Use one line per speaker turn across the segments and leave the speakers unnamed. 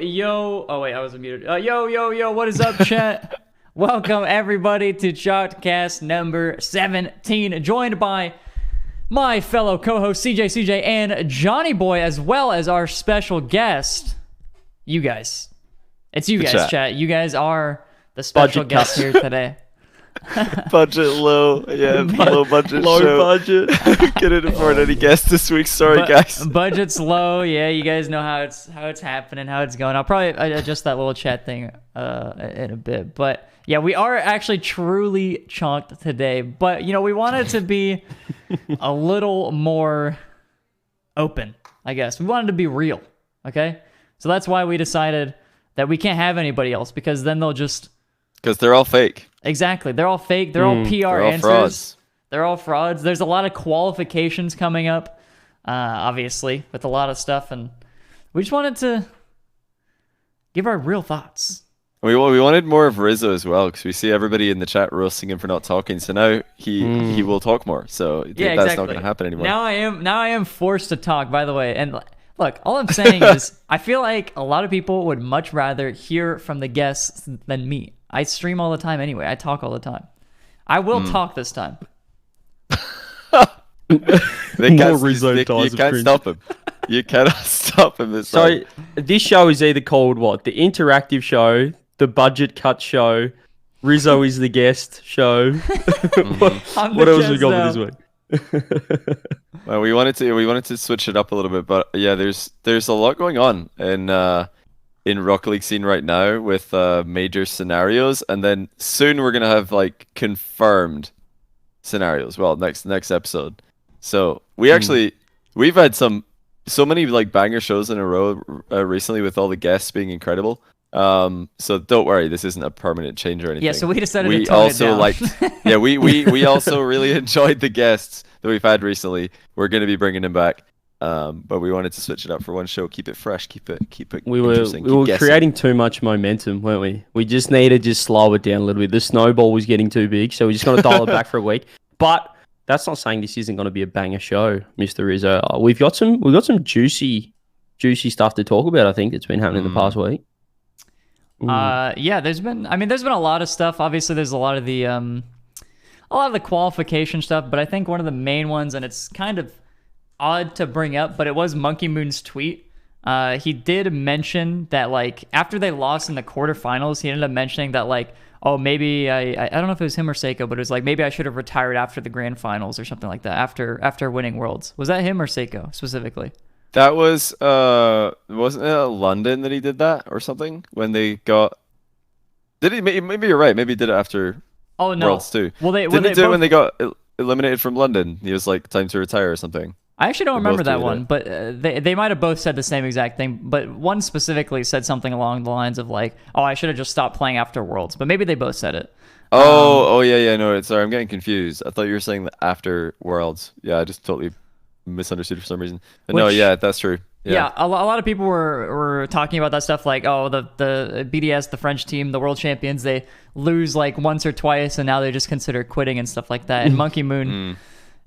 Yo. Oh, wait, I was muted. Yo. What is up, chat? Welcome, everybody, to Chalkcast number 17. Joined by my fellow co-host, CJ, and Johnny Boy, as well as our special guest, you guys. It's you guys, chat. You guys are the special guest here today.
Budget low, yeah, low budget
low
show.
budget.
Couldn't afford any guests this week. Sorry, guys.
Budget's low. Yeah, you guys know how it's happening, how it's going. I'll probably adjust that little chat thing in a bit. But yeah, we are actually truly chunked today. But we wanted to be a little more open, I guess. We wanted to be real. Okay, so that's why we decided that we can't have anybody else, because then they'll just.
Because they're all fake.
Exactly. They're all fake. They're all PR
they're all
answers.
Frauds.
They're all frauds. There's a lot of qualifications coming up, obviously, with a lot of stuff. And we just wanted to give our real thoughts.
We wanted more of Rizzo as well, because we see everybody in the chat roasting him for not talking. So now he will talk more. So
yeah,
that's
exactly.
not going to happen anymore.
Now I am forced to talk, by the way. And look, all I'm saying is I feel like a lot of people would much rather hear from the guests than me. I stream all the time anyway. I talk all the time. I will talk this time.
You can't stop him. You cannot stop him this time.
So this show is either called what? The interactive show, the budget cut show, Rizzo is the guest show. What else we got for this week?
Well, we wanted to switch it up a little bit, but yeah, there's a lot going on in Rocket League scene right now with major scenarios, and then soon we're gonna have like confirmed scenarios. Well, next episode. So we've had so many like banger shows in a row recently with all the guests being incredible. So don't worry, this isn't a permanent change or anything.
Yeah, so we decided to tone it down.
Yeah, we also really enjoyed the guests that we've had recently. We're gonna be bringing them back. But we wanted to switch it up for one show, keep it fresh, keep it interesting.
We were creating too much momentum, weren't we? We just needed to slow it down a little bit. The snowball was getting too big, so we just got to dial it back for a week. But that's not saying this isn't going to be a banger show, Mr. Rizzo. We've got some juicy stuff to talk about. I think that's been happening the past week.
Yeah, there's been a lot of stuff. Obviously, there's a lot of the qualification stuff, but I think one of the main ones, and it's kind of odd to bring up, but it was Monkey Moon's tweet. He did mention that like after they lost in the quarterfinals, he ended up mentioning that like, oh, maybe I don't know if it was him or Seiko, but it was like maybe I should have retired after the grand finals or something like that after winning Worlds. Was that him or Seiko specifically?
That was wasn't it London that he did that or something when they got? Did he? Maybe you're right. Maybe he did it after.
Oh no.
Worlds too.
Well,
didn't he do it when they got eliminated from London? He was like, time to retire or something.
I actually don't remember that one, but they might have both said the same exact thing. But one specifically said something along the lines of like, "Oh, I should have just stopped playing after Worlds." But maybe they both said it.
Yeah. No, sorry, I'm getting confused. I thought you were saying that after Worlds. Yeah, I just totally misunderstood for some reason. But no, yeah, that's true.
Yeah, a lot of people were talking about that stuff like, oh, the BDS, the French team, the world champions, they lose like once or twice, and now they just consider quitting and stuff like that. And Monkey Moon.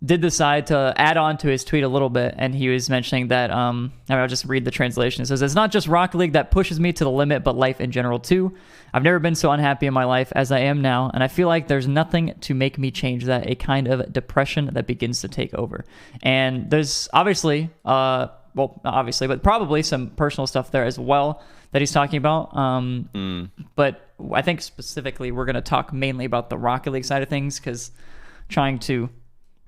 Did decide to add on to his tweet a little bit, and he was mentioning that I'll just read the translation. It says, "It's not just Rocket League that pushes me to the limit, but life in general too. I've never been so unhappy in my life as I am now, and I feel like there's nothing to make me change that, a kind of depression that begins to take over." And there's obviously not obviously, but probably some personal stuff there as well that he's talking about. But I think specifically we're going to talk mainly about the Rocket League side of things, because trying to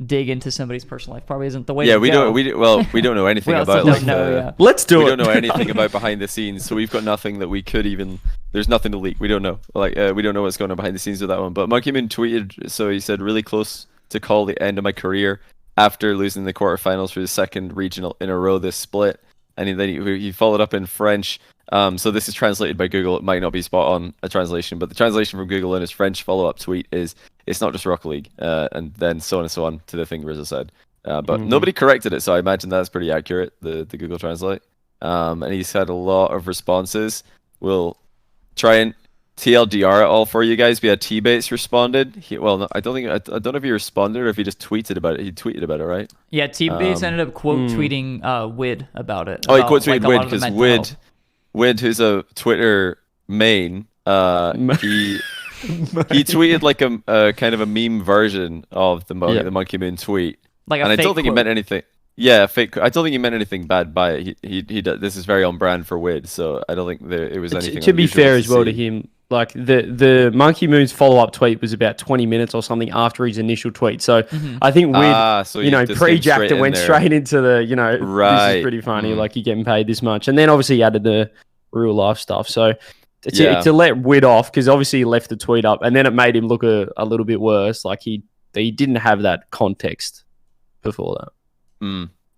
dig into somebody's personal life probably isn't the way to go.
We don't know anything about
Let's do it.
We don't know anything about behind the scenes, so we've got nothing that we could even. There's nothing to leak. We don't know. We don't know what's going on behind the scenes with that one. But Monkey Moon tweeted, so he said, "Really close to call the end of my career after losing the quarterfinals for the second regional in a row this split." And then he followed up in French. So this is translated by Google. It might not be spot on a translation, but the translation from Google in his French follow-up tweet is, "It's not just Rocket League," and then so on and so on to the thing Rizzo said. But nobody corrected it, so I imagine that's pretty accurate, the Google Translate. And he's had a lot of responses. We'll try and TLDR it all for you guys. We had T-Bates responded. I don't know if he responded or if he just tweeted about it. He tweeted about it, right?
Yeah, T-Bates ended up quote tweeting Wid about it.
Oh, he quote tweeted Wid because Wid, who's a Twitter main, he tweeted like a kind of a meme version of the Monkey Moon tweet,
Like a
and I
fake
don't think he
quote.
meant anything. Yeah, fake. I don't think he meant anything bad by it. He this is very on brand for Wid, so I don't think it was anything.
To be
unusual
fair as well to
see.
him, like the Monkey Moon's follow-up tweet was about 20 minutes or something after his initial tweet. So I think Wid,
so he just came
pre-jacked
straight
it,
in
went
there.
straight into the, this
Right.
is pretty funny. Like, you're getting paid this much. And then obviously he added the real life stuff. So to let Wid off, because obviously he left the tweet up, and then it made him look a little bit worse. Like he didn't have that context before that.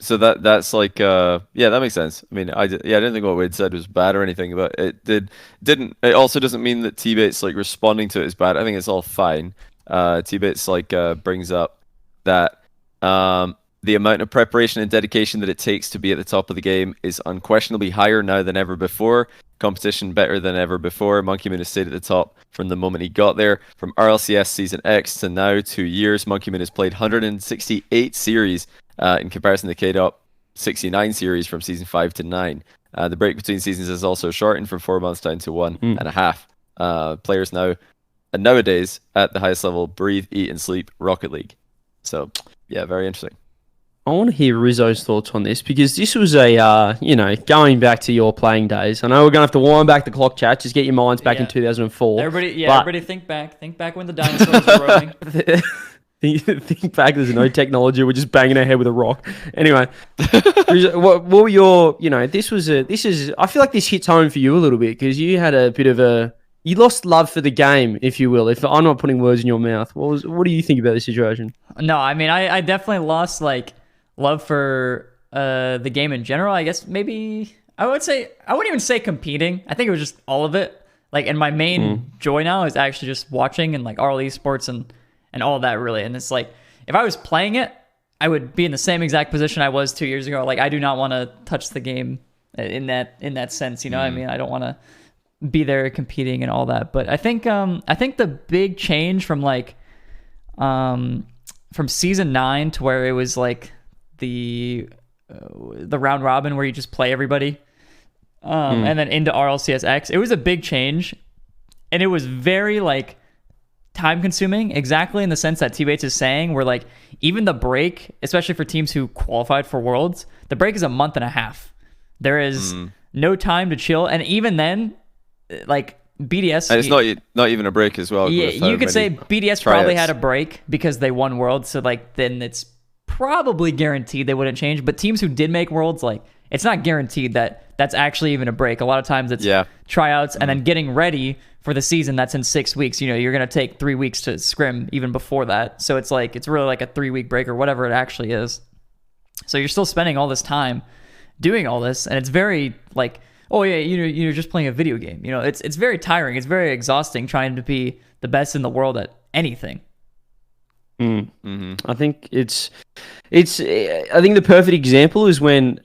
So that's like that makes sense. I mean, I didn't think what Wade said was bad or anything, but it also doesn't mean that T-Bates like responding to it is bad. I think it's all fine. T-Bates like brings up that the amount of preparation and dedication that it takes to be at the top of the game is unquestionably higher now than ever before. Competition better than ever before. Monkey Moon has stayed at the top from the moment he got there. From RLCS Season X to now, 2 years, Monkey Moon has played 168 series in comparison to K-Dot 69 series from Season 5 to 9. The break between seasons is also shortened from 4 months down to 1.5. Players nowadays at the highest level breathe, eat, and sleep Rocket League. So, yeah, very interesting.
I want to hear Rizzo's thoughts on this, because this was going back to your playing days. I know we're going to have to wind back the clock, chat. Just get your minds back in 2004.
Everybody think back. Think back when the dinosaurs were roaming.
Think back, there's no technology. We're just banging our head with a rock. Anyway, what were your, this is, I feel like this hits home for you a little bit, because you had a bit of you lost love for the game, if you will. If I'm not putting words in your mouth, what do you think about this situation?
No, I mean, I definitely lost love for the game in general. I guess maybe I wouldn't even say competing. I think it was just all of it. And my main joy now is actually just watching and RLCS and all that, really. And it's if I was playing it, I would be in the same exact position I was 2 years ago. I do not want to touch the game in that sense. You know what I mean? I don't want to be there competing and all that. But I think the big change from Season 9 to where it was the round robin where you just play everybody, and then into RLCS X, it was a big change, and it was very time consuming, exactly in the sense that T-Bates is saying, where even the break, especially for teams who qualified for Worlds, the break is a month and a half. There is no time to chill, and even then, BDS,
and it's not even a break as well.
Yeah, you could say BDS probably had a break because they won Worlds, so then it's probably guaranteed they wouldn't change. But teams who did make Worlds, it's not guaranteed that that's actually even a break. A lot of times it's tryouts and then getting ready for the season that's in 6 weeks. You're going to take 3 weeks to scrim even before that. So it's it's really a 3-week break or whatever it actually is. So you're still spending all this time doing all this, and it's very oh yeah, you're just playing a video game. It's very tiring. It's very exhausting trying to be the best in the world at anything.
I think I think the perfect example is when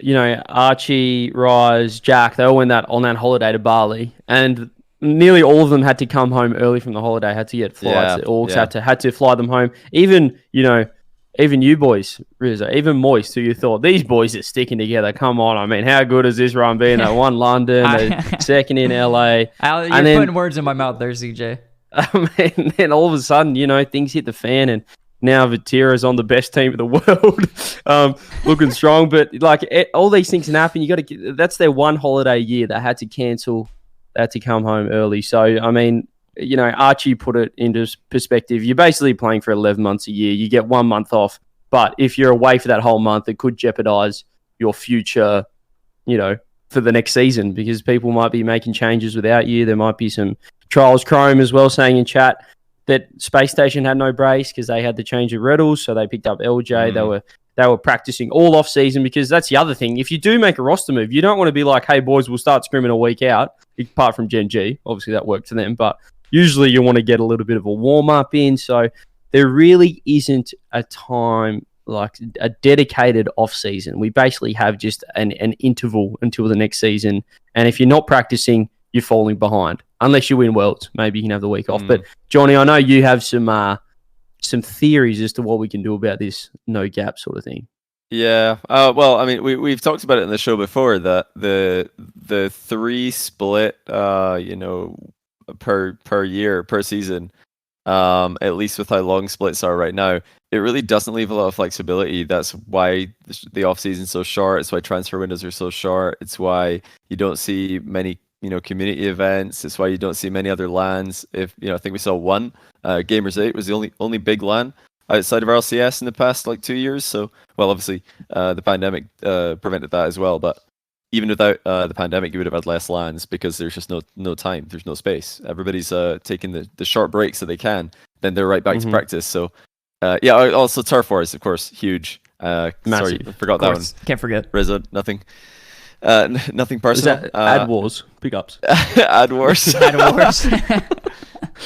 Archie, Rise, Jack, they all went on that holiday to Bali, and nearly all of them had to come home early from the holiday, had to get flights. Orgs had to fly them home. Even you boys, Rizzo, even Moist, who you thought, these boys are sticking together. Come on, I mean, how good has this run been? They won London, they're second in LA.
You're putting words in my mouth there, CJ.
And then all of a sudden, things hit the fan, and now Vatira's on the best team in the world, looking strong. But all these things can happen. That's their one holiday a year. They had to cancel. They had to come home early. So I mean, Archie put it into perspective. You're basically playing for 11 months a year. You get 1 month off, but if you're away for that whole month, it could jeopardize your future, for the next season, because people might be making changes without you. There might be some trials. Chrome as well saying in chat that Space Station had no brace because they had to change the Riddles, so they picked up LJ. They were practicing all off season, because that's the other thing. If you do make a roster move, you don't want to be like, hey boys, we'll start scrimming a week out, apart from Gen G. Obviously that worked for them, but usually you want to get a little bit of a warm up in. So there really isn't a time, a dedicated off season. We basically have just an interval until the next season, and if you're not practicing, you're falling behind. Unless you win Worlds, maybe you can have the week off. But Johnny, I know you have some theories as to what we can do about this no gap sort of thing.
Yeah. Well, I mean, we've talked about it in the show before that the 3 split, per year per season, at least with how long splits are right now, it really doesn't leave a lot of flexibility. That's why the off season's so short. It's why transfer windows are so short. It's why you don't see many community events. It's why you don't see many other LANs. If I think we saw one. Gamers 8 was the only big LAN outside of RLCS in the past 2 years. So, well, obviously, the pandemic prevented that as well. But even without the pandemic, you would have had less LANs because there's just no time. There's no space. Everybody's taking the short breaks that they can. Then they're right back to practice. So, also Turf Wars, of course, huge. Sorry, I forgot that one.
Can't forget.
Reza, nothing. Nothing personal.
Ad Wars, pickups.
Ad Wars.
Ad Wars.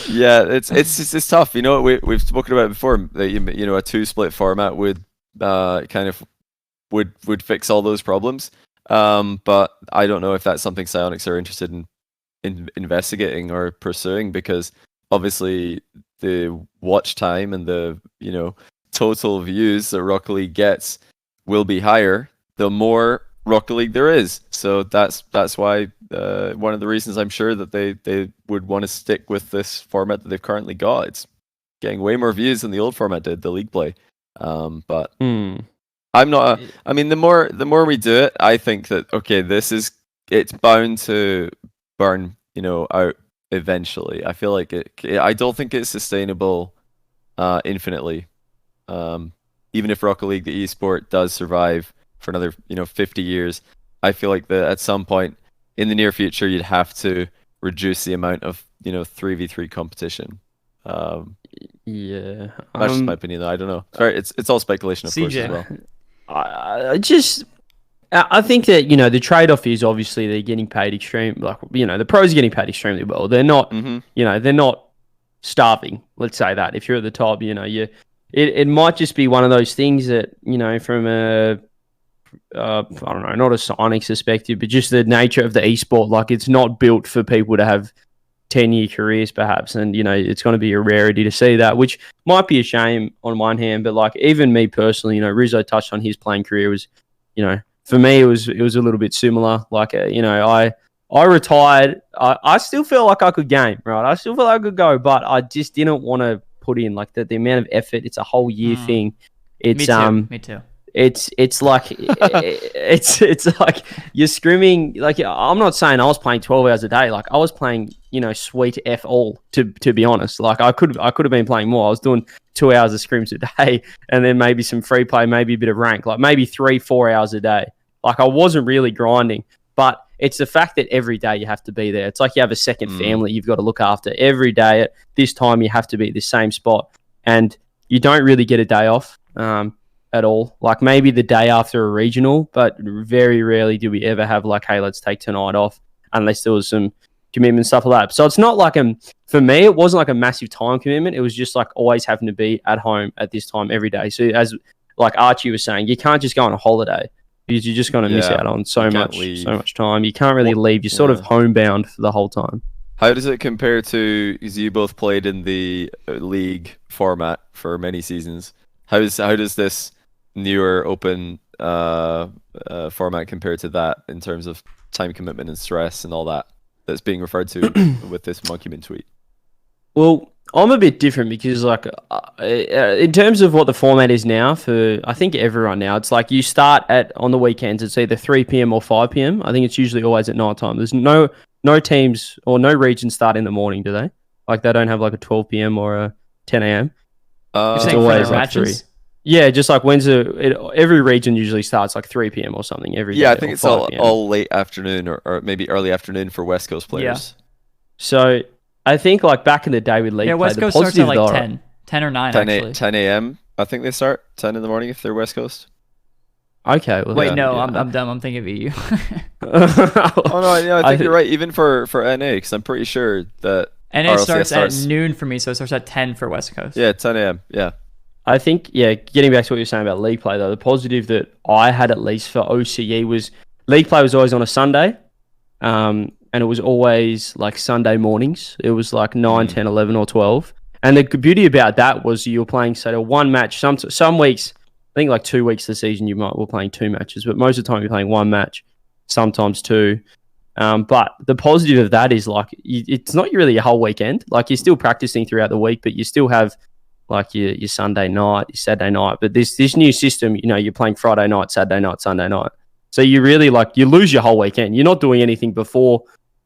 Yeah, it's tough. We've spoken about it before. That a 2 split format would kind of would fix all those problems. But I don't know if that's something Psyonix are interested in investigating or pursuing, because obviously the watch time and the total views that Rocket League gets will be higher the more Rocket League there is. So that's why one of the reasons I'm sure that they would want to stick with this format that they've currently got. It's getting way more views than the old format did, the league play. But I'm not. I mean, the more we do it, I think that it's bound to burn out eventually. I feel like I don't think it's sustainable infinitely. Even if Rocket League, the esport, does survive for another 50 years, I feel like that at some point in the near future you'd have to reduce the amount of 3v3 competition.
Yeah,
that's just my opinion though. I don't know. Sorry, it's all speculation, of course, as well.
I think that the trade-off is obviously they're getting paid the pros are getting paid extremely well. They're not they're not starving, let's say that. If you're at the top, it might just be one of those things that from a I don't know, not a Psyonix perspective, but just the nature of the esport, it's not built for people to have 10-year careers perhaps, and it's going to be a rarity to see that, which might be a shame on one hand. But even me personally, Rizzo touched on his playing career was, for me it was a little bit similar. I retired. I still feel like I could game, right? I still feel like I could go, but I just didn't want to put in the amount of effort. It's a whole year thing. It's
Me too.
It's like you're scrimming. I'm not saying I was playing 12 hours a day. I was playing sweet F all to be honest. I could have been playing more. I was doing 2 hours of scrims a day, and then maybe some free play, maybe a bit of rank, maybe 3-4 hours a day. I wasn't really grinding, but it's the fact that every day you have to be there. It's like you have a second family you've got to look after. Every day at this time you have to be at the same spot, and you don't really get a day off at all. Maybe the day after a regional, but very rarely do we ever have hey, let's take tonight off, unless there was some commitment, stuff like that. So it's not for me, it wasn't a massive time commitment. It was just always having to be at home at this time every day. So as Archie was saying, you can't just go on a holiday because you're just going to miss out on so much time. You can't really leave. You're sort of homebound for the whole time.
How does it compare to, because you both played in the league format for many seasons, how does this newer open format compare to that in terms of time commitment and stress and all that's being referred to with this Monkey Moon tweet?
Well, I'm a bit different because in terms of what the format is now for, I think everyone now, it's you start on the weekends, it's either 3 p.m. or 5 p.m. I think it's usually always at night time. There's no teams or no regions start in the morning, do they? They don't have a 12 p.m. or a 10 a.m.
It's always matches.
3. Yeah, just every region usually starts 3 p.m. or something every day.
Yeah, I think it's all late afternoon or maybe early afternoon for West Coast players.
Yeah. So I think back in the day with league play,
West Coast starts at 10 or 9 actually.
10 a.m. I think they start 10 in the morning if they're West Coast.
Okay. Well,
wait, no, I'm dumb. I'm thinking of EU.
Oh no, I think you're right. Even for NA, because I'm pretty sure that
NA starts at noon for me, so it starts at 10 for West Coast.
Yeah, 10 a.m. Yeah.
I think, getting back to what you're saying about league play, though, the positive that I had at least for OCE was league play was always on a Sunday, and it was always Sunday mornings. It was 9, 10, 11, or 12. And the beauty about that was you were playing, one match. Some weeks, I think like 2 weeks of the season we're playing 2 matches, but most of the time you're playing 1 match, sometimes 2. But the positive of that is like it's not really a whole weekend. Like you're still practicing throughout the week, but you still have like your Sunday night, your Saturday night. But this new system, you're playing Friday night, Saturday night, Sunday night. So you really you lose your whole weekend. You're not doing anything before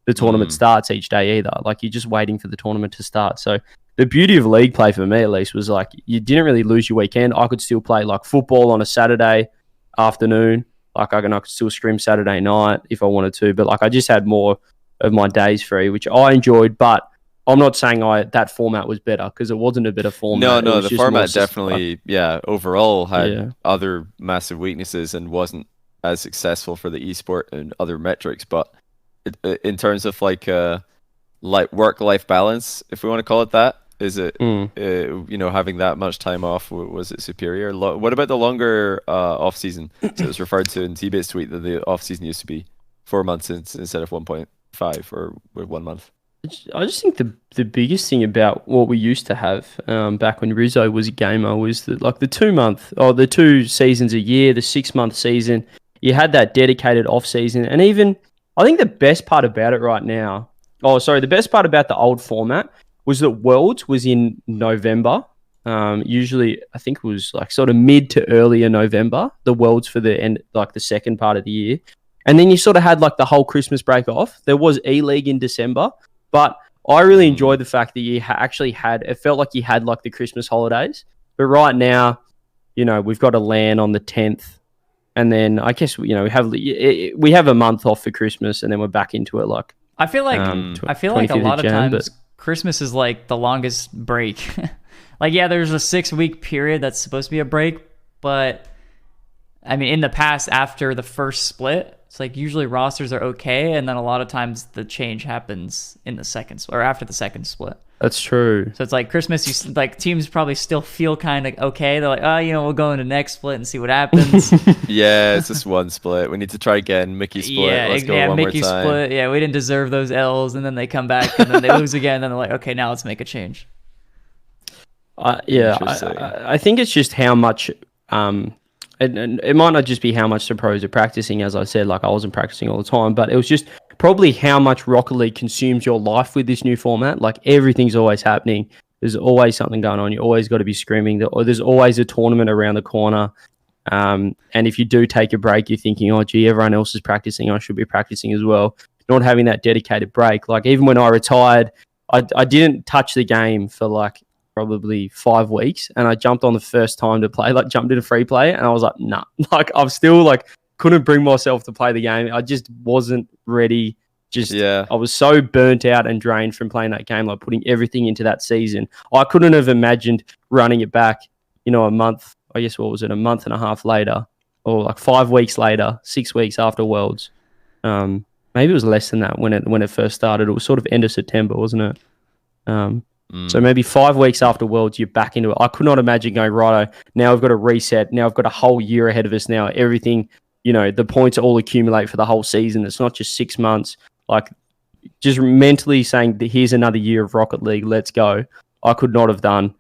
the tournament starts each day either. Like you're just waiting for the tournament to start. So the beauty of league play for me at least was like you didn't really lose your weekend. I could still play like football on a Saturday afternoon. Like I could still scrim Saturday night if I wanted to, but like I just had more of my days free, which I enjoyed. But I'm not saying that format was better because it wasn't a better format.
No, the format definitely, overall had other massive weaknesses and wasn't as successful for the esport and other metrics. But in terms of like work-life balance, if we want to call it that, is it having that much time off, was it superior? What about the longer off season? So it was referred to in T-Bait's tweet that the off season used to be 4 months instead of 1.5 or 1 month.
I just think the biggest thing about what we used to have back when Rizzo was a gamer was that like the 2 month or the 2 seasons a year, the 6 month season, you had that dedicated off season. And even I think the best part about it right now, the best part about the old format was that Worlds was in November. Usually, I think it was like sort of mid to earlier November, the Worlds for the end, like the second part of the year. And then you sort of had like the whole Christmas break off. There was E-League in December, but I really enjoyed the fact that you it felt like you had like the Christmas holidays. But right now, we've got a LAN on the 10th. And then I guess, we have a month off for Christmas and then we're back into it like.
I feel like a lot of times Christmas is like the longest break. Like, yeah, there's a 6-week period that's supposed to be a break, but I mean, in the past, after the first split, it's like usually rosters are okay, and then a lot of times the change happens in the second or after the second split.
That's true.
So it's like Christmas, teams probably still feel kind of okay. They're like, we'll go into next split and see what happens.
Yeah, it's just one split. We need to try again. Mickey split. Let's go one
Mickey
more time.
Split. Yeah, we didn't deserve those L's, and then they come back and then they lose again. And then they're like, okay, now let's make a change.
I think it's just how much. And it might not just be how much the pros are practicing, as I said, like I wasn't practicing all the time, but it was just probably how much Rocket League consumes your life with this new format. Like everything's always happening. There's always something going on. You always got to be screaming. There's always a tournament around the corner. And if you do take a break, you're thinking, oh, gee, everyone else is practicing. I should be practicing as well. Not having that dedicated break. Like even when I retired, I didn't touch the game for like probably 5 weeks, and I jumped on the first time to play, like jumped into free play, and I was like, nah, like I'm still like couldn't bring myself to play the game. I just wasn't ready. I was so burnt out and drained from playing that game, like putting everything into that season. I couldn't have imagined running it back, a month, I guess, what was it, a month and a half later, or like 5 weeks later, 6 weeks after Worlds. Maybe it was less than that when it first started. It was sort of end of September, wasn't it? So maybe 5 weeks after Worlds, you're back into it. I could not imagine going, righto, now I've got to reset. Now I've got a whole year ahead of us now. Everything, the points all accumulate for the whole season. It's not just 6 months. Like, just mentally saying, here's another year of Rocket League, let's go. I could not have done,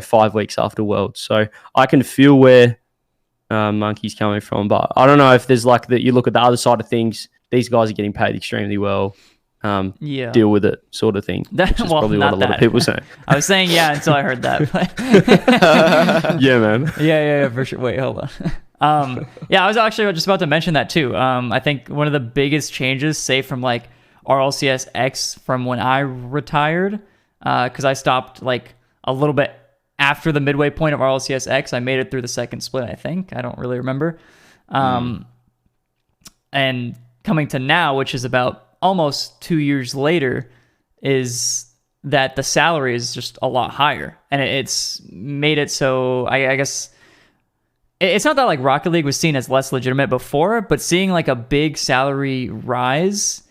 5 weeks after Worlds. So I can feel where Monkey's coming from. But I don't know if there's like that. You look at the other side of things, these guys are getting paid extremely well. Deal with it sort of thing. Which is probably what a lot of people say.
I was saying until I heard that.
Yeah, man.
Yeah, for sure. Wait, hold on. I was actually just about to mention that too. I think one of the biggest changes, say from like RLCS X from when I retired, because I stopped like a little bit after the midway point of RLCS X. I made it through the second split, I think. I don't really remember. And coming to now, which is about almost 2 years later, is that the salary is just a lot higher, and it's made it so I guess it's not that like Rocket League was seen as less legitimate before, but seeing like a big salary rise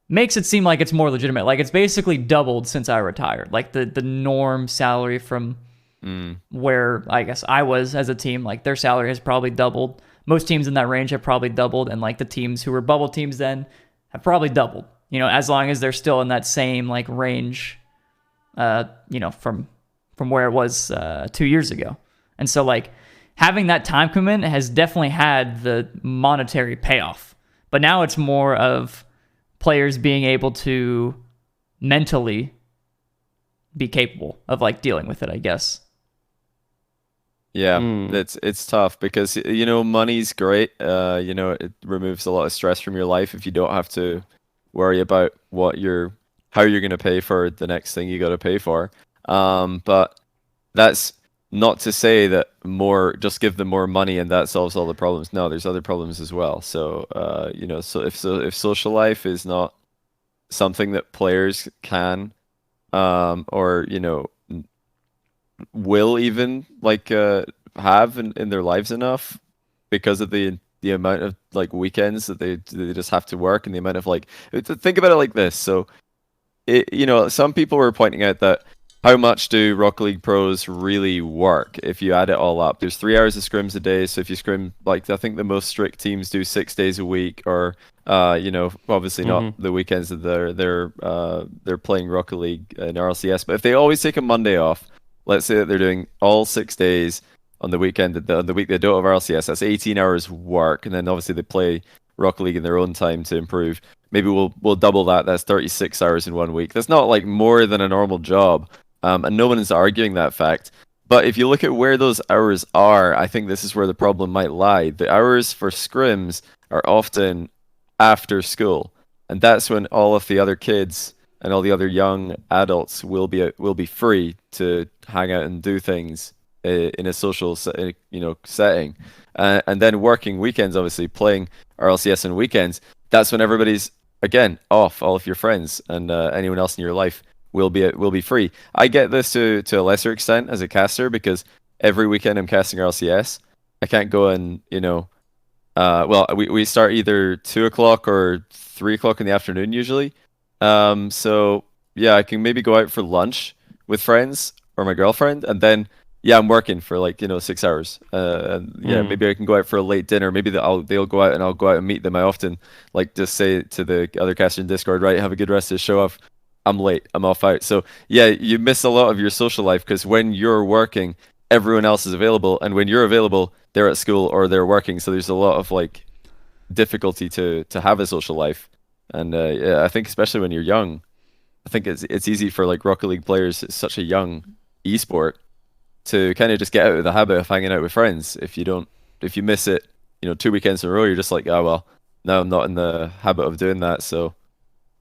makes it seem like it's more legitimate. Like it's basically doubled since I retired. Like the norm salary from where I guess I was as a team, like their salary has probably doubled. Most teams in that range have probably doubled, and like the teams who were bubble teams then have probably doubled, as long as they're still in that same like range, from where it was 2 years ago. And so like having that time commitment has definitely had the monetary payoff. But now it's more of players being able to mentally be capable of like dealing with it, I guess.
Yeah, it's tough because money's great. It removes a lot of stress from your life if you don't have to worry about how you're going to pay for the next thing you got to pay for. But that's not to say that just give them more money and that solves all the problems. No, there's other problems as well. So if social life is not something that players can or will even like have in their lives enough because of the amount of like weekends that they just have to work, and the amount of like, think about it like this. So some people were pointing out that how much do Rocket League pros really work if you add it all up? There's 3 hours of scrims a day, so if you scrim, like I think the most strict teams do 6 days a week, or obviously not the weekends that they're playing Rocket League in RLCS. But if they always take a Monday off, let's say that they're doing all 6 days on the weekend, the week they don't have RLCS, that's 18 hours work, and then obviously they play Rocket League in their own time to improve. Maybe we'll double that. That's 36 hours in 1 week. That's not like more than a normal job. And no one is arguing that fact. But if you look at where those hours are, I think this is where the problem might lie. The hours for scrims are often after school, and that's when all of the other kids and all the other young adults will be free to hang out and do things in a social setting. And then working weekends, obviously playing RLCS on weekends, that's when everybody's again off. All of your friends and anyone else in your life will be free. I get this to a lesser extent as a caster because every weekend I'm casting RLCS. I can't go and we start either 2:00 or 3:00 in the afternoon usually. So yeah, I can maybe go out for lunch with friends or my girlfriend, and then I'm working for like 6 hours. Maybe I can go out for a late dinner. Maybe they'll go out and I'll go out and meet them. I often like just say to the other caster in Discord, right, have a good rest of the show off. I'm late. I'm off out. So yeah, you miss a lot of your social life because when you're working, everyone else is available, and when you're available, they're at school or they're working. So there's a lot of like difficulty to have a social life. And I think especially when you're young, I think it's easy for like Rocket League players. It's such a young esport to kind of just get out of the habit of hanging out with friends. If you miss it, 2 weekends in a row, you're just like, oh well, now I'm not in the habit of doing that. So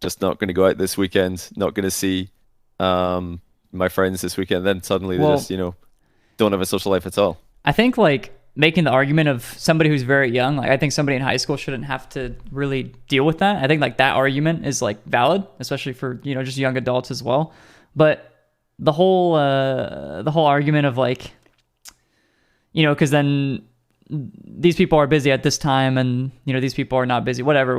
just not going to go out this weekend, not going to see my friends this weekend. Then suddenly they just, don't have a social life at all.
I think like making the argument of somebody who's very young, like I think somebody in high school shouldn't have to really deal with that. I think like that argument is like valid, especially for, just young adults as well. But the whole argument of like, because then these people are busy at this time and these people are not busy, whatever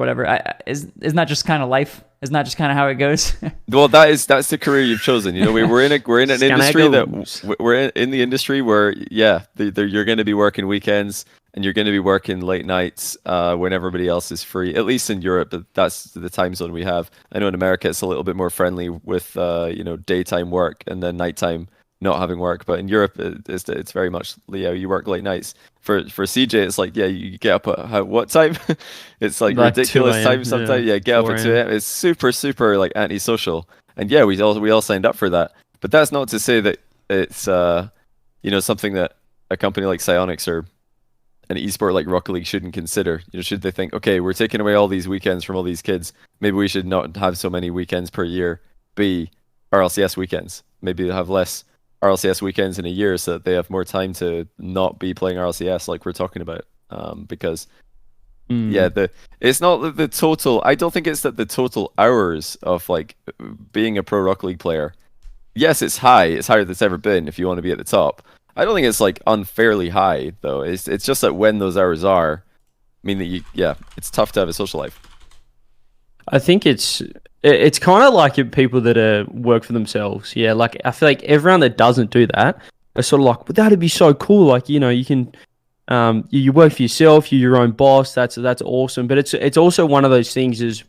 isn't that just kind of life? Isn't that just kind of how it goes?
Well, that's the career you've chosen. We're in an industry we're in the industry where you're going to be working weekends and you're going to be working late nights when everybody else is free, at least in Europe. But that's the time zone we have. I know in America it's a little bit more friendly with daytime work and then nighttime not having work, but in Europe it's very much you work late nights. For CJ it's like you get up at what time? It's like ridiculous time sometimes. Get up at 2 a.m. It's super like antisocial, and we all signed up for that. But that's not to say that it's something that a company like Psyonix or an esport like Rocket League shouldn't consider. Should they think, okay, we're taking away all these weekends from all these kids, maybe we should not have so many weekends per year be RLCS weekends. Maybe they'll have less RLCS weekends in a year so that they have more time to not be playing RLCS like we're talking about. Because it's not the total. I don't think it's that the total hours of like being a pro Rocket League player. Yes, it's high. It's higher than it's ever been if you want to be at the top. I don't think it's like unfairly high though. It's just that when those hours are, mean that it's tough to have a social life.
I think it's kind of like people that work for themselves. Yeah, like I feel like everyone that doesn't do that are sort of like, but that'd be so cool. Like you can, you work for yourself. You're your own boss. That's awesome. But it's also one of those things is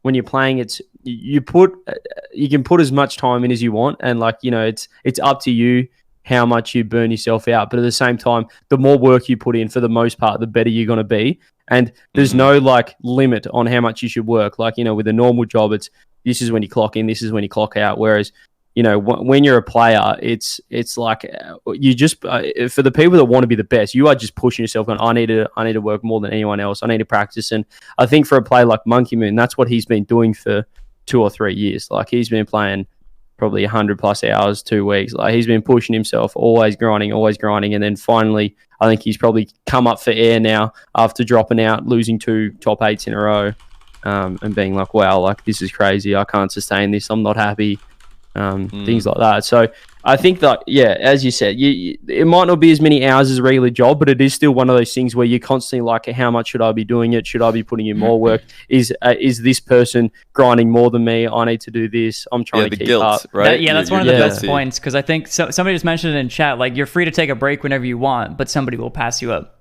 when you're playing, you can put as much time in as you want, and like it's up to you how much you burn yourself out. But at the same time, the more work you put in, for the most part, the better you're going to be. And there's no like limit on how much you should work. Like, you know, with a normal job, it's this is when you clock in, this is when you clock out. Whereas, you know, when you're a player, it's like you just for the people that want to be the best, you are just pushing yourself on. I need to work more than anyone else. I need to practice. And I think for a player like Monkey Moon, that's what he's been doing for 2 or 3 years. Like, he's been playing probably 100+ hours, 2 weeks. Like, he's been pushing himself, always grinding. And then finally, I think he's probably come up for air now after dropping out, losing 2 top 8s in a row, and being like, wow, like, this is crazy. I can't sustain this. I'm not happy. Things like that. So I think that, yeah, as you said, it might not be as many hours as a regular job, but it is still one of those things where you're constantly like, how much should I be doing it? Should I be putting in more work? Is this person grinding more than me? I need to do this. I'm trying to keep
guilt,
up.
Right?
That's one of the best points, because I think somebody just mentioned it in chat, like, you're free to take a break whenever you want, but somebody will pass you up.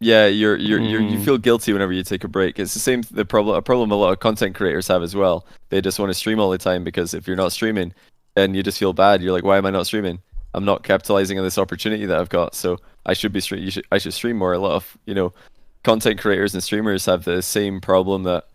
Yeah, you feel guilty whenever you take a break. It's the same a problem a lot of content creators have as well. They just want to stream all the time, because if you're not streaming, and you just feel bad, you're like, why am I not streaming? I'm not capitalizing on this opportunity that I've got, so I should be I should stream more. A lot of, you know, content creators and streamers have the same problem that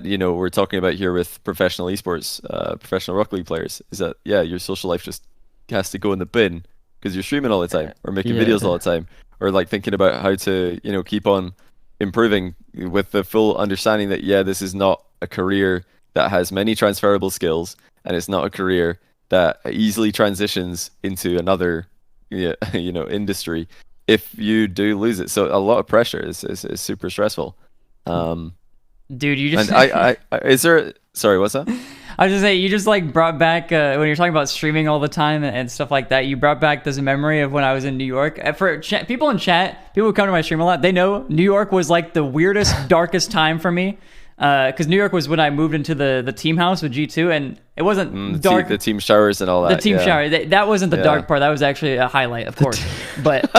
you know, we're talking about here with professional esports, professional Rocket League players, is that, yeah, your social life just has to go in the bin because you're streaming all the time, or making videos all the time, or like thinking about how to, you know, keep on improving, with the full understanding that, yeah, this is not a career that has many transferable skills, and it's not a career that easily transitions into another, you know, industry if you do lose it. So a lot of pressure is super stressful.
Dude, you just...
And is there... Sorry, what's that?
I was just saying, you just like brought back, when you're talking about streaming all the time and stuff like that, you brought back this memory of when I was in New York. For people in chat, people who come to my stream a lot, they know New York was like the weirdest, darkest time for me. Because New York was when I moved into the team house with G2, and it wasn't dark.
The team showers and all that.
The team shower. That wasn't the dark part. That was actually a highlight, of course. But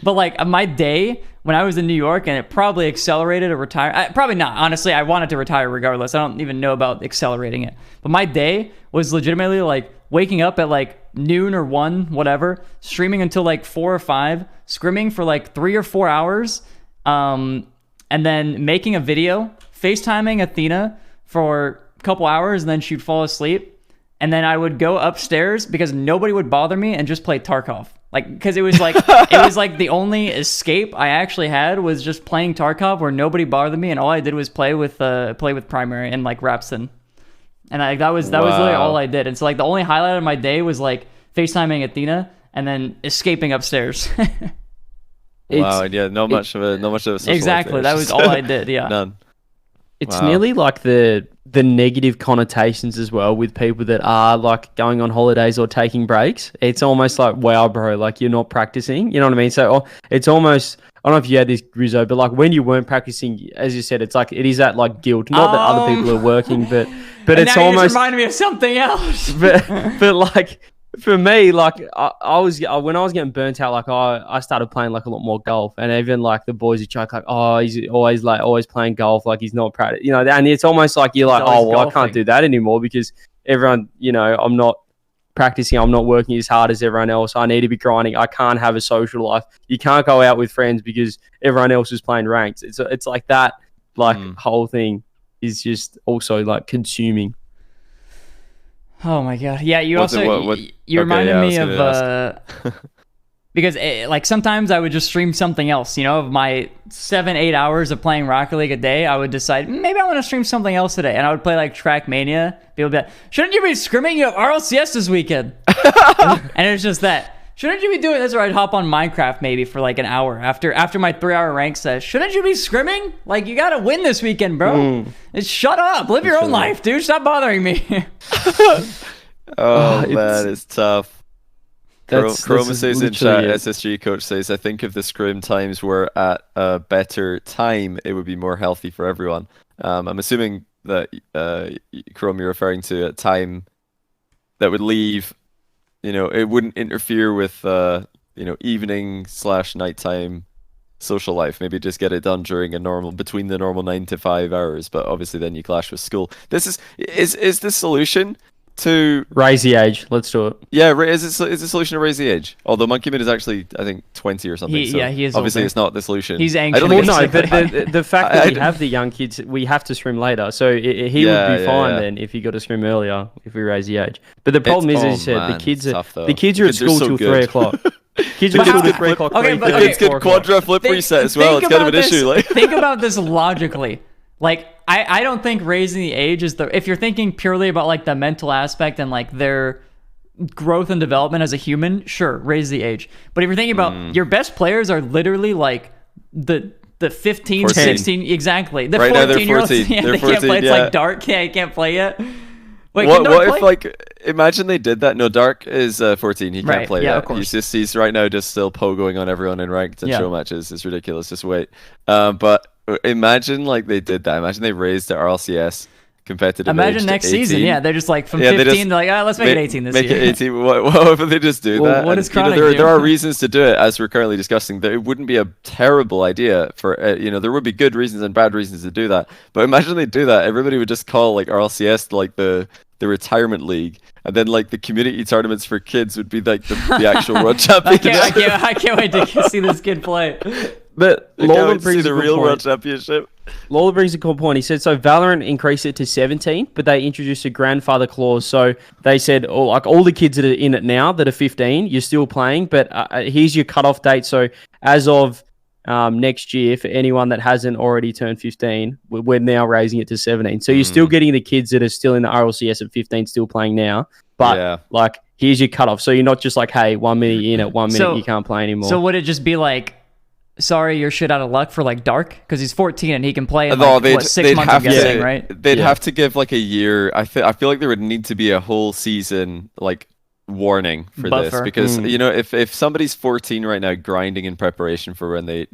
but like my day when I was in New York, and it probably accelerated a retire. Probably not. Honestly, I wanted to retire regardless. I don't even know about accelerating it. But my day was legitimately like waking up at like noon or 1, whatever, streaming until like 4 or 5, scrimming for like 3 or 4 hours, and then making a video, FaceTiming Athena for a couple hours, and then she'd fall asleep. And then I would go upstairs because nobody would bother me and just play Tarkov. Like, because it was like the only escape I actually had was just playing Tarkov, where nobody bothered me, and all I did was play with Primary and like Rapson. And that was literally all I did. And so like the only highlight of my day was like FaceTiming Athena and then escaping upstairs.
Wow, yeah, not much of a social
exactly
life.
That was all I did. Yeah,
none.
It's nearly like the negative connotations as well with people that are like going on holidays or taking breaks. It's almost like, wow, bro, like you're not practicing. You know what I mean? So it's almost, I don't know if you had this, Rizzo, but like when you weren't practicing, as you said, it's like it is that like guilt. Not that other people are working, but it's
now
almost
you just reminded me of something else.
but like. For me, like I was when I was getting burnt out, like I started playing like a lot more golf, and even like the boys who joke like, oh, he's always playing golf, like he's not proud, you know. And it's almost like you're like, oh, well, golfing. I can't do that anymore because everyone, you know, I'm not practicing, I'm not working as hard as everyone else. I need to be grinding. I can't have a social life. You can't go out with friends because everyone else is playing ranked. It's like that, like whole thing is just also like consuming.
Oh my god! Yeah, you reminded me of because like sometimes I would just stream something else. You know, of my 7-8 hours of playing Rocket League a day, I would decide maybe I want to stream something else today, and I would play like Trackmania. People would be like, "Shouldn't you be scrimming? You have RLCS this weekend," and it's just that. Shouldn't you be doing this? Or I'd hop on Minecraft maybe for like an hour after my 3-hour rank set. Shouldn't you be scrimming? Like, you gotta win this weekend, bro. Shut up. Live your own life, dude. Stop bothering me.
Man, it's tough. Chroma says in chat, SSG coach says, I think if the scrim times were at a better time, it would be more healthy for everyone. I'm assuming that, Chrome, you're referring to a time that would leave... You know, it wouldn't interfere with, you know, evening/nighttime social life. Maybe just get it done during between the normal 9 to 5 hours. But obviously, then you clash with school. Is the solution to
Raise the age. Let's do it.
is the solution to raise the age? Although Monkey Man is actually, I think, 20 or something.
He is
obviously
older.
it's not the solution.
He's
I don't
anxious.
think
Well,
it's-
no, but the fact that we have the young kids, we have to scrim later. So he would be fine then if he got to scrim earlier if we raise the age. But the problem is, as you said, the kids are
tough,
the kids are at school
so
till
good.
3 o'clock. Kids are at school till 3 o'clock.
Okay, but-
3:30,
okay.
Kids get
4 o'clock.
quadra flip reset as well. It's kind of an issue. Like,
Think about this logically. Like, I don't think raising the age is if you're thinking purely about like the mental aspect and like their growth and development as a human, sure, raise the age. But if you're thinking about your best players are literally like the 15,
14.
16, exactly. The
Right now they're
14-year-olds,
14.
yeah,
They're
they can't play.
14,
It's
yeah.
like Dark, can't play yet. Wait,
what
can Dark
if
play?
like imagine they did that? No, Dark is 14. He can't
Right,
play
yeah,
yet.
of course.
He's right now just still pogoing on everyone in ranked and
Yeah.
show matches. It's ridiculous. Just wait. But imagine like they did that. Imagine they raised the RLCS competitive age
Imagine
to
next
18.
season, yeah, they're just like from
Yeah, they
15,
just
they're like, let's make it 18 this
make
year.
it 18. What if they just do
Well,
that?
what
And,
does Chronic
there
do?
are reasons to do it, as we're currently discussing. That it wouldn't be a terrible idea for there would be good reasons and bad reasons to do that. But imagine they do that, everybody would just call like RLCS like the retirement league, and then like the community tournaments for kids would be like the actual world championship.
I can't wait to see this kid play.
But
I can't
Lola
wait to see
brings
the
a good
real
point.
world championship.
Lola brings a good point. He said, so Valorant increased it to 17, but they introduced a grandfather clause. So they said, all the kids that are in it now that are 15, you're still playing, but here's your cutoff date. So as of next year, for anyone that hasn't already turned 15, we're now raising it to 17. So you're still getting the kids that are still in the RLCS at 15 still playing now, but like here's your cutoff. So you're not just like, hey, 1 minute you're in it, 1 minute you can't play anymore.
So would it just be like, sorry, you're shit out of luck for like Dark? Because he's 14 and he can play in
No,
like, 6 months, I'm guessing, right?
They'd have to give like a year. I feel like there would need to be a whole season like warning for this,
Buffer.
because if somebody's 14 right now grinding in preparation for when they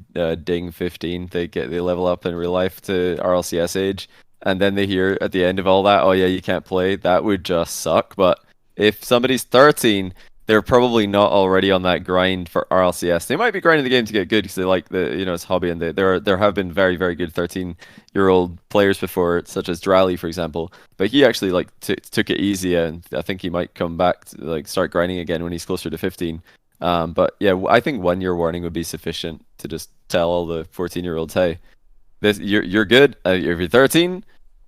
ding 15, they level up in real life to RLCS age, and then they hear at the end of all that, oh yeah, you can't play, that would just suck. But if somebody's 13, they're probably not already on that grind for RLCS. They might be grinding the game to get good because they like it's a hobby, and there have been very, very good 13-year-old players before, such as Drally, for example. But he actually like took it easy, and I think he might come back to like start grinding again when he's closer to 15. But yeah, I think 1 year warning would be sufficient to just tell all the 14-year-olds, hey, you're good. If you're 13,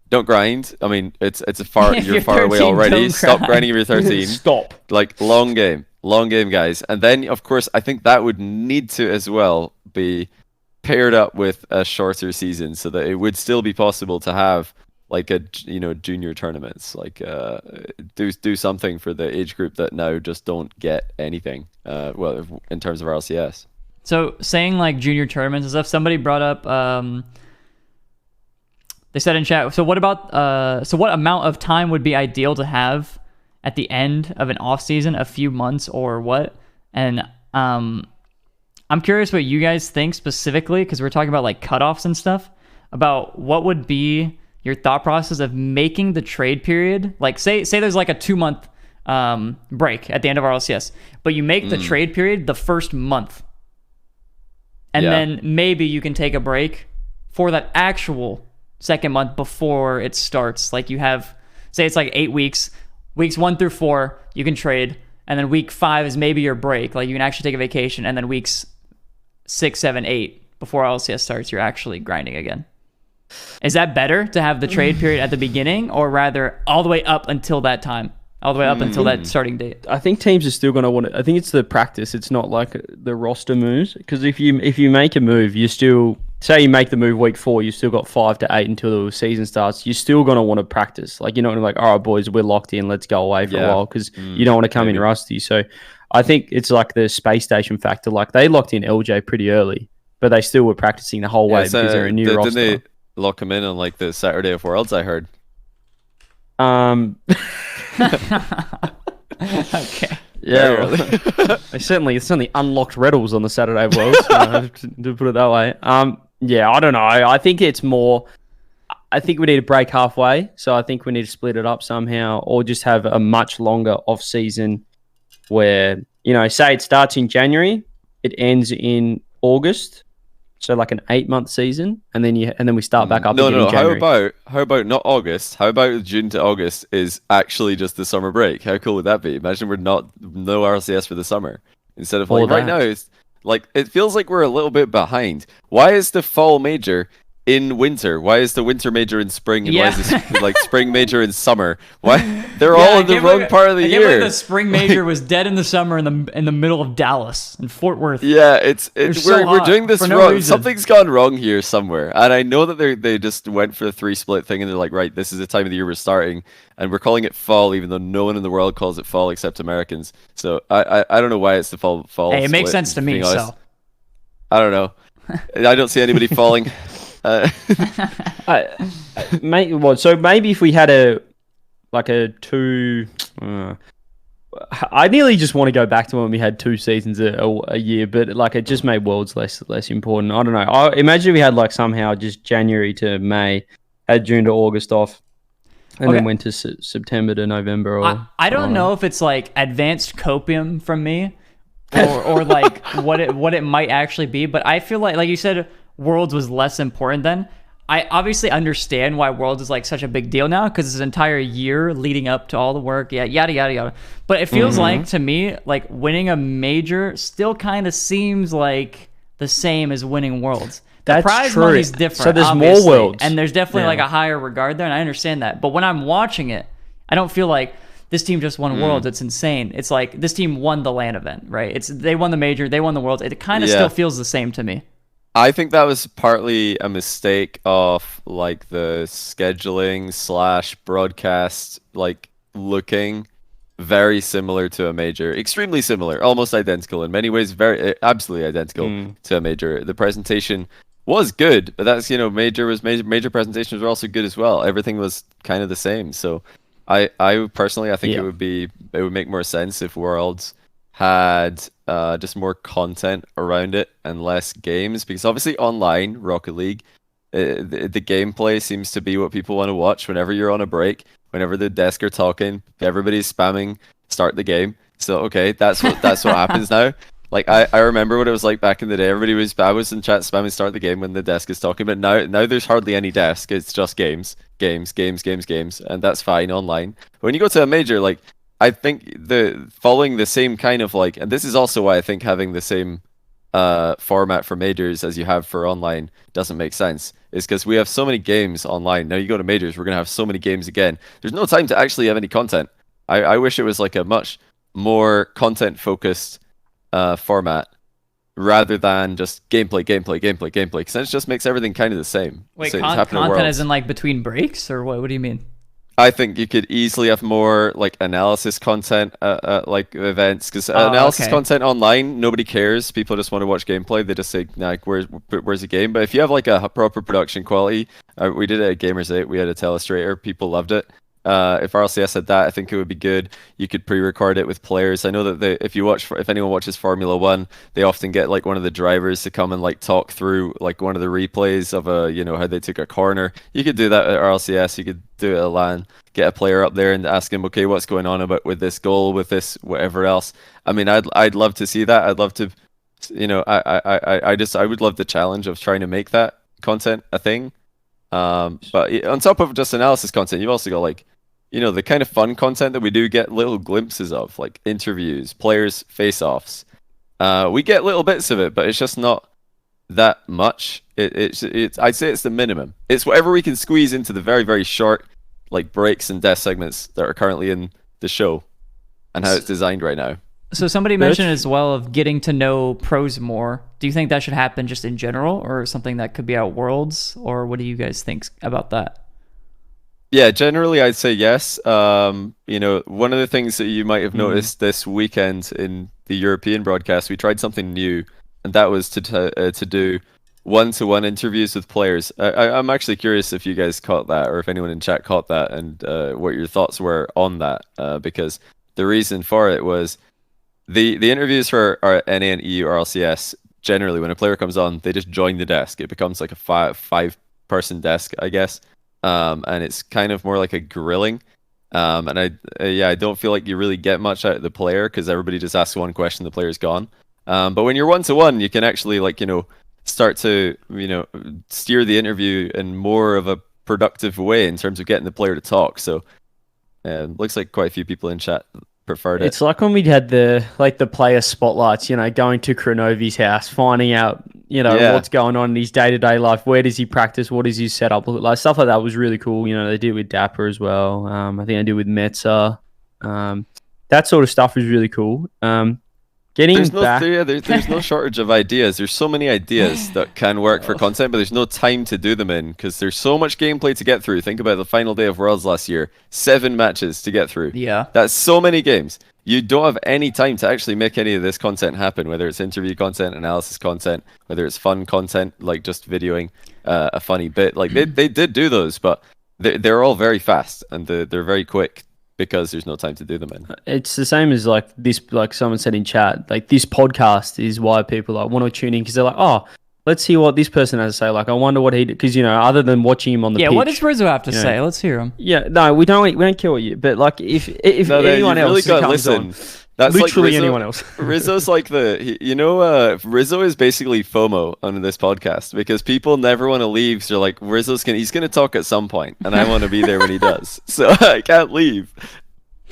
don't grind. I mean, you're far away
13,
already.
don't
Stop
grind.
grinding if you're 13.
Stop.
Like long game, guys. And then, of course, I think that would need to as well be paired up with a shorter season, so that it would still be possible to have like a junior tournaments, like do something for the age group that now just don't get anything. In terms of RLCS.
So saying like junior tournaments and stuff, somebody brought up. They said in chat. So what about? So what amount of time would be ideal to have at the end of an off season? A few months or what? And I'm curious what you guys think specifically, because we're talking about like cutoffs and stuff. About what would be your thought process of making the trade period? Like say there's like a 2-month break at the end of RLCS, but you make the trade period the first month, and then maybe you can take a break for that actual second month before it starts. Like you have, say it's like 8 weeks, weeks 1 through 4 you can trade, and then week 5 is maybe your break, like you can actually take a vacation, and then weeks 6, 7, 8 before LCS starts you're actually grinding again. Is that better to have the trade period at the beginning, or rather all the way up until that time, all the way up until that starting date?
I think teams are still going to want it. I think it's the practice. It's not like the roster moves, because if you make a move, you still say you make the move week 4, you still got 5 to 8 until the season starts. You're still going to want to practice. Like, you're not going to be like, all right, boys, we're locked in. Let's go away for a while, because you don't want to come in rusty. So I think it's like the space station factor. Like, they locked in LJ pretty early, but they still were practicing the whole way because they're a new roster.
Didn't they lock him in on like the Saturday of Worlds, I heard?
Okay.
Yeah, they certainly unlocked Reddles on the Saturday Worlds, to put it that way. Yeah, I don't know. I think it's more. I think we need to break halfway, so I think we need to split it up somehow, or just have a much longer off season, where say it starts in January, it ends in August, So like an 8-month season, and then we start back up
No,
again
no.
in January.
How about not August? How about June to August is actually just the summer break? How cool would that be? Imagine we're no RLCS for the summer instead of
Or
like right
that.
now. It's like it feels like we're a little bit behind. Why is the fall major in winter? Why is the winter major in spring? And why is the like spring major in summer? Why they're all in the wrong part of the
I
year?
get like the spring major was dead in the summer in the middle of Dallas and Fort Worth.
Yeah, it's
so
we're
hot
doing this
for no
wrong.
reason.
Something's gone wrong here somewhere, and I know that they just went for the 3-split thing, and they're like, right, this is the time of the year we're starting, and we're calling it fall, even though no one in the world calls it fall except Americans. So I don't know why it's the fall.
Hey, it makes
split,
sense to me. So
I don't know. I don't see anybody falling.
So maybe if we had a 2. I nearly just want to go back to when we had 2 seasons a year, but like it just made Worlds less important. I don't know. I imagine we had like somehow just January to May, had June to August off, and then went to September to November. Or
I don't know if it's like advanced copium from me, or like what it might actually be. But I feel like you said, Worlds was less important then. I obviously understand why Worlds is like such a big deal now, because it's an entire year leading up to all the work, yada yada yada. But it feels like to me, like winning a major still kind of seems like the same as winning Worlds. The prize money's different.
So there's
obviously,
more Worlds,
and there's definitely like a higher regard there, and I understand that. But when I'm watching it, I don't feel like this team just won Worlds. It's insane. It's like this team won the LAN event, right? They won the major, they won the Worlds. It kind of still feels the same to me.
I think that was partly a mistake of like the scheduling / broadcast, like looking very similar to a major, extremely similar, almost identical in many ways, very absolutely identical to a major. The presentation was good, but that's major presentations were also good as well. Everything was kind of the same. So I personally think it would make more sense if Worlds had just more content around it and less games, because obviously online Rocket League, the gameplay seems to be what people want to watch whenever you're on a break, whenever the desk are talking, everybody's spamming start the game. So okay, that's what happens now. Like I remember what it was like back in the day. I was in chat spamming start the game when the desk is talking, but now there's hardly any desk. It's just games, and that's fine online. When you go to a major, like I think following the same kind of like, and this is also why I think having the same format for majors as you have for online doesn't make sense, is because we have so many games online. Now you go to majors, we're going to have so many games again. There's no time to actually have any content. I wish it was like a much more content focused format rather than just gameplay, because then it just makes everything kind of the same.
Wait,
So
content as in like between breaks, or what do you mean?
I think you could easily have more like analysis content, like events, because analysis content online, nobody cares. People just want to watch gameplay. They just say, like, where's the game? But if you have like a proper production quality, we did it at Gamers 8. We had a telestrator. People loved it. If RLCS had that, I think it would be good. You could pre-record it with players. I know that if anyone watches Formula 1, they often get like one of the drivers to come and like talk through like one of the replays of how they took a corner. You could do that at RLCS. You could do it at LAN. Get a player up there and ask him, okay, what's going on with this goal, with this whatever else. I mean, I'd love to see that. I'd love to, I would love the challenge of trying to make that content a thing. But on top of just analysis content, you've also got like, the kind of fun content that we do get little glimpses of, like interviews, players' face-offs. We get little bits of it, but it's just not that much. It's I'd say it's the minimum. It's whatever we can squeeze into the very, very short like breaks and death segments that are currently in the show and how it's designed right now.
So somebody mentioned as well of getting to know pros more. Do you think that should happen just in general, or something that could be at Worlds, or what do you guys think about that?
Yeah, generally I'd say yes. One of the things that you might have noticed this weekend in the European broadcast, we tried something new, and that was to do one-to-one interviews with players. I'm actually curious if you guys caught that, or if anyone in chat caught that, and what your thoughts were on that, because the reason for it was the interviews for our NA and EU RLCS, generally when a player comes on, they just join the desk. It becomes like a five-person desk, I guess. And it's kind of more like a grilling. And I don't feel like you really get much out of the player, because everybody just asks one question, the player's gone. But when you're one-to-one, you can actually start to, steer the interview in more of a productive way in terms of getting the player to talk. So looks like quite a few people in chat preferred it.
It's like when we had the player spotlights, going to Kronovi's house, finding out, what's going on in his day-to-day life. Where does he practice? What is his setup look like? Stuff like that was really cool. They did with Dapper as well. I think they did with Metza. That sort of stuff was really cool. There's no shortage of ideas. There's so many ideas that can work for content, but there's no time to do them in because there's so much gameplay to get through. Think about the final day of Worlds last year. 7 matches to get through.
Yeah.
That's so many games. You don't have any time to actually make any of this content happen, whether it's interview content, analysis content, whether it's fun content, like just videoing a funny bit. Like they did do those, but they're all very fast and they're very quick. Because there's no time to do them in.
It's the same as like someone said in chat, like this podcast is why people want to tune in because they're like, oh, let's hear what this person has to say. Like, I wonder what he did. Because, other than watching him on the pitch.
What does Rizzo have to say? Let's hear him.
Yeah, no, we don't care what you, but like if anyone else really comes on, that's literally like anyone else.
Rizzo's like Rizzo is basically FOMO on this podcast because people never want to leave. So like he's gonna talk at some point, and I want to be there when he does. So I can't leave.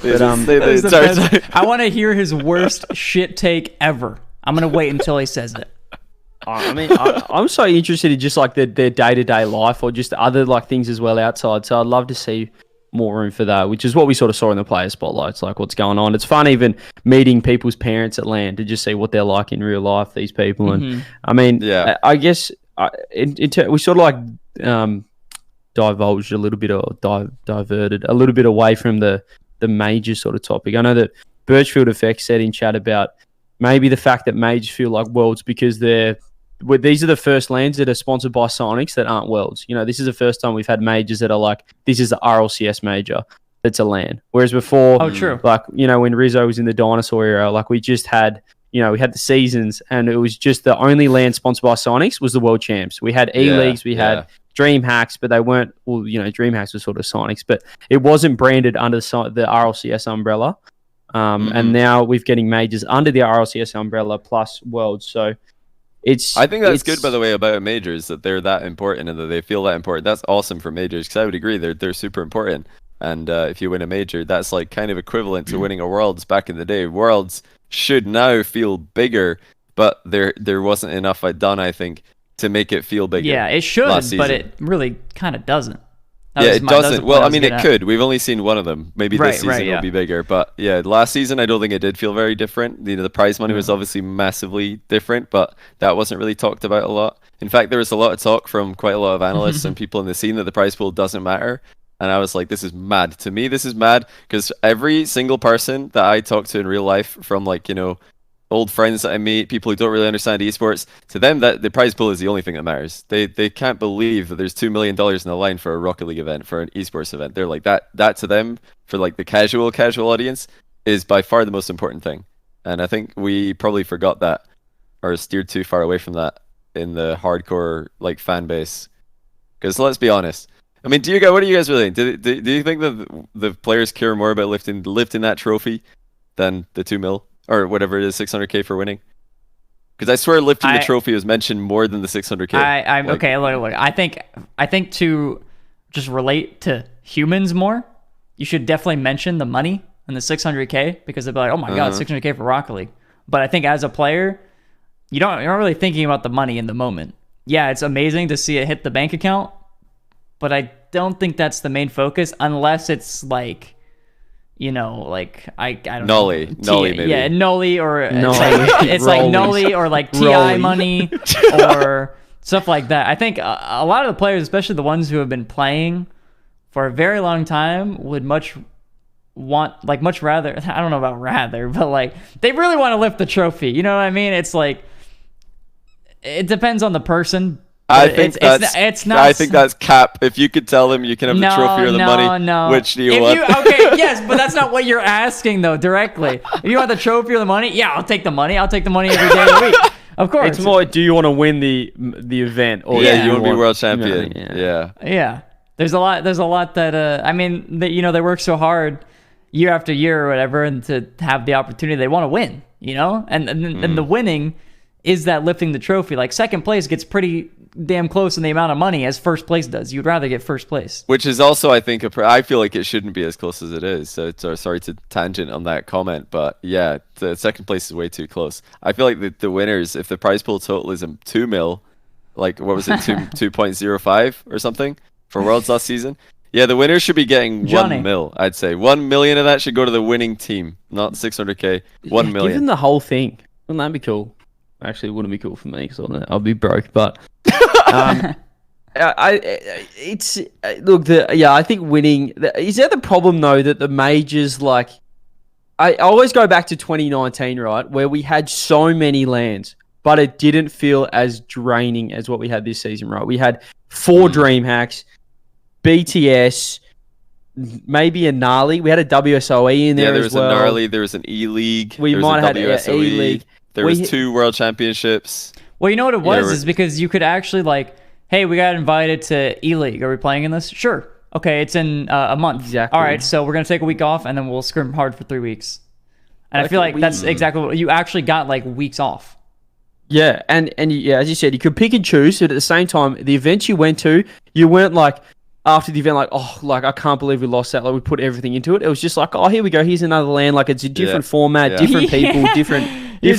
But,
I want to hear his worst shit take ever. I'm gonna wait until he says it.
I mean, I'm so interested in just like their day-to-day life or just other like things as well outside. So I'd love to see more room for that, which is what we sort of saw in the player spotlights, like what's going on. It's fun even meeting people's parents at LAN to just see what they're like in real life, these people. And I mean, I guess we sort of like divulged a little bit or diverted a little bit away from the major sort of topic. I know that Birchfield Effect said in chat about maybe the fact that majors feel like worlds because these are the first LANs that are sponsored by Sonics that aren't worlds. This is the first time we've had majors that are like, this is the RLCS major that's a LAN. Whereas before, like, when Rizzo was in the dinosaur era, like we just had, we had the seasons and it was just the only LAN sponsored by Sonics was the World Champs. We had E-Leagues, we had DreamHacks, but they weren't, DreamHacks was sort of Sonics, but it wasn't branded under the RLCS umbrella. And now we're getting majors under the RLCS umbrella plus worlds. So
I think that's good, by the way, about majors, that they're that important and that they feel that important. That's awesome for majors because I would agree they're super important. And if you win a major, that's like kind of equivalent to winning a Worlds back in the day. Worlds should now feel bigger, but there wasn't enough done, I think, to make it feel bigger.
Yeah, it should, but it really kind of doesn't.
It doesn't. Well, I mean, it could. We've only seen one of them. Maybe this season will be bigger. But yeah, last season, I don't think it did feel very different. The prize money was obviously massively different, but that wasn't really talked about a lot. In fact, there was a lot of talk from quite a lot of analysts and people in the scene that the prize pool doesn't matter. And I was like, this is mad. To me, this is mad because every single person that I talk to in real life from old friends that I meet, people who don't really understand esports, to them that the prize pool is the only thing that matters. They can't believe that there's $2 million in the line for a Rocket League event, for an esports event. They're like that to them, for like the casual audience, is by far the most important thing. And I think we probably forgot that or steered too far away from that in the hardcore fan base. Because let's be honest. I mean, what do you guys really think? Do you think that the players care more about lifting that trophy than the 2 mil? Or whatever it is, 600k for winning. Because I swear lifting the trophy was mentioned more than the 600k.
Okay, look. I think to just relate to humans more, you should definitely mention the money and the 600k because they'll be like, oh my god, 600k for Rocket League. But I think as a player, you're not really thinking about the money in the moment. Yeah, it's amazing to see it hit the bank account, but I don't think that's the main focus unless it's like, I don't know.
Nully, maybe.
Yeah, Nully or it's like Nully or like TI money or stuff like that. I think a lot of the players, especially the ones who have been playing for a very long time, would much rather, I don't know about rather, but like they really want to lift the trophy. You know what I mean? It's like, it depends on the person.
I think that's cap. If you could tell them you can have the trophy or the money, which do you want?
Okay, yes, but that's not what you're asking though directly. If you want the trophy or the money, yeah, I'll take the money. I'll take the money every day of the week. Of course.
It's more, do you want to win the event? Or
you want to be world champion.
Yeah. There's a lot that they work so hard year after year or whatever, and to have the opportunity, they want to win, and the winning is that lifting the trophy. Like second place gets pretty damn close in the amount of money as first place does. You'd rather get first place.
Which is also, I think, I feel like it shouldn't be as close as it is. So sorry to tangent on that comment, but yeah, the second place is way too close. I feel like the winners, if the prize pool total is 2 mil, like what was it, 2.05 or something for Worlds last season? Yeah, the winners should be getting
Johnny.
1 mil, I'd say. 1 million of that should go to the winning team, not 600k. 1 million.
Give them the whole thing. Wouldn't that be cool? Actually, it wouldn't be cool for me because I'll be broke. But I think winning. Is that the problem though? That the majors, like, I always go back to 2019, right, where we had so many lands, but it didn't feel as draining as what we had this season, right? We had 4 DreamHacks, BTS, maybe a Gnarly. We had a WSOE in there
there was
as well.
a Gnarly, there was an E-League,
We
there
might
was
have
a
had an
WSOE,
E-League.
there was 2 World Championships.
Well, you know what it was
Yeah,
is because you could actually like, hey, we got invited to E-League. Are we playing in this? Sure. Okay, it's in a month.
Exactly.
All right, so we're gonna take a week off and then we'll scrim hard for 3 weeks. And I feel like that's exactly what you actually got, like weeks off.
Yeah, and yeah, as you said, you could pick and choose, but at the same time, the events you went to, you weren't like, after the event, like, oh, like, I can't believe we lost that. Like, we put everything into it. It was just like, oh, here we go. Here's another land. Like, it's a different format, different people, different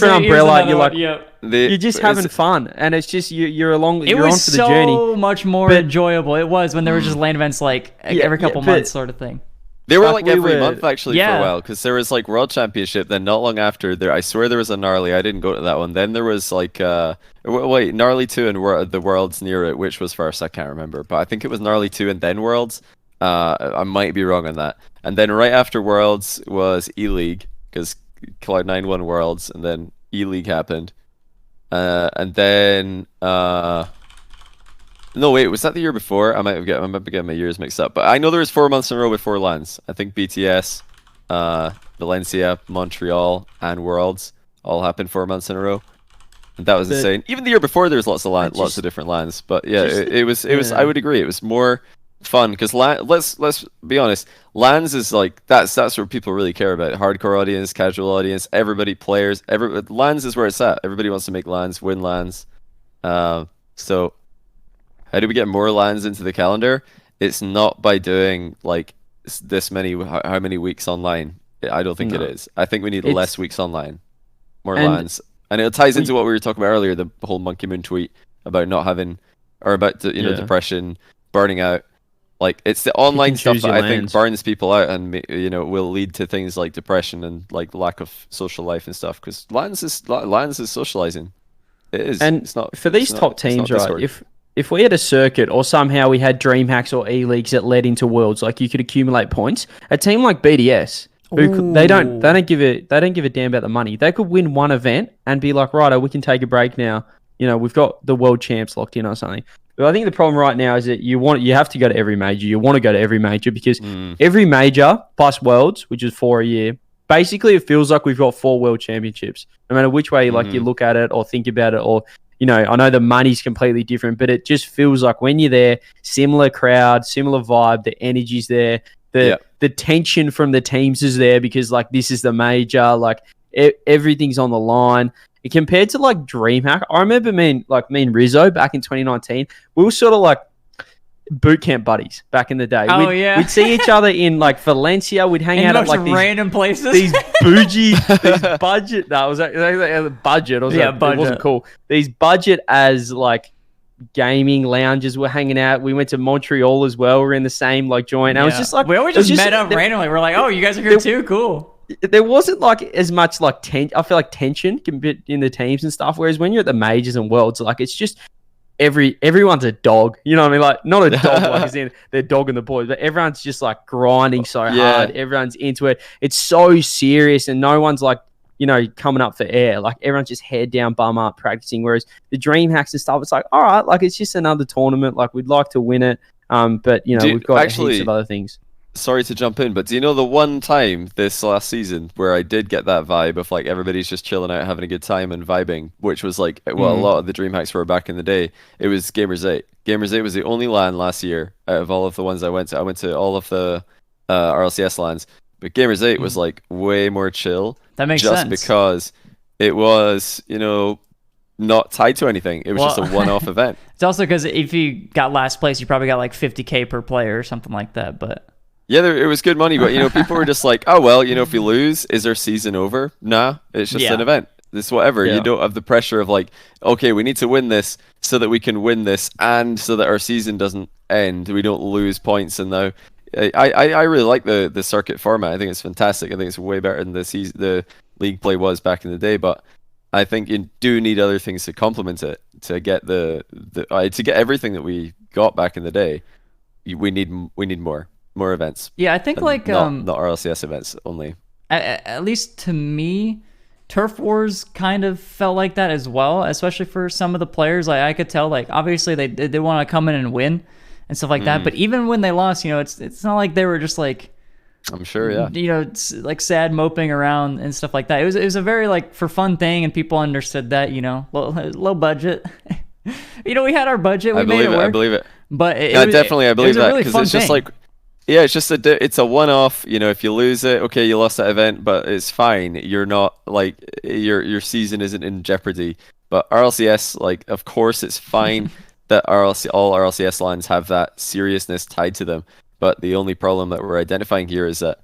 umbrella. You're like, you're just having fun. And it's just, you're on for the journey.
It was so much more enjoyable. It was when there were just land events like every couple months sort of thing.
They were like every month actually for
Yeah.
a while, because there was like World Championship. Then not long after there, I swear there was a Gnarly. I didn't go to that one. Then there was like Gnarly 2 and the Worlds near it, which was first. I can't remember, but I think it was Gnarly 2 and then Worlds. I might be wrong on that. And then right after Worlds was E-League, because Cloud9 won Worlds, and then E-League happened. And then no, wait, was that the year before? I might be getting my years mixed up. But I know there was 4 months in a row with 4 lands. I think BTS, Valencia, Montreal, and Worlds all happened 4 months in a row. And that was insane. Even the year before, there was lots of different lands. But yeah, it was. I would agree. It was more fun because let's be honest. Lands is like that's what people really care about. Hardcore audience, casual audience, everybody, players. Lands is where it's at. Everybody wants to make lands, win lands. So. How do we get more lands into the calendar? It's not by doing like this many, how many weeks online. I don't think it is. I think we need less weeks online, more lands, and it ties into what we were talking about earlier. The whole Monkey Moon tweet about not having, or about depression, burning out. Like it's the online stuff that I think burns people out, and will lead to things like depression and like lack of social life and stuff. Because lands is socializing. It is,
and
it's not
for these top teams, right? If we had a circuit or somehow we had DreamHacks or E-Leagues that led into Worlds, like you could accumulate points, a team like BDS, they don't give a damn about the money. They could win one event and be like, righto, we can take a break now. We've got the world champs locked in or something. But I think the problem right now is that you have to go to every major. You want to go to every major because every major plus Worlds, which is 4 a year, basically it feels like we've got 4 world championships. No matter which way you look at it or think about it, or I know the money's completely different, but it just feels like when you're there, similar crowd, similar vibe, the energy's there, the tension from the teams is there because like this is the major, like everything's on the line. And compared to like DreamHack, I remember me and Rizzo back in 2019, we were sort of like boot camp buddies back in the day. We'd see each other in like Valencia. We'd hang out at like these
random places.
These bougie, these budget. No, it was actually budget. It wasn't cool. These budget as like gaming lounges were hanging out. We went to Montreal as well. We were in the same like joint. And I was just like,
we always just met up randomly. We're like, oh, you guys are here too. Cool.
There wasn't like as much like I feel like tension in the teams and stuff. Whereas when you're at the majors and worlds, like it's just. Everyone's a dog, you know what I mean? Like not a dog like as in they're dogging the boys, but everyone's just like grinding so hard. Everyone's into it. It's so serious, and no one's like coming up for air. Like everyone's just head down, bum up, practicing. Whereas the DreamHacks and stuff, it's like all right, like it's just another tournament. Like we'd like to win it, but we've got heaps of other things.
Sorry to jump in, but do you know the one time this last season where I did get that vibe of like everybody's just chilling out, having a good time and vibing, which was like a lot of the DreamHacks were back in the day. It was Gamers 8. Gamers 8 was the only LAN last year out of all of the ones I went to. I went to all of the RLCS LANs, but Gamers 8 was like way more chill.
That makes sense.
Just because it was, not tied to anything. It was just a one-off event.
It's also because if you got last place, you probably got like 50K per player or something like that. But
yeah, it was good money. But people were just like, oh well, if we lose, is our season over? Nah, it's just an event. It's whatever. You don't have the pressure of like, okay, we need to win this so that we can win this, and so that our season doesn't end. We don't lose points. And now, I really like the circuit format. I think it's fantastic. I think it's way better than the league play was back in the day. But I think you do need other things to complement it to get to get everything that we got back in the day. We need more events.
Yeah, I think like
not RLCS events only.
At least to me, Turf Wars kind of felt like that as well, especially for some of the players. Like I could tell, like obviously they want to come in and win and stuff like that. But even when they lost, it's not like they were just like,
I'm sure, yeah.
Like sad moping around and stuff like that. It was a very like for fun thing, and people understood that. Low budget. We had our budget. We made it work.
I believe it.
But
I believe that because it's just like. Yeah, it's just it's a one-off. If you lose it, okay, you lost that event, but it's fine. You're not like your season isn't in jeopardy. But RLCS, like, of course, it's fine that all RLCS lines have that seriousness tied to them. But the only problem that we're identifying here is that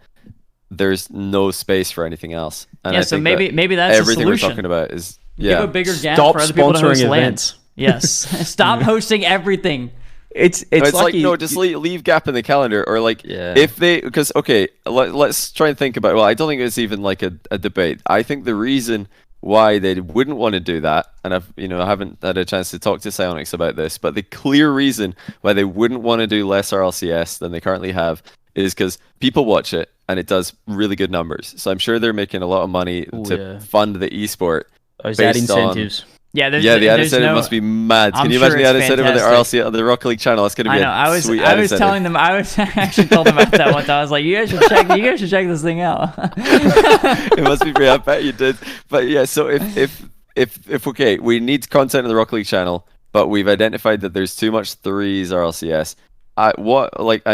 there's no space for anything else. And I think
maybe that's
everything
the solution.
we're talking about is
Give a bigger gap
Stop
for other people to host
sponsoring
LAN.
events.
Yes, stop hosting everything.
It's
like no, just leave gap in the calendar, or like if they because okay, let's try and think about. Well, I don't think it's even like a debate. I think the reason why they wouldn't want to do that, and I haven't had a chance to talk to Psyonix about this, but the clear reason why they wouldn't want to do less RLCS than they currently have is because people watch it and it does really good numbers. So I'm sure they're making a lot of money to fund the esport.
Those ad incentives.
Yeah,
the ad incentive must be mad. Can you imagine the ad incentive on the RLCS, on the Rocket League channel? That's going to be sweet ad incentive.
Telling them, I actually told them about that one time. I was like, you guys should check this thing out.
It must be great. I bet you did. But yeah, so if okay, we need content on the Rocket League channel, but we've identified that there's too much threes RLCS. I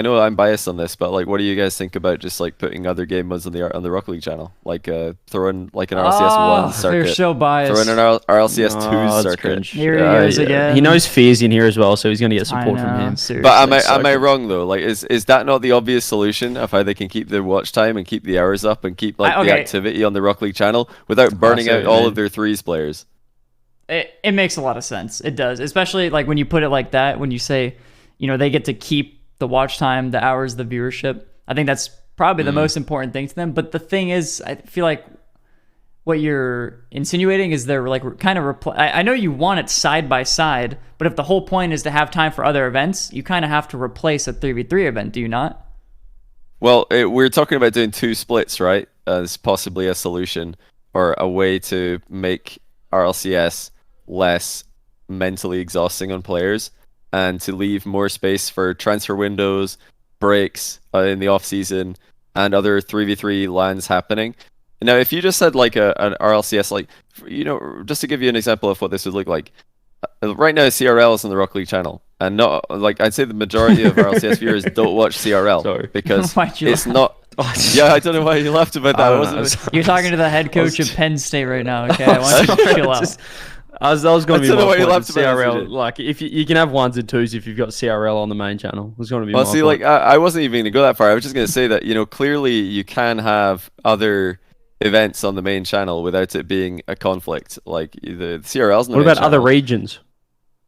know I'm biased on this, but like, what do you guys think about just like putting other game modes on the Rocket League channel, like throwing like an RLCS 1 circuit,
you're so biased.
throwing an RLCS 2 circuit.
Cringe.
Here he goes again.
He knows Fear's in here as well, so he's going to get support from him.
Seriously.
But am I wrong though? Like, is that not the obvious solution of how they can keep the watch time and keep the hours up and keep the activity on the Rocket League channel without burning out all of their threes players?
It makes a lot of sense. It does, especially like when you put it like that. When you say, they get to keep the watch time, the hours, the viewership. I think that's probably the most important thing to them. But the thing is, I feel like what you're insinuating is they're like kind of I know you want it side by side, but if the whole point is to have time for other events, you kind of have to replace a 3v3 event, do you not?
Well, we're talking about doing 2 splits, right? As possibly a solution or a way to make RLCS less mentally exhausting on players, and to leave more space for transfer windows, breaks in the off season, and other 3v3 LANs happening. Now, if you just said like an RLCS, like, just to give you an example of what this would look like, right now CRL is on the Rocket League channel, and not like I'd say the majority of RLCS viewers don't watch CRL because it's not. Yeah, I don't know why you laughed about that.
You're talking to the head coach of Penn State right now. Okay, I want you to chill out.
I was going to be my point.
CRL,
like if you can have 1s and 2s if you've got CRL on the main channel. It's going to be.
Well, see, like I wasn't even going to go that far. I was just going to say that clearly you can have other events on the main channel without it being a conflict. Like the CRL's on the main channel.
What about other regions?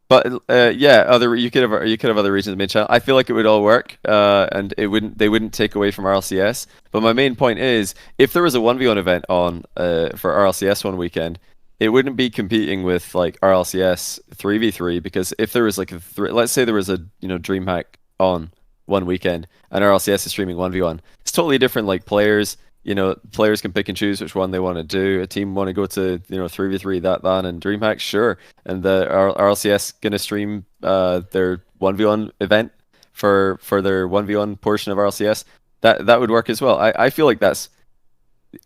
But you could have other regions on the main channel. I feel like it would all work, and they wouldn't take away from RLCS. But my main point is, if there was a 1v1 event on for RLCS one weekend, it wouldn't be competing with like RLCS 3v3, because if there was like let's say there was a DreamHack on one weekend and RLCS is streaming 1v1, it's totally different. Like players can pick and choose which one they want to do. A team want to go to 3v3 that and DreamHack, sure, and the RLCS gonna stream their 1v1 event for their 1v1 portion of RLCS. That would work as well. I feel like that's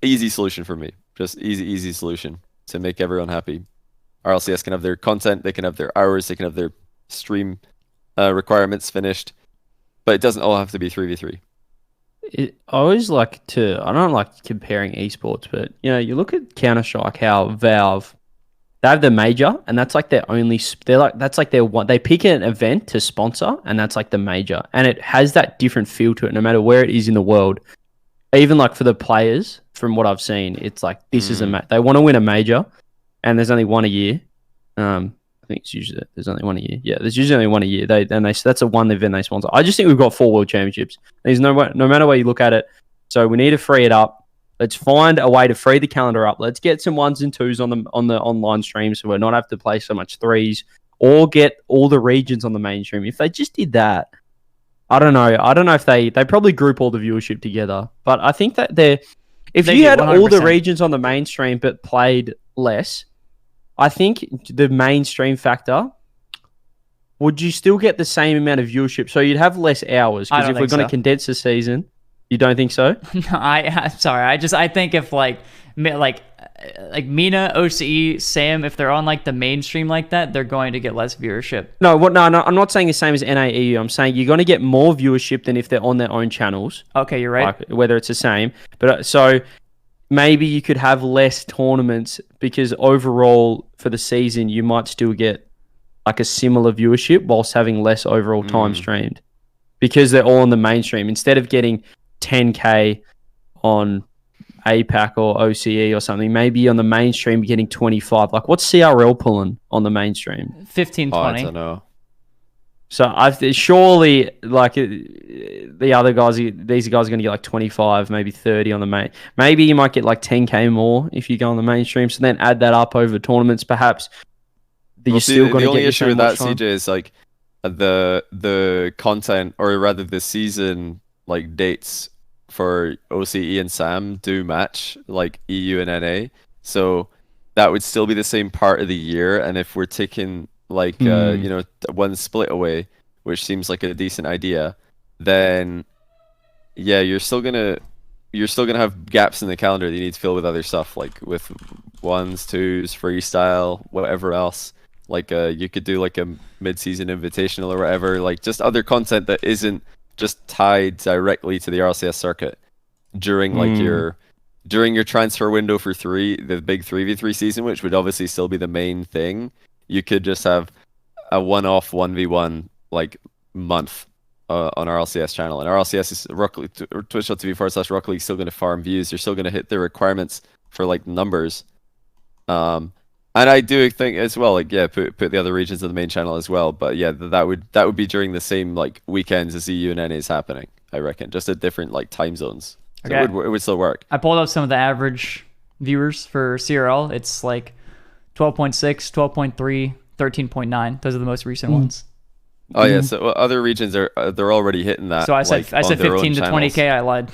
easy solution for me. Just easy solution to make everyone happy. RLCS can have their content, they can have their hours, they can have their stream requirements finished, but it doesn't all have to be 3v3.
I always I don't like comparing esports, but you look at Counter-Strike, how Valve, They have the major, and that's like their only. That's like their one. They pick an event to sponsor, and that's like the major, and it has that different feel to it, no matter where it is in the world. Even like for the players, from what I've seen, it's like this is they want to win a major, and there's only one a year. I think it's usually there's only one a year. Yeah, there's usually only one a year. That's a one event they sponsor. I just think we've got 4 world championships. There's no matter where you look at it. So we need to free it up. Let's find a way to free the calendar up. Let's get some 1s and 2s on the online stream, so we're not have to play so much 3s, or get all the regions on the mainstream. If they just did that, I don't know. I don't know if they probably group all the viewership together. But I think that if you had 100%. All the regions on the mainstream but played less, I think the mainstream factor, would you still get the same amount of viewership? So you'd have less hours, because if we're going to condense the season. You don't think so?
No, I'm sorry. I think if like Mina, OCE, Sam, if they're on like the mainstream like that, they're going to get less viewership.
No, no, I'm not saying the same as NAEU. I'm saying you're going to get more viewership than if they're on their own channels.
Okay, you're right.
Like, whether it's the same, but so maybe you could have less tournaments, because overall for the season you might still get like a similar viewership whilst having less overall time streamed, because they're all on the mainstream instead of getting 10K on APAC or OCE or something. Maybe on the mainstream you're getting 25. Like, what's CRL pulling on the mainstream?
15, 20.
I don't know.
So surely like the other guys, these guys are going to get like 25, maybe 30 on the main. Maybe you might get like 10K more if you go on the mainstream. So then add that up over tournaments, perhaps.
You're still going to get the only issue with that, CJ, is like the content, or rather the season like dates for OCE and SAM do match like EU and NA, so that would still be the same part of the year. And if we're taking like one split away, which seems like a decent idea, then yeah, you're still gonna have gaps in the calendar that you need to fill with other stuff, like with 1s, 2s, freestyle, whatever else. Like you could do like a mid-season invitational or whatever, like just other content that isn't just tied directly to the RLCS circuit during like your transfer window for the big 3v3 season, which would obviously still be the main thing. You could just have a one-off 1v1 like month on RLCS channel, and RLCS is twitch.tv/Rocket League still going to farm views. You're still going to hit the requirements for like numbers. And I do think as well, like, yeah, put the other regions on the main channel as well. But yeah, that would be during the same like weekends as EU and NA is happening, I reckon, just at different like time zones. So
okay.
it would still work.
I pulled up some of the average viewers for CRL. It's like 12.6, 12.3, 13.9. Those are the most recent ones.
Oh yeah, so other regions they're already hitting that.
So I said 15 to 20K. I lied.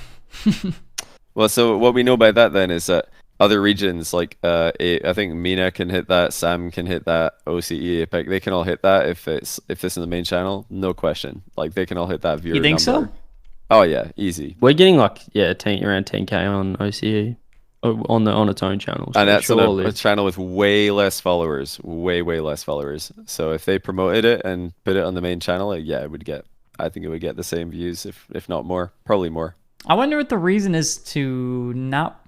Well, so what we know by that then is that other regions, like I think Mina can hit that, Sam can hit that, OCE, APEC, they can all hit that if it's in the main channel, no question. Like they can all hit that viewer
number. You think
number.
so?
Oh yeah, easy.
We're getting like around 10K on OCE on its own channel.
And that's on a channel with way less followers, way less followers. So if they promoted it and put it on the main channel, yeah, I think it would get the same views, if not more, probably more.
I wonder what the reason is to not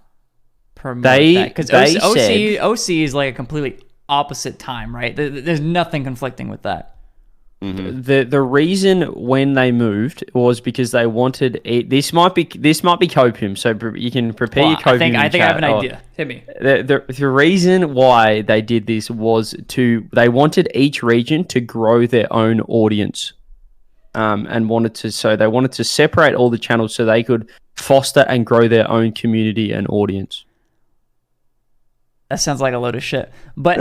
promote that, because OCE is like a completely opposite time, right? There's nothing conflicting with that.
Mm-hmm. The reason when they moved was because they wanted it. This might be copium, so you can prepare your copium.
I think I have an idea. Hit me.
The reason why they did this was they wanted each region to grow their own audience, and they wanted to separate all the channels so they could foster and grow their own community and audience.
That sounds like a load of shit. But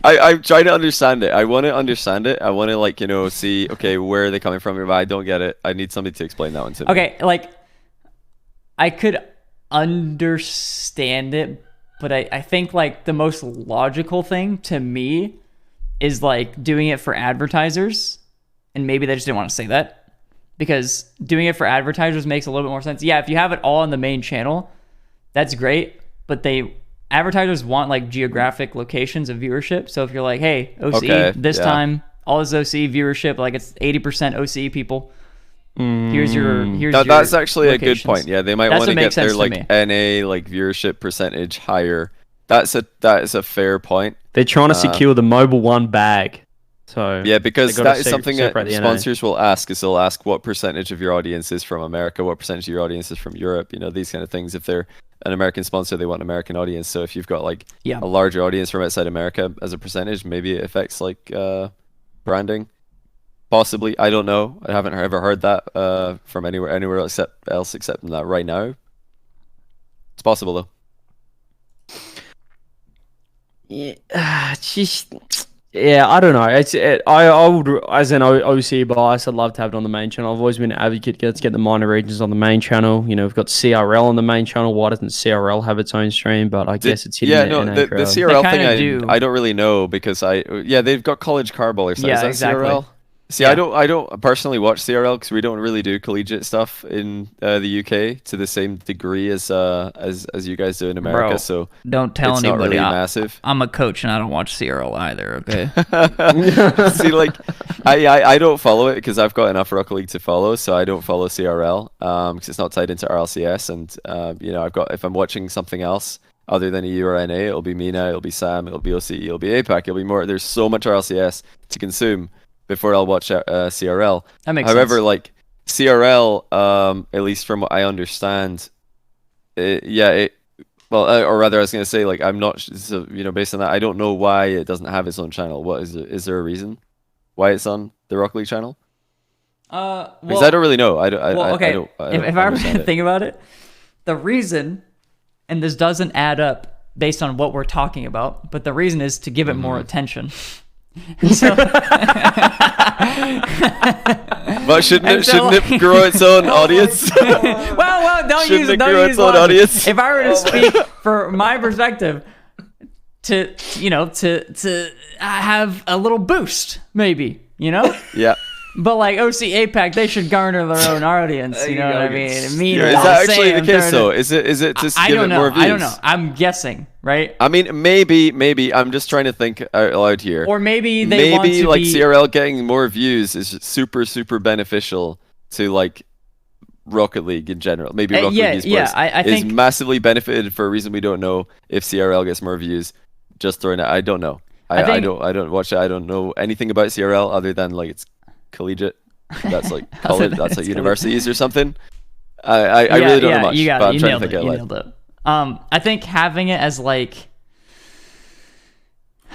I'm trying to understand it. I want to understand it. I want to see, okay, where are they coming from? If I don't get it, I need somebody to explain that one to me.
Okay, like I could understand it, but I think like the most logical thing to me is like doing it for advertisers, and maybe they just didn't want to say that, because doing it for advertisers makes a little bit more sense. Yeah, if you have it all on the main channel, that's great. But advertisers want like geographic locations of viewership. So if you're like, hey, OCE, time, all this OCE viewership, like it's 80% OCE people. Here's your
that's actually locations. A good point. Yeah, they might want to get their like
NA
NA like viewership percentage higher That is a fair point.
They're trying to secure the Mobile One bag. So
yeah, because
they've got to
that is something that
separate the NA.
sponsors will ask. Is they'll ask what percentage of your audience is from America, what percentage of your audience is from Europe. You know, these kind of things. If they're an American sponsor, they want an American audience. So if you've got like a larger audience from outside America as a percentage, maybe it affects like branding. Possibly, I don't know. I haven't ever heard that from anywhere else except in that right now. It's possible though.
Yeah, I don't know. I would, as an OC bias, I'd love to have it on the main channel. I've always been an advocate. Let's get the minor regions on the main channel. You know, we've got CRL on the main channel. Why doesn't CRL have its own stream? But I guess it's hitting
the CRL thing. I don't really know because they've got college carball or something.
Yeah,
is that
exactly.
CRL? See, I don't personally watch CRL because we don't really do collegiate stuff in the UK to the same degree as you guys do in America.
Bro,
so
don't tell
it's
anybody.
Not really massive.
I'm a coach and I don't watch CRL either. Okay.
See, like I don't follow it because I've got enough Rocket League to follow, so I don't follow CRL because it's not tied into RLCS, and you know, if I'm watching something else other than EU or NA, it'll be Mina, it'll be Sam, it'll be OCE, it'll be APAC, it'll be more. There's so much RLCS to consume before I'll watch CRL.
That makes
However,
sense.
like CRL, at least from what I understand, or rather, I was gonna say, like, I'm not, so, you know, based on that, I don't know why it doesn't have its own channel. What is it? Is there a reason why it's on the Rocket League channel? Because I don't really know. I don't.
If I were to think about it, the reason, and this doesn't add up based on what we're talking about, but the reason is to give it more attention. So,
but shouldn't it grow its own audience?
well, don't use
its own audience.
If I were to speak for my perspective, to have a little boost, maybe, you know?
Yeah.
But like OC APAC, they should garner their own audience. You know what I mean?
Is that actually the case though? Is it to give it more views?
I don't know. I'm guessing, right?
I mean, maybe. I'm just trying to think out loud here.
Or maybe they want to
like
be...
CRL getting more views is super beneficial to like Rocket League in general. Maybe Rocket League esports
I think
is massively benefited for a reason we don't know. If CRL gets more views, just throwing it. I don't know. I don't watch it. I don't know anything about CRL other than like it's collegiate. That's like college. That's like universities or something. I really don't know much.
You got
but
it.
I'm
You
trying
nailed
to
it.
think
You
out
nailed
loud.
it. I think having it as like,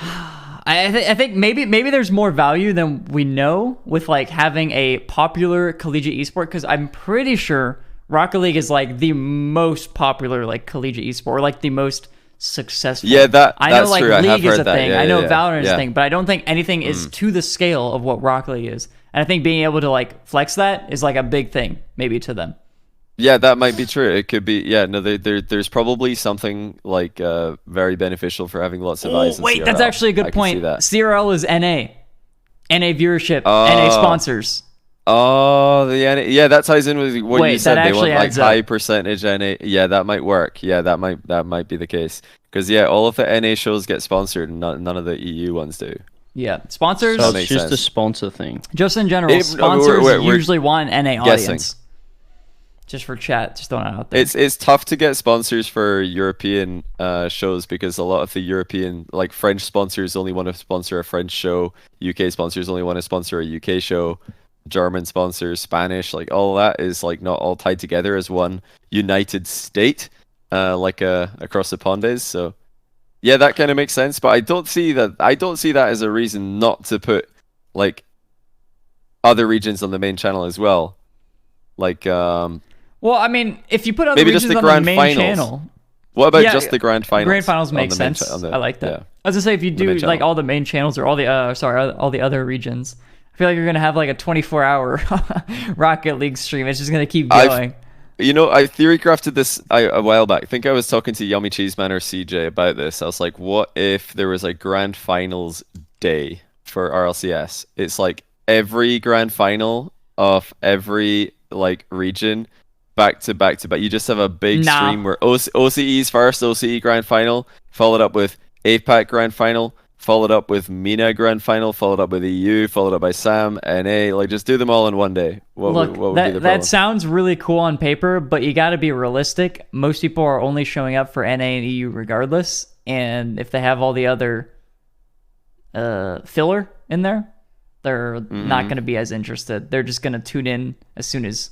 I think maybe there's more value than we know with like having a popular collegiate esport, because I'm pretty sure Rocket League is like the most popular like collegiate esport, or like the most successful.
Yeah,
I know
that's
like
true.
League is a
that.
thing.
Yeah,
I know
yeah,
Valorant is
yeah.
a thing, but I don't think anything is to the scale of what Rocket League is. And I think being able to like flex that is like a big thing maybe to them.
Yeah, that might be true. It could be. Yeah, no, there's probably something like very beneficial for having lots of eyes.
Wait,
in CRL.
that's actually a good
I can
point.
see that.
CRL is NA viewership, NA sponsors.
Oh, the NA. Yeah, that ties in with what you said. They want like
adds up.
high percentage NA. Yeah, that might work. Yeah, that might be the case. Because all of the NA shows get sponsored, and none of the EU ones do.
Yeah, sponsors.
So
That
it's
makes
just a
sense.
sponsor thing.
Just in general,
We're
sponsors usually want an NA
guessing.
audience. Just for chat, just throwing it out there.
It's tough to get sponsors for European shows because a lot of the European, like French sponsors only want to sponsor a French show, UK sponsors only want to sponsor a UK show, German sponsors, Spanish, like all that is like not all tied together as one united state, like across the pond is. So yeah, that kind of makes sense, but I don't see that as a reason not to put like other regions on the main channel as well. Like
well, I mean, if you put other
maybe
regions
just the
on the
grand
main
finals.
channel,
What about just the grand finals?
Grand finals
on
make
the main
sense.
on the-
I like that.
yeah.
I was gonna say, if you do
main
like
channel.
all the main channels or all the all the other regions, I feel like you're gonna have like a 24-hour Rocket League stream. It's just gonna keep going.
I theory crafted this a while back. I think I was talking to Yummy Cheeseman or CJ about this. I was like, what if there was a grand finals day for RLCS? It's like every grand final of every like region back to back to back. You just have a big stream where OCE's first, OCE grand final, followed up with APAC grand final, followed up with MENA grand final, followed up with EU, followed up by SAM, NA. Like, just do them all in one day. What would be the problem?
That sounds really cool on paper, but you got to be realistic. Most people are only showing up for NA and EU regardless, and if they have all the other filler in there, they're not going to be as interested. They're just going to tune in as soon as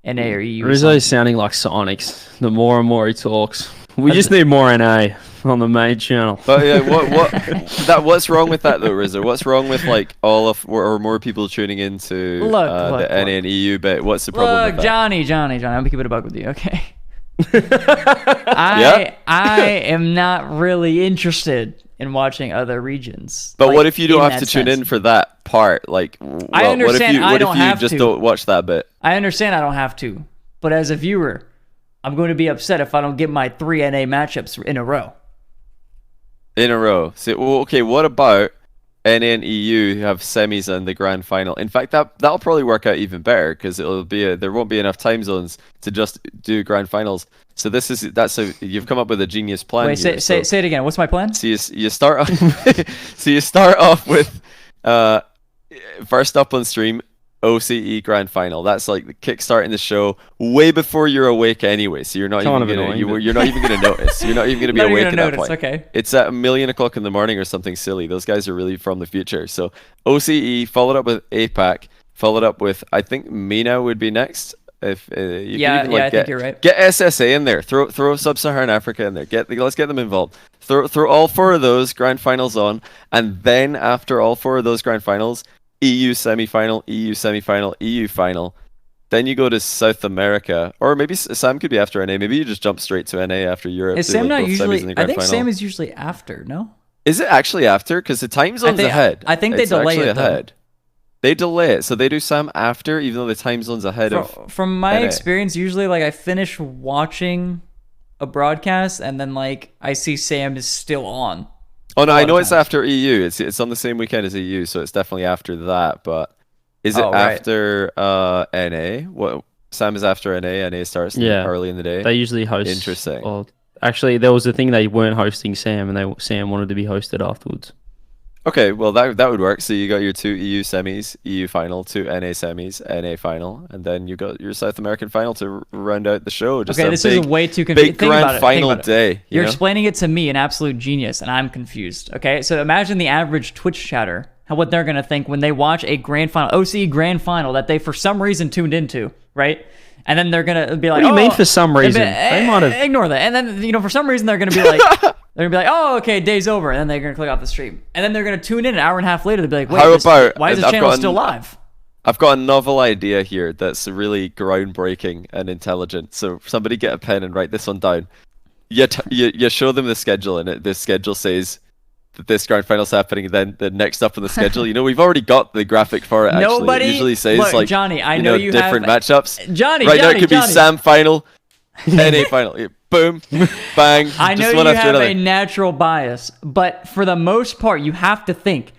NA or EU.
Rizzo's sounding like Sonics. The more and more he talks. We just need more NA on the main channel.
But yeah, what's wrong with that though, Rizzo? What's wrong with like all of or more people tuning into the NA and EU bit? What's the problem with that?
Johnny, I'm gonna keep it a buck with you, okay? I am not really interested in watching other regions.
But what if you don't have to tune in for that part? Like,
I understand.
What if you just don't watch that bit?
I understand I don't have to, but as a viewer, I'm going to be upset if I don't get my 3 NA matchups in a row.
So, okay, what about NA and EU have semis and the grand final? In fact, that'll probably work out even better because there won't be enough time zones to just do grand finals. So you've come up with a genius plan.
Wait, say it again. What's my plan?
So you start off with first up on stream, OCE grand final. That's like kickstarting the show way before you're awake anyway. So you're not even gonna notice. You're not even gonna be awake at that point.
Okay.
It's at 1,000,000 o'clock in the morning or something silly. Those guys are really from the future. So OCE followed up with APAC, followed up with I think MENA would be next. If I think you're right. Get SSA in there. Throw Sub-Saharan Africa in there. Let's get them involved. Throw all 4 of those grand finals on, and then after all 4 of those grand finals, EU semi-final, EU semi-final, EU final. Then you go to South America, or maybe Sam could be after NA. Maybe you just jump straight to NA after Europe.
Is Sam not usually? I think Sam is usually after. No.
Is it actually after? Because the time zone's ahead.
I think they delay it ahead.
They delay it, so they do Sam after, even though the time zone's ahead of.
From my
NA.
experience, usually like I finish watching a broadcast and then like I see Sam is still on.
Oh no, I know it's after EU. It's on the same weekend as EU, so it's definitely after that. But is it after NA? What Sam is after NA? NA starts early in the day.
They usually host.
Interesting.
Well, actually, there was a thing they weren't hosting Sam, and Sam wanted to be hosted afterwards.
Okay, well that would work. So you got your 2 EU semis, EU final, 2 NA semis, NA final, and then you got your South American final to round out the show. Just
this is way too confusing.
Big grand final day.
You're explaining it to me, an absolute genius, and I'm confused. Okay, so imagine the average Twitch chatter, what they're gonna think when they watch a grand final, OCE grand final that they for some reason tuned into, right? And then they're gonna be like,
"What do you mean for some reason?" They might have
ignore that. And then for some reason they're gonna be like, "Oh, okay, day's over," and then they're gonna click off the stream. And then they're gonna tune in an hour and a half later. They'll be like, "Wait, why is the channel still live?"
I've got a novel idea here that's really groundbreaking and intelligent. So somebody get a pen and write this one down. You show them the schedule, and the schedule says that this grand final's happening. Then the next up on the schedule, we've already got the graphic for it. Actually, it usually says
Johnny, I know you
different matchups.
Johnny,
now it could be Sam final, NA final. Boom, bang.
I know you have a natural bias, but for the most part, you have to think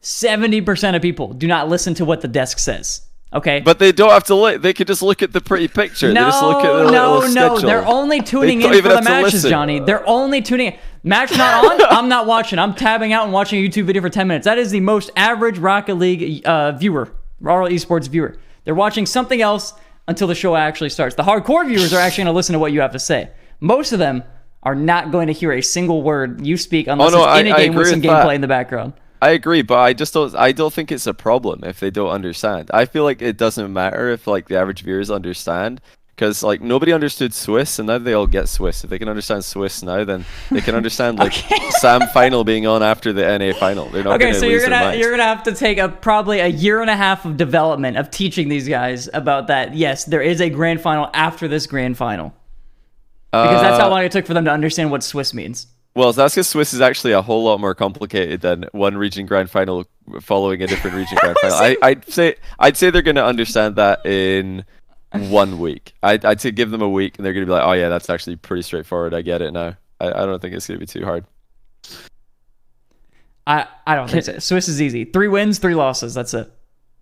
70% of people do not listen to what the desk says. Okay,
but they don't have to look. They could just look at the pretty picture. They just look at the little schedule.
They're only tuning in for the matches, Johnny. They're only tuning in. Match not on, I'm not watching. I'm tabbing out and watching a YouTube video for 10 minutes. That is the most average Rocket League viewer, RL Esports viewer. They're watching something else until the show actually starts. The hardcore viewers are actually going to listen to what you have to say. Most of them are not going to hear a single word you speak unless it's in a game with some gameplay in the background.
I agree, but I don't think it's a problem if they don't understand. I feel like it doesn't matter if like the average viewers understand, because like nobody understood Swiss, and now they all get Swiss. If they can understand Swiss now, then they can understand like Sam final being on after the NA final. They're not going to lose their minds.
You're gonna have to take probably a year and a half of development of teaching these guys about that. Yes, there is a grand final after this grand final, because that's how long it took for them to understand what Swiss means.
Well, that's because Swiss is actually a whole lot more complicated than one region grand final following a different region grand final. I'd say they're going to understand that in 1 week. I'd say give them a week, and they're going to be like, "Oh yeah, that's actually pretty straightforward. I get it now." I don't think it's going to be too hard.
I don't think so. Swiss is easy. 3 wins, 3 losses. That's it.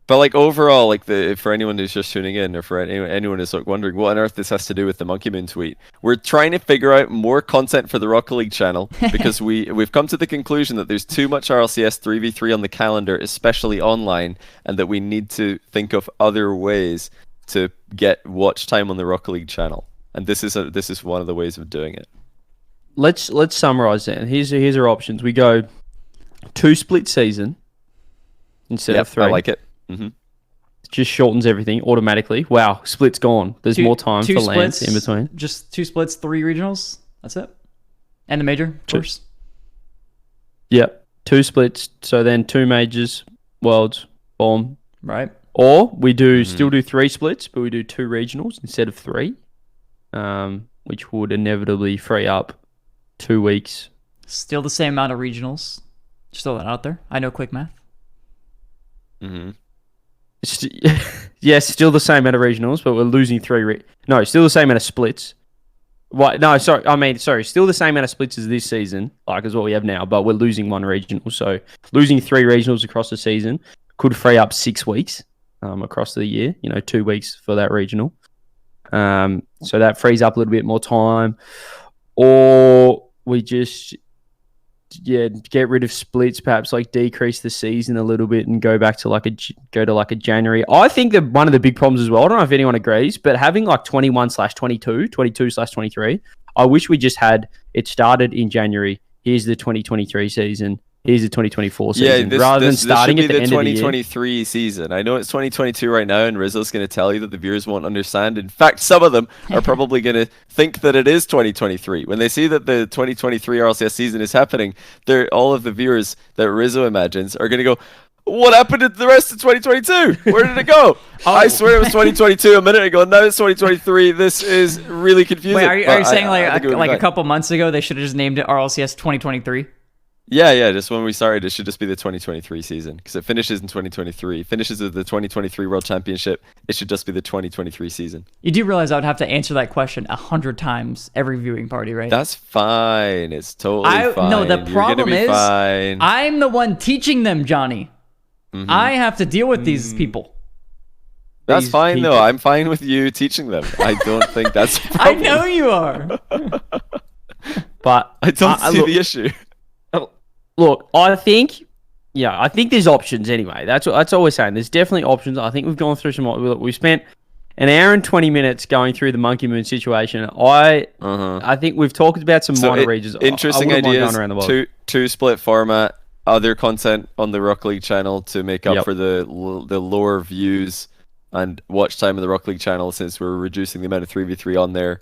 But like overall, like for anyone who's just tuning in, or for anyone who's like wondering what on earth this has to do with the Monkey Moon tweet, we're trying to figure out more content for the Rocket League channel because we've come to the conclusion that there's too much RLCS 3v3 on the calendar, especially online, and that we need to think of other ways to get watch time on the Rocket League channel. And this is one of the ways of doing it.
let's summarize then. Here's our options. We go 2 split season instead of 3.
I like it. Mm-hmm.
It just shortens everything automatically. Wow, split's gone. There's more time for lands in between.
Just 2 splits, 3 regionals. That's it. And the major, of course.
Yep. 2 splits. So then 2 majors, worlds, boom.
Right.
Or we still do 3 splits, but we do 2 regionals instead of 3, which would inevitably free up 2 weeks.
Still the same amount of regionals. Just throw that out there. I know quick math.
Mm-hmm. Yes, still the same amount of regionals, but we're losing 3. Still the same amount of splits. What? No, sorry. Still the same amount of splits as this season, like as what we have now, but we're losing 1 regional. So losing 3 regionals across the season could free up 6 weeks across the year. 2 weeks for that regional. So that frees up a little bit more time. Or we just get rid of splits, perhaps like decrease the season a little bit and go back to like a January. I think that one of the big problems as well, I don't know if anyone agrees, but having like 21/22, 22/23, I wish we just had it started in January. Here's the 2023 season. Here's the 2024 season. Rather than starting at the end of the year.
2023 season. I know it's 2022 right now, and Rizzo's going to tell you that the viewers won't understand. In fact, some of them are probably going to think that it is 2023. When they see that the 2023 RLCS season is happening, all of the viewers that Rizzo imagines are going to go, what happened to the rest of 2022? Where did it go? I swear it was 2022 a minute ago. Now it's 2023. This is really confusing.
Wait, are you saying like a couple months ago they should have just named it RLCS 2023?
Yeah. Just when we started, it should just be the 2023 season because it finishes in 2023. Finishes with the 2023 World Championship. It should just be the 2023 season.
You do realize I would have to answer that question 100 times every viewing party, right?
That's fine. It's totally fine.
No, the problem is fine. I'm the one teaching them, Johnny. Mm-hmm. I have to deal with these people.
That's fine, though. I'm fine with you teaching them. I don't think that's a problem.
I know you are.
But
I don't see the issue.
Look, I think there's options anyway. That's all we're saying. There's definitely options. I think we've gone through we spent an hour and 20 minutes going through the Monkey Moon situation. I think we've talked about some minor regions.
Interesting ideas. Two split format, other content on the Rock League channel to make up for the lower views and watch time of the Rock League channel since we're reducing the amount of 3v3 on there,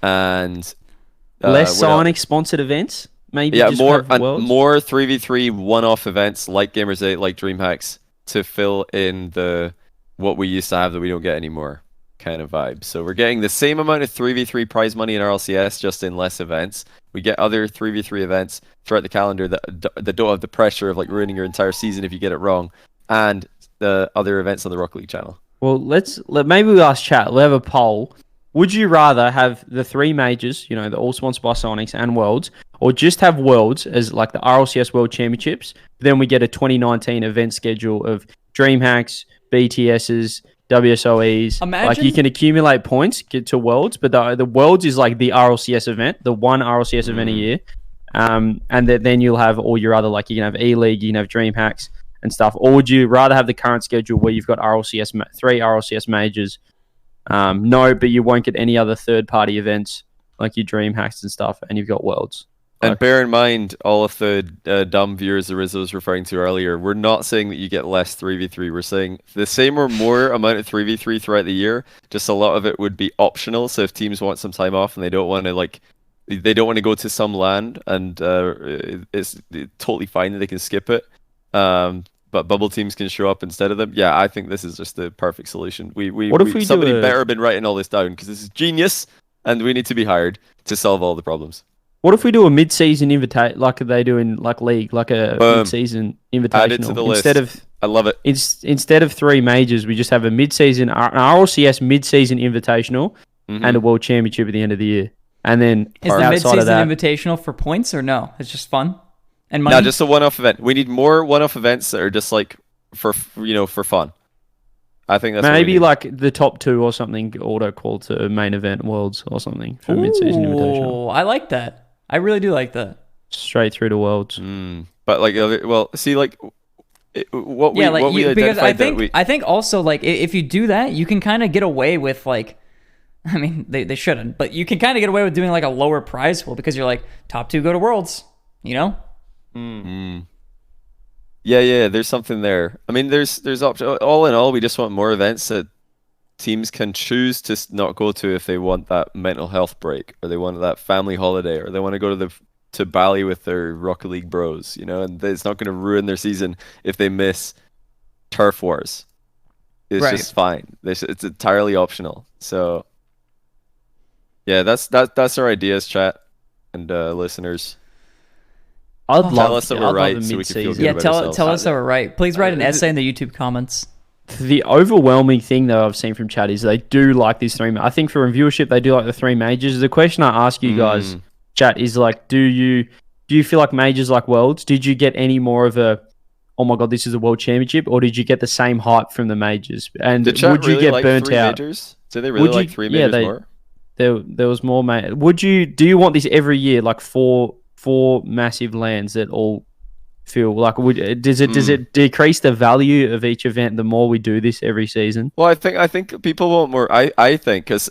and
less Sonic sponsored events. Maybe
more 3v3 one-off events like Gamers 8, like DreamHacks to fill in what we used to have that we don't get anymore kind of vibe. So we're getting the same amount of 3v3 prize money in RLCS, just in less events. We get other 3v3 events throughout the calendar that don't have the pressure of like ruining your entire season if you get it wrong, and the other events on the Rock League channel.
Well, maybe we ask chat. We'll have a poll. Would you rather have the 3 majors, the all sponsored by Sonics and Worlds, or just have Worlds as like the RLCS World Championships? Then we get a 2019 event schedule of DreamHacks, BTSs, WSOEs. Like you can accumulate points, get to Worlds, but the Worlds is like the RLCS event, the one RLCS event a year. And then you'll have all your other, like you can have E-League, you can have DreamHacks and stuff. Or would you rather have the current schedule where you've got 3 RLCS majors? No, but you won't get any other third-party events like your DreamHacks and stuff, and you've got Worlds.
And bear in mind, all of the dumb viewers that Rizzo was referring to earlier, we're not saying that you get less 3v3. We're saying the same or more amount of 3v3 throughout the year, just a lot of it would be optional. So if teams want some time off and they don't want to go to some land, and it's totally fine that they can skip it. But bubble teams can show up instead of them. Yeah, I think this is just the perfect solution. Somebody better have been writing all this down because this is genius, and we need to be hired to solve all the problems.
What if we do a mid-season invitation like they do in like League, like a mid-season invitational?
Add it to the list. I love it.
Instead of 3 majors, we just have a mid-season, an RLCS mid-season invitational and a World Championship at the end of the year. And then
is the mid-season invitational for points or no? It's just fun. And money?
No, just a one-off event. We need more one-off events that are just like for fun. I think that's
maybe like the top 2 or something auto call to main event Worlds or something for mid-season invitational.
I like that. I really do like that.
Straight through to Worlds.
But like, see, like what we
because I think also like if you do that, you can kind of get away with like I mean, they shouldn't, but you can kind of get away with doing like a lower prize pool because you're like, top 2 go to Worlds, you know?
Yeah, there's something there. I mean, there's options. All in all, we just want more events that teams can choose to not go to if they want that mental health break, or they want that family holiday, or they want to go to Bali with their Rocket League bros, you know, and it's not going to ruin their season if they miss Turf Wars. It's just fine. It's entirely optional. So yeah, that's our ideas, chat and listeners. Tell us that we're right, so we can feel good about ourselves.
Tell us that we're right. Please write an essay in the YouTube comments.
The overwhelming thing that I've seen from chat is they do like these 3. I think for viewership, they do like the 3 majors. The question I ask you guys, chat, is like, do you feel like majors like Worlds? Did you get any more of a, oh my god, this is a World Championship, or did you get the same hype from the majors? And would you get burnt out?
Majors? Did they really like 3 majors more?
There was more. Do you want this every year, like four massive lands that all feel like? Does it decrease the value of each event the more we do this every season?
Well, I think people want more. I think, because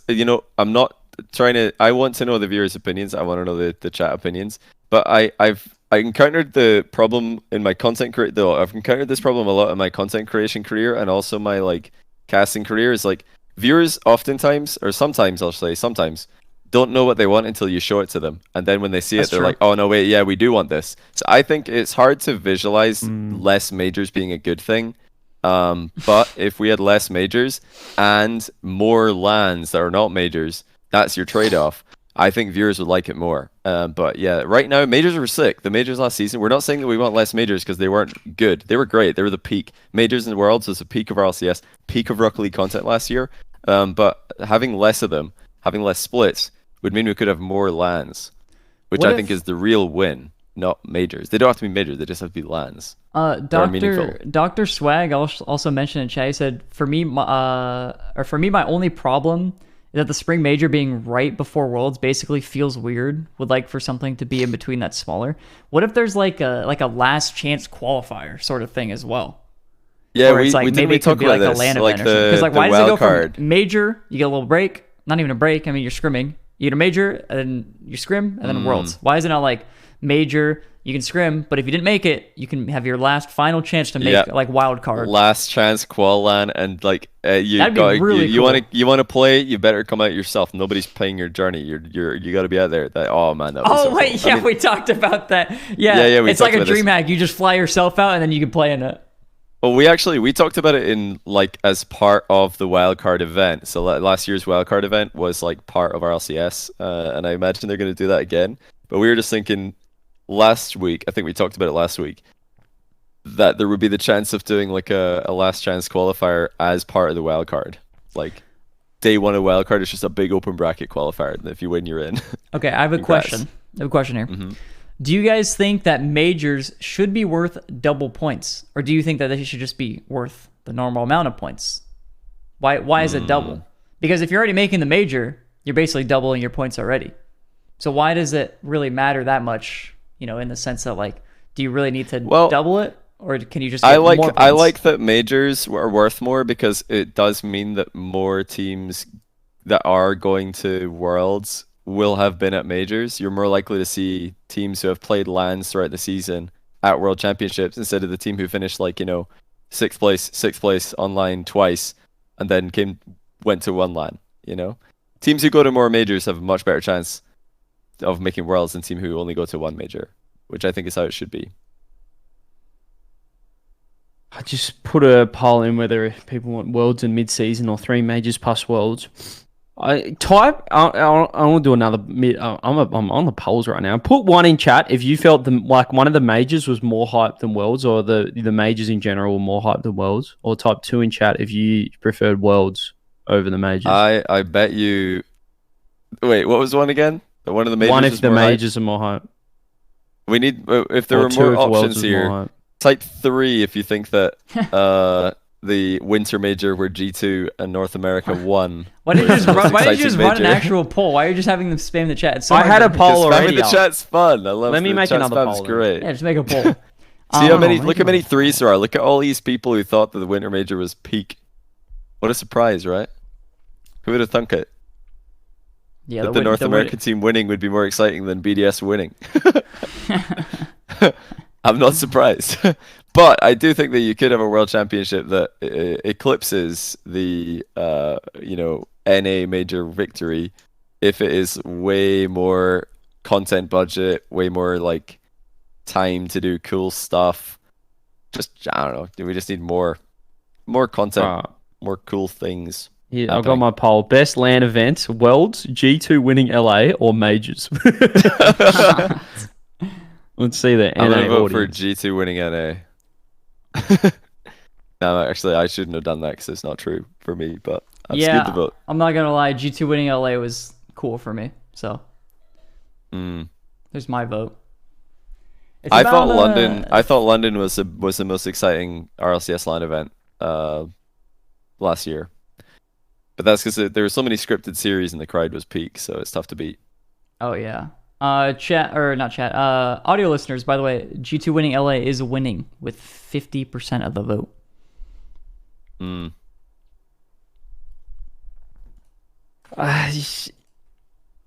I'm not trying to. I want to know the viewers' opinions. I want to know the chat opinions. But I've encountered the problem in my content career. Though I've encountered this problem a lot in my content creation career and also my like casting career. Is like viewers oftentimes, or sometimes I'll say sometimes, don't know what they want until you show it to them, and then when they see it, they're like, "Oh no, wait, yeah, we do want this." So I think it's hard to visualize less majors being a good thing. But if we had less majors and more lands that are not majors, that's your trade-off. I think viewers would like it more. But yeah, right now majors were sick. The majors last season. We're not saying that we want less majors because they weren't good. They were great. They were the peak. Majors in the Worlds was the peak of RLCS, peak of Rocket League content last year. But having less of them, having less splits, would mean we could have more lands, which I think is the real win, not majors. They don't have to be majors, they just have to be lands.
Dr. Swag also mentioned in chat, he said, for me, my only problem is that the spring major being right before Worlds basically feels weird. Would like for something to be in between that's smaller. What if there's like a last chance qualifier sort of thing as well?
Yeah,
it's like, maybe it could be like a LAN event or something. Because like, why does it go from major, you get a little break, not even a break, I mean, you're scrimming. You get a major, and then you scrim, and then Worlds. Why is it not like major, you can scrim, but if you didn't make it, you can have your last final chance to make like wild card.
Last chance qual LAN, and like
that'd be really cool.
You want to play, you better come out yourself. Nobody's paying your journey. You got to be out there. Oh man, that was so
wait,
cool.
Yeah, we talked about that. Yeah, it's like a dream hack. You just fly yourself out, and then you can play in it.
Well, we talked about it in like as part of the wildcard event. So last year's wildcard event was like part of RLCS, and I imagine they're going to do that again. But we were just thinking last week, I think we talked about it last week, that there would be the chance of doing like a last chance qualifier as part of the wildcard. Like day 1 of wildcard is just a big open bracket qualifier, and if you win, you're in.
Okay, I have a question. I have a question here. Mm-hmm. Do you guys think that majors should be worth double points, or do you think that they should just be worth the normal amount of points? Why is it double? Because if you're already making the major, you're basically doubling your points already. So why does it really matter that much? In the sense that like, do you really need to double it, or can you just get more points?
I like that majors are worth more because it does mean that more teams that are going to Worlds will have been at majors. You're more likely to see teams who have played LANs throughout the season at World Championships instead of the team who finished like 6th place online twice and then went to one LAN. Teams who go to more majors have a much better chance of making Worlds than team who only go to one major, which I think is how it should be.
I just put a poll in whether people want Worlds in mid-season or 3 majors plus Worlds. I want to do another. I'm on the polls right now. Put 1 in chat if you felt like one of the majors was more hyped than Worlds, or the majors in general were more hyped than Worlds. Or type 2 in chat if you preferred Worlds over the majors.
I bet you. Wait, what was 1 again? One of the majors.
1 if the majors are more hyped.
We need if there were more options here. Type 3 if you think that. The winter major where G2 and North America won.
Why did you just run an actual poll? Why are you just having them spam the chat?
I had a poll already.
The chat's fun. I love.
Let me make another poll.
Great.
Yeah, just make a poll.
See how many? Look how many 3s there are. Look at all these people who thought that the winter major was peak. What a surprise, right? Who would have thunk it?
Yeah,
that the North American team winning would be more exciting than BDS winning. I'm not surprised. But I do think that you could have a world championship that eclipses the NA major victory if it is way more content budget, way more like time to do cool stuff. Just, I don't know. Do we just need more content, more cool things?
Yeah, I've got my poll. Best LAN events: Worlds, G2 winning LA, or Majors. Let's see the NA
I'm gonna vote
audience.
for G2 winning NA. No, actually, I shouldn't have done that because it's not true for me. But I've skipped the vote.
I'm not gonna lie. G2 winning LA was cool for me. So there's my vote.
I thought London was the most exciting RLCS LAN event last year. But that's because there were so many scripted series and the crowd was peak, so it's tough to beat.
Oh yeah. Audio listeners, by the way, G2 winning LA is winning with 50% of the vote.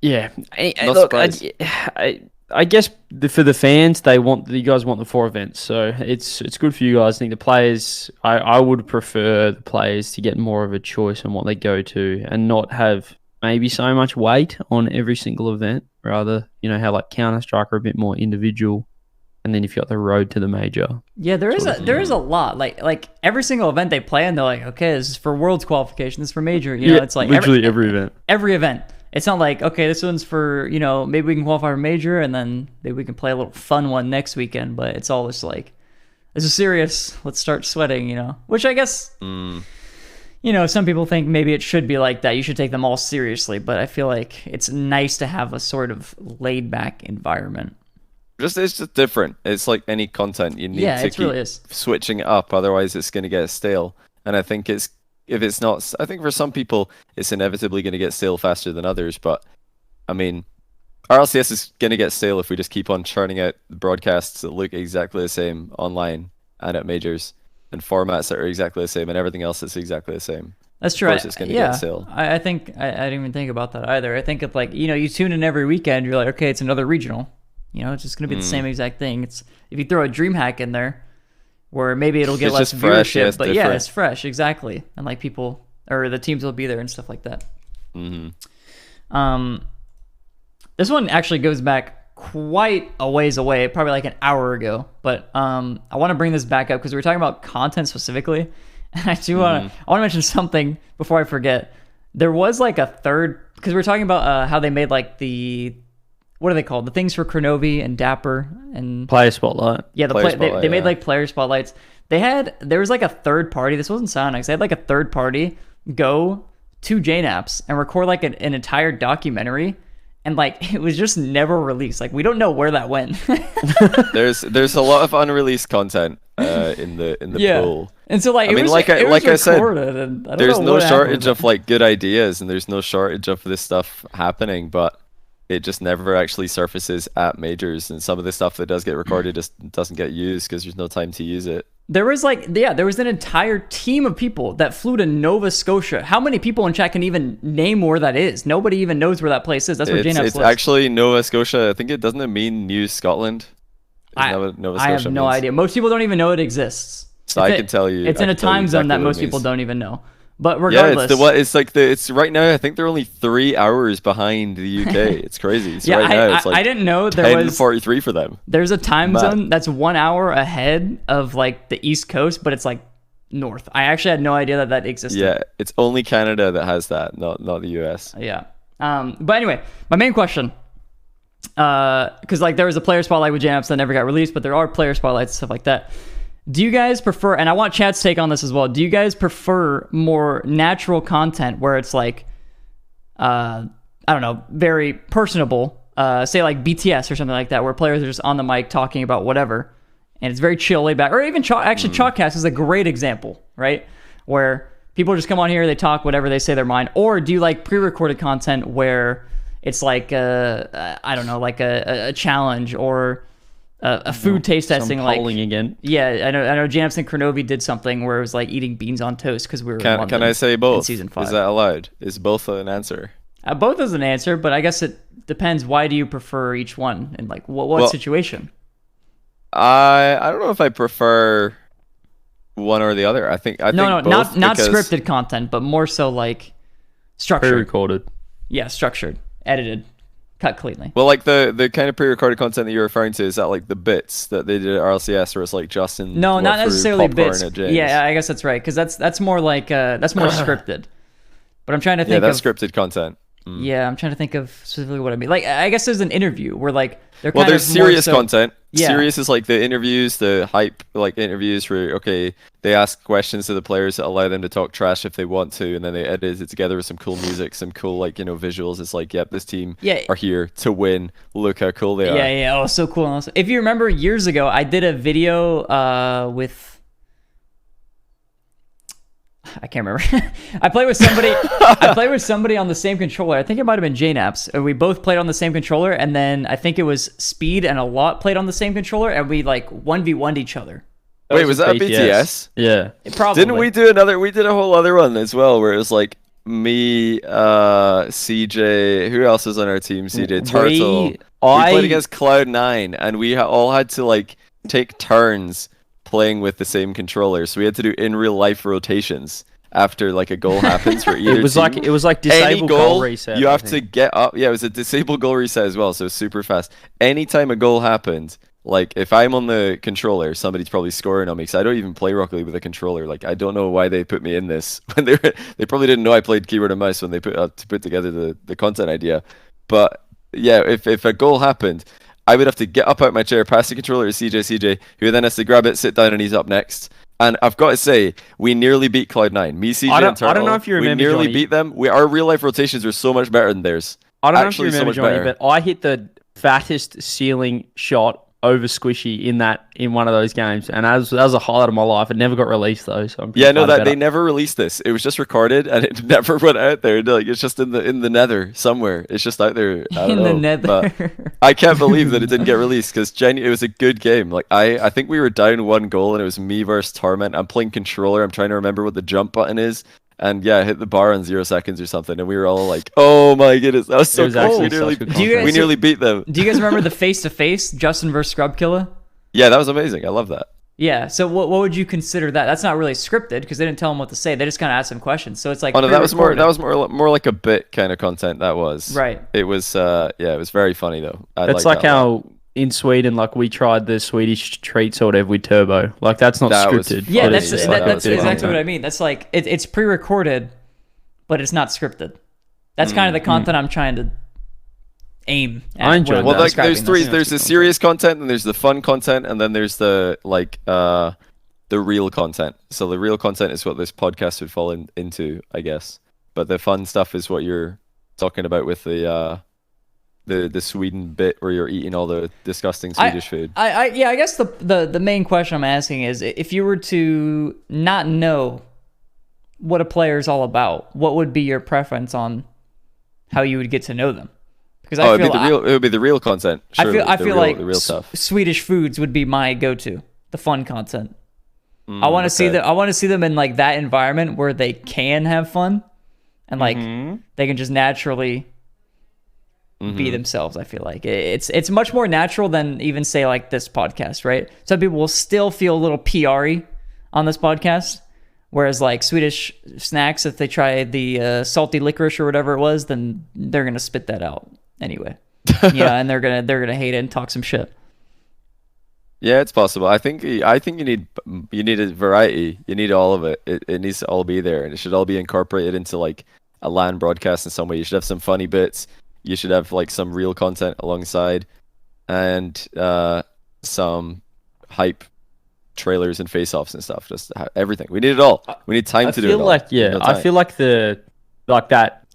Yeah.
Not
Look,
surprised.
I guess for the fans, you guys want the 4 events, so it's good for you guys. I think the players, I would prefer the players to get more of a choice on what they go to and not have maybe so much weight on every single event. Rather, how like Counter-Strike are a bit more individual, and then if you got the road to the major.
Yeah, there is a lot. Like every single event they play, and they're like, okay, this is for Worlds qualification, this is for major. It's like
literally every event.
Every event. It's not like, okay, this one's for, maybe we can qualify for major and then maybe we can play a little fun one next weekend, but it's all just like, this is serious, let's start sweating, Which I guess, some people think maybe it should be like that. You should take them all seriously, but I feel like it's nice to have a sort of laid back environment.
It's just different. It's like any content. You need to keep switching it up, otherwise it's going to get stale. And I think if it's not, I think for some people it's inevitably going to get stale faster than others. But I mean, RLCS is going to get stale if we just keep on churning out broadcasts that look exactly the same online and at majors, and formats that are exactly the same, and everything else that's exactly the same.
That's true.
Of course it's going to get stale.
I think I didn't even think about that either. I think if like you tune in every weekend, you're like, okay, it's another regional. It's just going to be the same exact thing. It's if you throw a DreamHack in there, where maybe it'll get less viewership, but yeah, it's fresh, exactly, and like people or the teams will be there and stuff like that. This one actually goes back quite a ways away, probably like an hour ago, but I want to bring this back up because we were talking about content specifically, and I want to mention something before I forget. There was like a third, because we were talking about how they made like the, what are they called? The things for Kronovi and Dapper and
Player Spotlight.
Yeah, they made like player spotlights. There was like a third party. This wasn't Soundix. They had like a third party go to JNAPS and record like an entire documentary, and like it was just never released. Like we don't know where that went.
There's a lot of unreleased content in the pool.
And so like
I mean, like I said, there's no shortage of like good ideas, and there's no shortage of this stuff happening, but it just never actually surfaces at majors, and some of the stuff that does get recorded just doesn't get used because there's no time to use it.
There was an entire team of people that flew to Nova Scotia. How many people in chat can even name where that is? Nobody even knows where that place is. That's where JNAPS lives.
It's actually Nova Scotia. I think doesn't it mean New Scotland?
Nova Scotia I have no idea. Most people don't even know it exists.
So I can tell you.
It's in a time zone that most people don't even know. But regardless,
it's right now. I think they're only 3 hours behind the UK. It's crazy. So right now it's like
I didn't know there was
10:43 for them.
There's a time zone that's 1 hour ahead of like the East Coast, but it's like north. I actually had no idea that existed.
Yeah, it's only Canada that has that, not the US.
Yeah. But anyway, my main question, because like there was a player spotlight with JNAPS that never got released, but there are player spotlights and stuff like that. Do you guys prefer, and I want Chad's take on this as well, do you guys prefer more natural content where it's like, I don't know, very personable, say like BTS or something like that, where players are just on the mic talking about whatever, and it's very chill, laid back, or even Chalkcast is a great example, right? Where people just come on here, they talk whatever, they say their mind. Or do you like pre-recorded content where it's like, I don't know, like a challenge or a food taste testing, like
polling again.
Yeah, I know. JNAPS and Kronovi did something where it was like eating beans on toast because we were.
Can I say both?
In season 5.
Is that allowed? Is both an answer?
Both is an answer, but I guess it depends. Why do you prefer each one, and like what situation?
I don't know if I prefer one or the other. I think
No,
both
not
because-
scripted content, but more so like structured.
Pre-recorded.
Yeah, structured, edited, cut cleanly.
Well, like the kind of pre-recorded content that you're referring to, is that like the bits that they did at RLCS, where it's like Justin?
No, not
threw
necessarily
popcorn
bits.
at James?
Yeah, I guess that's right, because that's more like that's more scripted. But I'm trying to think.
Yeah, that's
of,
scripted content.
Yeah, I'm trying to think of specifically what I mean. Like, I guess there's an interview where like they're
Well,
kind
there's
of more
serious
so-
content.
Yeah.
Serious is like the interviews, the hype like interviews where they ask questions to the players that allow them to talk trash if they want to, and then they edit it together with some cool music, some cool like visuals. It's like, yep, this team are here to win. Look how cool they are.
Yeah. Oh, so cool. If you remember years ago, I did a video with. I can't remember. I played with somebody on the same controller. I think it might have been JNaps. We both played on the same controller, and then I think it was Speed and a lot played on the same controller, and we like 1v1'd each other.
Wait, was that a BTS?
Yeah.
Probably.
Didn't we do another? We did a whole other one as well, where it was like me, CJ. Who else was on our team? CJ Turtle. We played against Cloud9, and we all had to like take turns playing with the same controller, so we had to do in real life rotations after like a goal happens for either
It was
team.
like disabled goal reset.
You have to get up. Yeah, it was a disabled goal reset as well, so super fast. Anytime a goal happened, like if I'm on the controller, somebody's probably scoring on me, because I don't even play Rocket League with a controller. Like I don't know why they put me in this when they probably didn't know I played keyboard and mouse when they put together the content idea. But yeah, if a goal happened, I would have to get up out my chair, pass the controller to CJ, who then has to grab it, sit down, and he's up next. And I've got to say, we nearly beat Cloud9. Me, CJ, and Turtle.
I don't know if you remember,
we nearly
Johnny.
beat them. Our real life rotations were so much better than theirs.
I don't know
Actually,
if you remember,
so much
Johnny,
better.
but I hit the fattest ceiling shot over Squishy in one of those games, and that was a highlight of my life. It never got released though, so I'm
Yeah, no,
better.
they never released this. It was just recorded, and it never went out there. Like, it's just in the nether somewhere. It's just out there. I don't know.
The nether.
But I can't believe that it didn't get released, because it was a good game. Like I think we were down 1 goal, and it was me versus Torment. I'm playing controller. I'm trying to remember what the jump button is. And yeah, I hit the bar in 0 seconds or something, and we were all like, "Oh my goodness, that was so cool! We nearly beat them."
Do you guys remember the face-to-face Justin versus Scrubkilla?
Yeah, that was amazing. I love that.
Yeah. So what would you consider that? That's not really scripted, because they didn't tell him what to say. They just kind of asked him questions. So it's like,
Oh no, that was more like a bit kind of content. That was
right.
It was it was very funny though.
That's like how in Sweden, like we tried the Swedish treats or whatever with Turbo. Like that's not scripted.
Yeah,
but
that's
it's like
exactly what I mean. That's like it's pre-recorded, but it's not scripted. That's kind of the content I'm trying to aim at.
I enjoy
Well,
that.
like there's three. There's the serious content, and there's the fun content, and then there's the the real content. So the real content is what this podcast would fall into, I guess. But the fun stuff is what you're talking about with the Sweden bit where you're eating all the disgusting Swedish food.
I guess the main question I'm asking is, if you were to not know what a player is all about, what would be your preference on how you would get to know them? Because
it would be the real content. Surely,
I feel like
the real stuff.
Swedish foods would be my go-to, the fun content. I want to see them. I want to see them in like that environment where they can have fun, and like they can just naturally be themselves. I feel like it's much more natural than even say like this podcast, right? Some people will still feel a little PR-y on this podcast, whereas like Swedish snacks, if they try the salty licorice or whatever it was, then they're gonna spit that out anyway. Yeah, and they're gonna hate it and talk some shit.
Yeah, it's possible. I think you need a variety. You need all of it. It needs to all be there, and it should all be incorporated into like a LAN broadcast in some way. You should have some funny bits. You should have like some real content alongside, and some hype trailers and face-offs and stuff. Just everything. We need it all. We need time to do it all.
I feel like the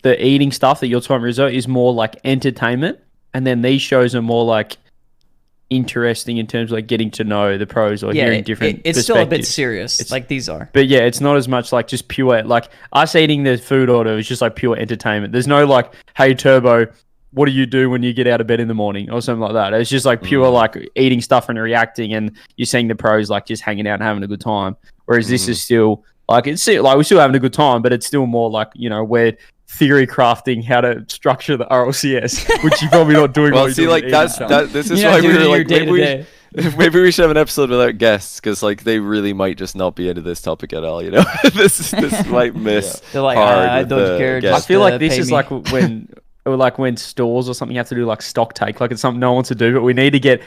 eating stuff that you're talking about, Rizzo, is more like entertainment, and then these shows are more like interesting in terms of like getting to know the pros or hearing different
it's
perspectives.
still a bit serious, like these are.
But yeah, it's not as much like just pure, like us eating the food order is just like pure entertainment. There's no like, hey Turbo, what do you do when you get out of bed in the morning or something like that? It's just like pure like eating stuff and reacting, and you're seeing the pros like just hanging out and having a good time. Whereas this is still like, it's like we're still having a good time, but it's still more like, you know, we're theory crafting how to structure the RLCS, which you're probably not doing.
Well, see, like this is why we were like maybe we should have an episode without guests, because like they really might just not be into this topic at all. You know, this might miss.
They're like,
hard
I don't care.
I feel like this is like when stores or something have to do like stock take, like it's something no one wants to do, but we need to get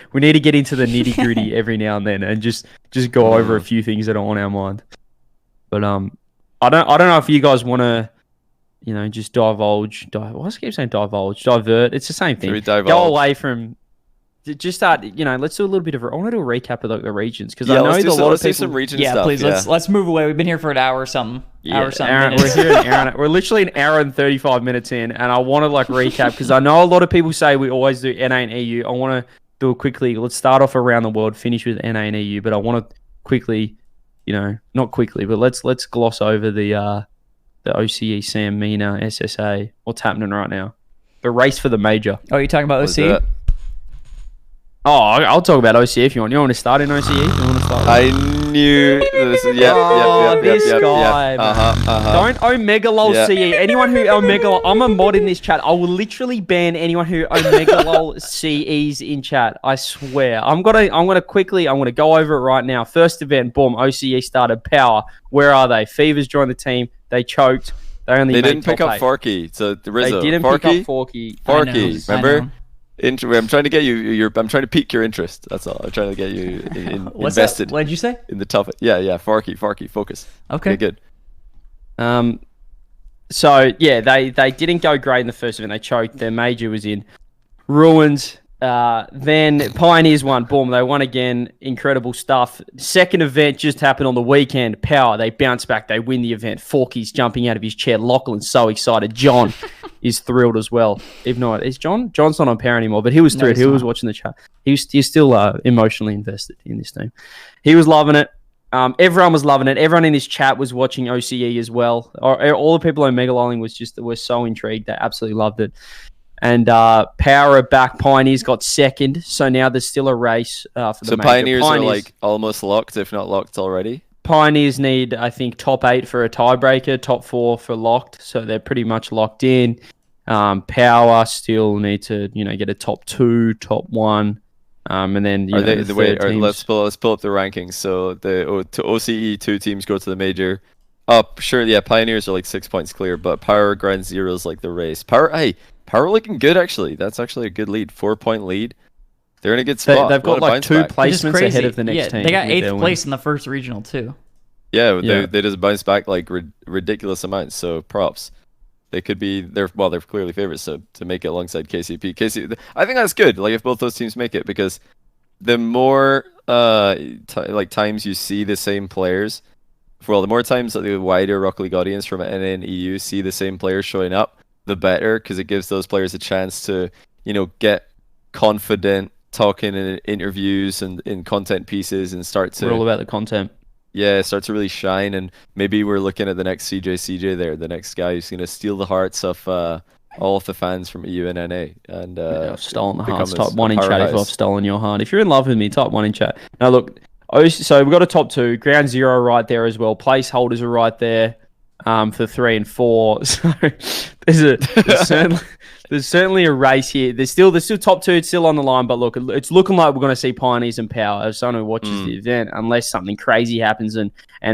into the nitty gritty every now and then, and just go over a few things that are on our mind. But I don't know if you guys want to, just divulge. Why do I keep saying divulge? Divert. It's the same thing. Go away from. Just start. Let's do a little bit of. I want to do a recap of like the regions, because I know that a lot of people.
Some region
yeah,
stuff.
Please. Let's move away. We've been here for an hour or something.
We're here an hour. We're literally an hour and 35 minutes in, and I want to like recap, because I know a lot of people say we always do NA and EU. I want to do it quickly. Let's start off around the world, finish with NA and EU, but I want to quickly, not quickly, but let's gloss over the OCE, Sam, Mina, SSA. What's happening right now? The race for the major.
Oh, you're talking about OCE?
Oh, I'll talk about OCE if you want. You want to start in OCE?
I knew this.
This guy. Don't Omega Lol CE. Anyone who Omega, I'm a mod in this chat. I will literally ban anyone who Omega Lol CEs in chat. I swear. I'm gonna go over it right now. First event, boom. OCE started. Power. Where are they? Fevers joined the team. They choked. They
didn't pick up Forky. So the Rizzo.
They didn't pick up Forky.
Forky. Remember? I'm trying to get you. I'm trying to pique your interest. That's all. I'm trying to get you invested.
What did you say?
In the topic. Yeah. Forky. Focus.
Okay,
good.
So yeah, they didn't go great in the first event. They choked. Their major was in ruins. Then Pioneers won. Boom, they won again. Incredible stuff. Second event just happened on the weekend. Power. They bounce back. They win the event. Forky's jumping out of his chair. Lachlan's so excited. John is thrilled as well. If not, is John's not on Power anymore, but he was thrilled. He was watching the chat. He's still emotionally invested in this team. He was loving it. Everyone was loving it. Everyone in this chat was watching OCE as well. All the people on Megalolling were so intrigued. They absolutely loved it. And Power are back. Pioneers got second, so now there's still a race for the major.
So Pioneers are like almost locked, if not locked already.
Pioneers need, I think, top 8 for a tiebreaker, top 4 for locked, so they're pretty much locked in. Power still need to, get a top 2, top 1, and then
let's pull up the rankings. So the OCE 2 teams go to the major. Sure, yeah. Pioneers are like 6 points clear, but Power Ground Zero is like the race. Power looking good actually. That's actually a good lead. 4-point lead. They're in a good spot.
They've got like 2 placements ahead of the next team.
They got 8th place in the first regional too.
Yeah, they just bounced back like ridiculous amounts. So props. They're clearly favorites. So to make it alongside KCP, I think that's good. Like if both those teams make it, because the more times you see the same players, the more times that the wider Rocket League audience from NA and EU see the same players showing up, the better, because it gives those players a chance to, get confident, talking in interviews and in content pieces, and start to.
We're all about the content.
Yeah, start to really shine, and maybe we're looking at the next CJ there, the next guy who's gonna steal the hearts of all of the fans from EU and NA, and
I've stolen the hearts. Type 1 in chat if I've stolen your heart. If you're in love with me, type 1 in chat. Now look, so we've got a top 2, Ground Zero right there as well. Placeholders are right there. For 3 and 4, so there's certainly a race here. There's still top 2. It's still on the line, but look, it's looking like we're going to see Pioneers and Power as someone who watches the event, unless something crazy happens and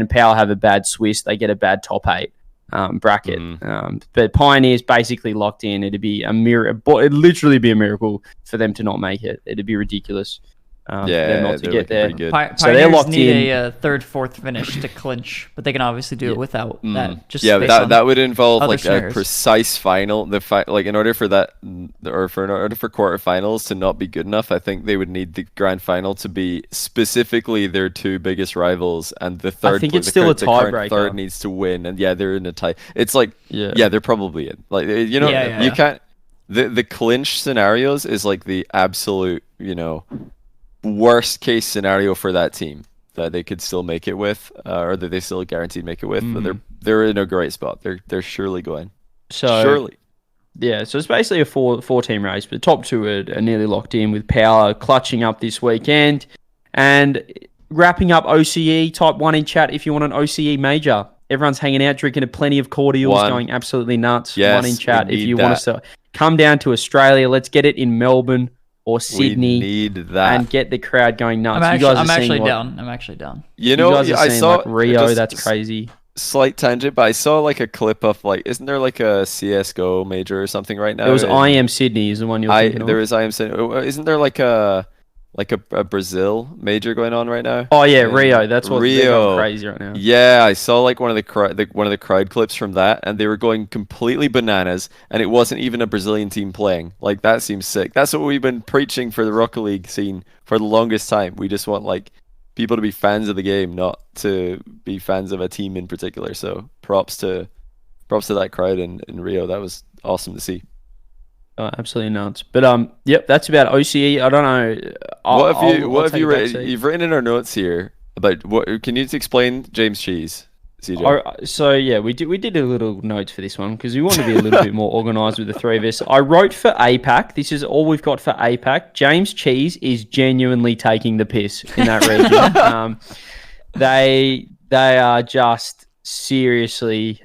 Power have a bad Swiss, they get a bad top 8 bracket. But Pioneers basically locked in. It'd be a miracle. It'd literally be a miracle for them to not make it. It'd be ridiculous. Not to get there.
So they're locked in. A 3rd, 4th finish to clinch, but they can obviously do it without that. Just
that would involve like
scenarios.
A precise final. In order for that, in order for quarterfinals to not be good enough, I think they would need the grand final to be specifically their 2 biggest rivals, and the third.
I think it's still a tiebreaker.
Third needs to win, and they're in a tie. It's like they're probably in. Like you can't. The clinch scenarios is like the absolute worst case scenario for that team that they could still make it with, or that they still guaranteed make it with. But they're in a great spot. They're surely going.
So it's basically a four team race, but the top 2 are nearly locked in, with Power clutching up this weekend and wrapping up OCE. Type 1 in chat if you want an OCE major. Everyone's hanging out, drinking plenty of cordials,
One.
going absolutely nuts.
Yes,
One in chat
we
if
need
you want us to come down to Australia. Let's get it in Melbourne or Sydney.
We need that.
And get the crowd going nuts.
I'm actually down.
You know,
guys are
I
saying,
saw
like, Rio. That's crazy.
Slight tangent, but I saw like a clip of like, isn't there like a CS:GO major or something right now?
It was IM Sydney is the one you're thinking of.
There is IM Sydney. Isn't there like a Brazil major going on right now?
Oh yeah, Rio. That's what they're
Rio.
going crazy right now.
Yeah, I saw like one of the crowd clips from that, and they were going completely bananas, and it wasn't even a Brazilian team playing. Like that seems sick. That's what we've been preaching for the Rocket League scene for the longest time. We just want like people to be fans of the game, not to be fans of a team in particular. So props to that crowd in Rio. That was awesome to see.
Oh, absolutely nuts. But yep, that's about OCE. I don't know.
What have you written? You've written in our notes here about what? Can you explain James Cheese, CJ?
So yeah, we did a little notes for this one because we want to be a little bit more organised with the three of us. I wrote for APAC. This is all we've got for APAC. James Cheese is genuinely taking the piss in that region. They are just seriously.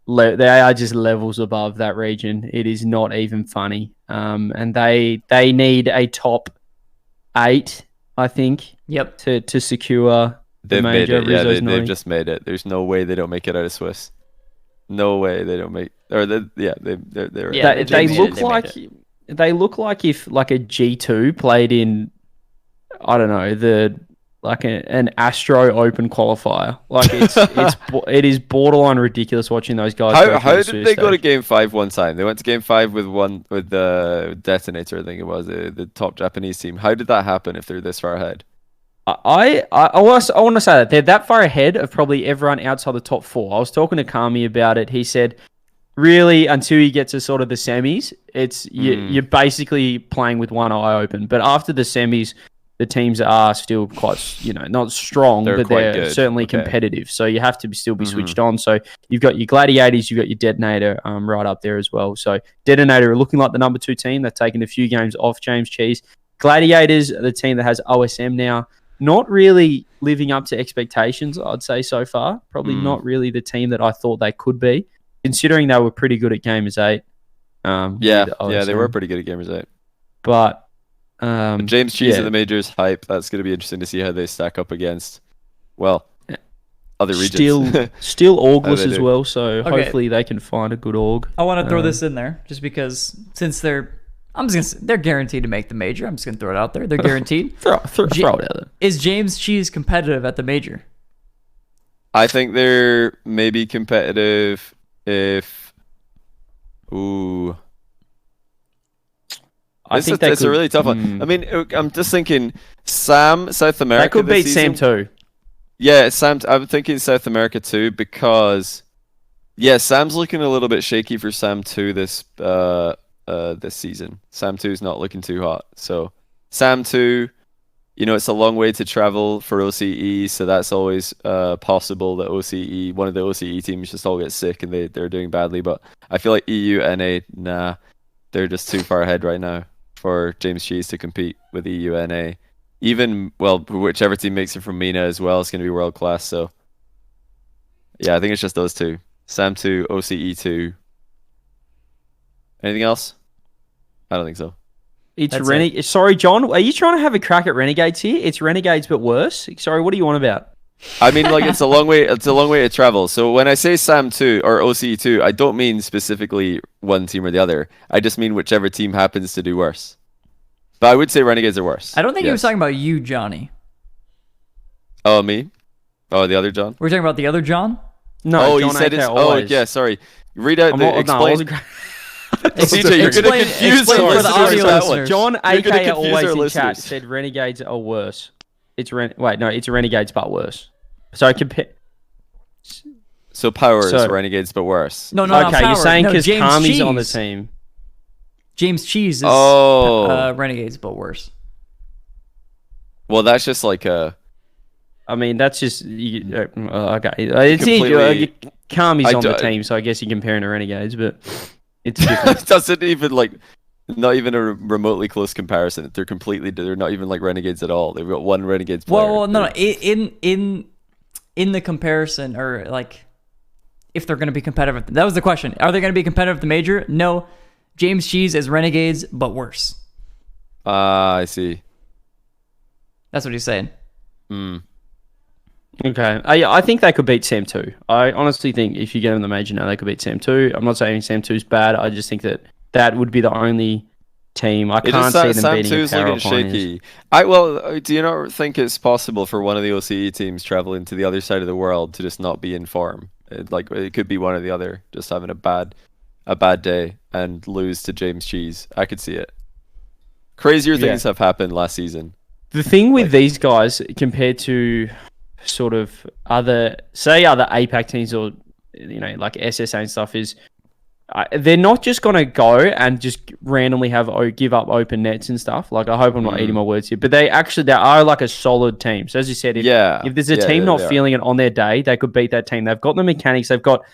They are just levels above that region. It is not even funny. And they need a top 8, I think.
Yep.
To secure the
They've
major.
made it. Yeah, they've just made it. There's no way they don't make it out of Swiss. No way they don't make. Or they
look like if like a G2 played in, I don't know, like an Astro Open qualifier. Like it is borderline ridiculous watching those guys.
How did they go to Game 5 one time? They went to Game 5 with the Detonator, I think it was the top Japanese team. How did that happen if they're this far ahead?
I want to say that they're that far ahead of probably everyone outside the top 4. I was talking to Kami about it. He said, really, until you get to sort of the semis, you're basically playing with one eye open. But after the semis, the teams are still quite, not strong, but they're
good.
Certainly competitive. So you have to still be switched on. So you've got your Gladiators, you've got your Detonator right up there as well. So Detonator are looking like the number 2 team. They've taken a few games off James Cheese. Gladiators are the team that has OSM now. Not really living up to expectations, I'd say, so far. Probably not really the team that I thought they could be, considering they were pretty good at Gamers 8.
They were pretty good at Gamers 8.
But
James Cheese at the majors, hype. That's going to be interesting to see how they stack up against, other regions.
Still orgless as well, so hopefully they can find a good org.
I want to throw this in there just because since they're guaranteed to make the major. I'm just gonna throw it out there. They're guaranteed.
throw it out there.
Is James Cheese competitive at the major?
I think they're maybe competitive if.
I think that's
a really tough one. I mean, I'm just thinking Sam, South America.
That could beat Sam too.
Yeah, Sam. I'm thinking South America too because, Sam's looking a little bit shaky for Sam 2 this season. Sam 2 is not looking too hot. So Sam 2, it's a long way to travel for OCE, so that's always possible that one of the OCE teams just all get sick and they're doing badly. But I feel like EU, NA, they're just too far ahead right now for James Cheese to compete with EU, NA. Even, whichever team makes it from MENA as well is going to be world class. So yeah, I think it's just those two. Sam 2, OCE 2. Anything else? I don't think so.
Sorry, John. Are you trying to have a crack at Renegades here? It's Renegades, but worse. Sorry, what are you on about?
I mean, it's a long way. It's a long way to travel. So when I say Sam 2 or OCE 2, I don't mean specifically one team or the other. I just mean whichever team happens to do worse. But I would say Renegades are worse.
I don't think he was talking about you, Johnny.
Oh, me? Oh, the other John?
We're talking about the other John?
No,
John
you said it's.
always.
Oh, yeah. Sorry. Read out the explain. CJ, you're going to confuse
for the audio listeners.
John AK always in chat said Renegades are worse. It's Renegades but worse. So compare.
So Power is Renegades but worse.
No,
okay, you're saying because Kami's
Cheese
on the team.
James Cheese is Renegades but worse.
Well, that's just like a.
I mean, that's just okay. It's Kami's on the team, so I guess you're comparing to Renegades, but it's different.
It doesn't even not even a remotely close comparison. They're not even like Renegades at all. They've got one Renegades player.
Well, no. in the comparison, or like if they're going to be competitive. That was the question. Are they going to be competitive at the major? No. James Cheese is Renegades, but worse.
I see.
That's what he's saying.
Okay. I think they could beat Sam 2. I honestly think if you get them the major now, they could beat Sam 2. I'm not saying Sam 2 is bad. I just think that would be the only team. I can't see them
Sam
beating
2's looking shaky. Do you not think it's possible for one of the OCE teams traveling to the other side of the world to just not be in form? It could be one or the other, just having a bad day and lose to James Cheese. I could see it. Crazier things have happened last season.
The thing with these guys compared to sort of other APAC teams or like SSA and stuff is they're not just going to go and just randomly give up open nets and stuff. Like, I hope I'm not eating my words here, but they are like a solid team. So as you said, if there's a team not feeling it on their day, they could beat that team. They've got the mechanics. They've got,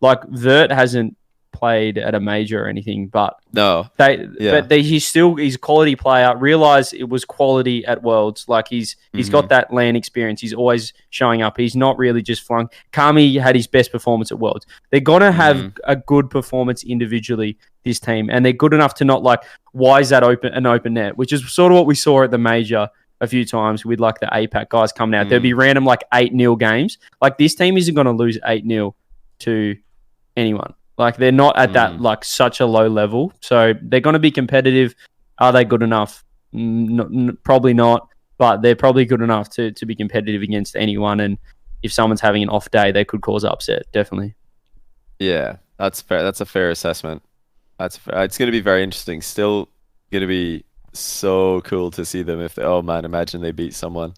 like, Vert hasn't played at a major or anything, but he's a quality player. Realize it was quality at Worlds. Like, he's got that LAN experience. He's always showing up. He's not really just flung. Kami had his best performance at Worlds. They're gonna have a good performance individually, this team, and they're good enough to not like, why is that an open net, which is sort of what we saw at the major a few times with like the APAC guys coming out. There'd be random like 8-0 games. Like, this team isn't going to lose 8-0 to anyone. Like, they're not at that, like, such a low level. So they're going to be competitive. Are they good enough? Probably not, but they're probably good enough to be competitive against anyone. And if someone's having an off day, they could cause upset, definitely.
Yeah, that's fair. That's a fair assessment. It's going to be very interesting. Still going to be so cool to see them imagine they beat someone.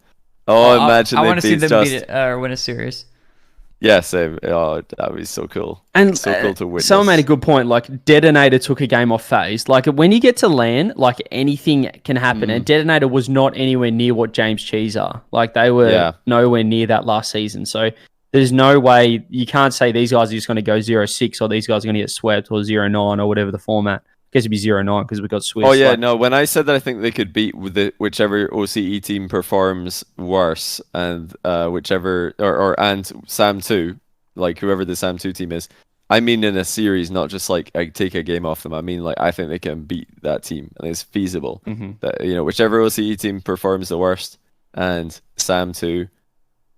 Imagine
I
they
want to see them
Just...
beat it or win a series.
Yeah, same. Oh, that would be so cool.
And
so cool to witness.
Someone made a good point. Like, Detonator took a game off phase. Like, when you get to LAN, like, anything can happen. And Detonator was not anywhere near what James Cheese are. Like, they were nowhere near that last season. So there's no way, you can't say these guys are just going to go 0-6 or these guys are going to get swept or 0-9 or whatever the format. I guess it'd be 0-9 because we got Swiss.
Oh yeah, no. When I said that I think they could beat whichever OCE team performs worse, and whichever and Sam 2, like whoever the Sam 2 team is, I mean in a series, not just like I take a game off them. I mean, like, I think they can beat that team, and it's feasible. That whichever OCE team performs the worst, and Sam 2,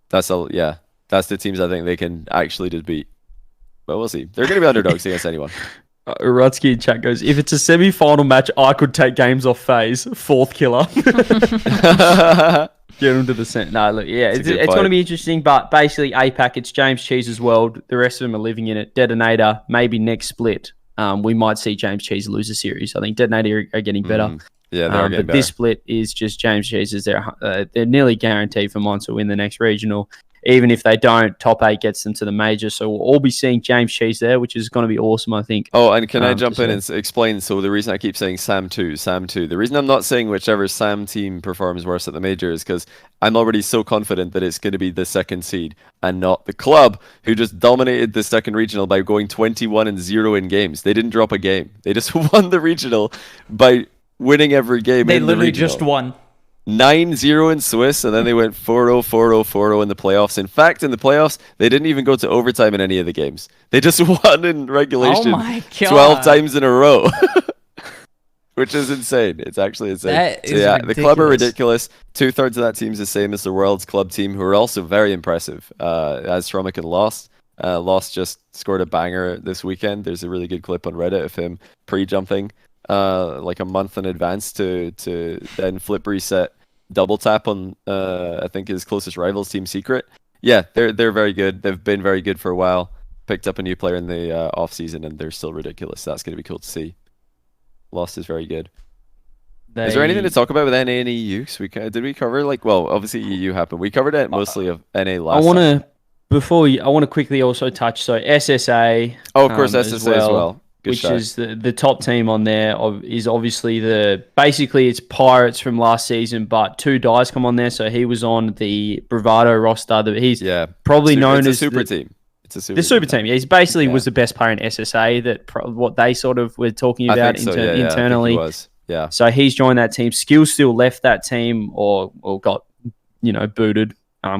that's the teams I think they can actually just beat. But we'll see. They're going to be underdogs against anyone.
Rutsky in chat goes, if it's a semi-final match, I could take games off phase. Fourth killer. Get him to the center. No, look, yeah, it's going to be interesting, but basically APAC, it's James Cheese's world. The rest of them are living in it. Detonator, maybe next split, we might see James Cheese lose a series. I think Detonator are getting better.
Yeah, they're getting better.
This split is just James Cheese's. They're nearly guaranteed for Mons to win the next regional. Even if they don't, top 8 gets them to the major. So we'll all be seeing James Cheese there, which is going to be awesome, I think.
Oh, and can I jump in and explain? So the reason I keep saying Sam 2, the reason I'm not saying whichever Sam team performs worse at the major is because I'm already so confident that it's going to be the second seed and not the club who just dominated the second regional by going 21-0 in games. They didn't drop a game. They just won the regional by winning every game.
They literally just won.
9-0 in Swiss, and then they went 4-0, 4-0, 4-0 in the playoffs. In fact, in the playoffs, they didn't even go to overtime in any of the games. They just won in regulation 12 times in a row, which is insane. It's actually insane.
Ridiculous.
The club are ridiculous. 2/3 of that team is the same as the World's Club team, who are also very impressive. As Stromican lost. Lost just scored a banger this weekend. There's a really good clip on Reddit of him pre-jumping like a month in advance to then flip reset double tap on I think his closest rivals, Team Secret. Yeah, they're very good. They've been very good for a while. Picked up a new player in the off season, and they're still ridiculous. That's going to be cool to see. Lost is very good. Is there anything to talk about with NA and EU? So did we cover obviously EU happened. We covered it mostly of NA last.
I want to quickly also touch SSA.
Oh, of course, SSA as well.
Which is the top team on there is obviously basically it's Pirates from last season, but 2 Dies come on there. So he was on the Bravado roster. He's probably known as
super team. It's a super
the super team. Yeah, he's basically was the best player in SSA. What they sort of were talking about internally.
I think he was. Yeah.
So he's joined that team. Skill still left that team or got booted.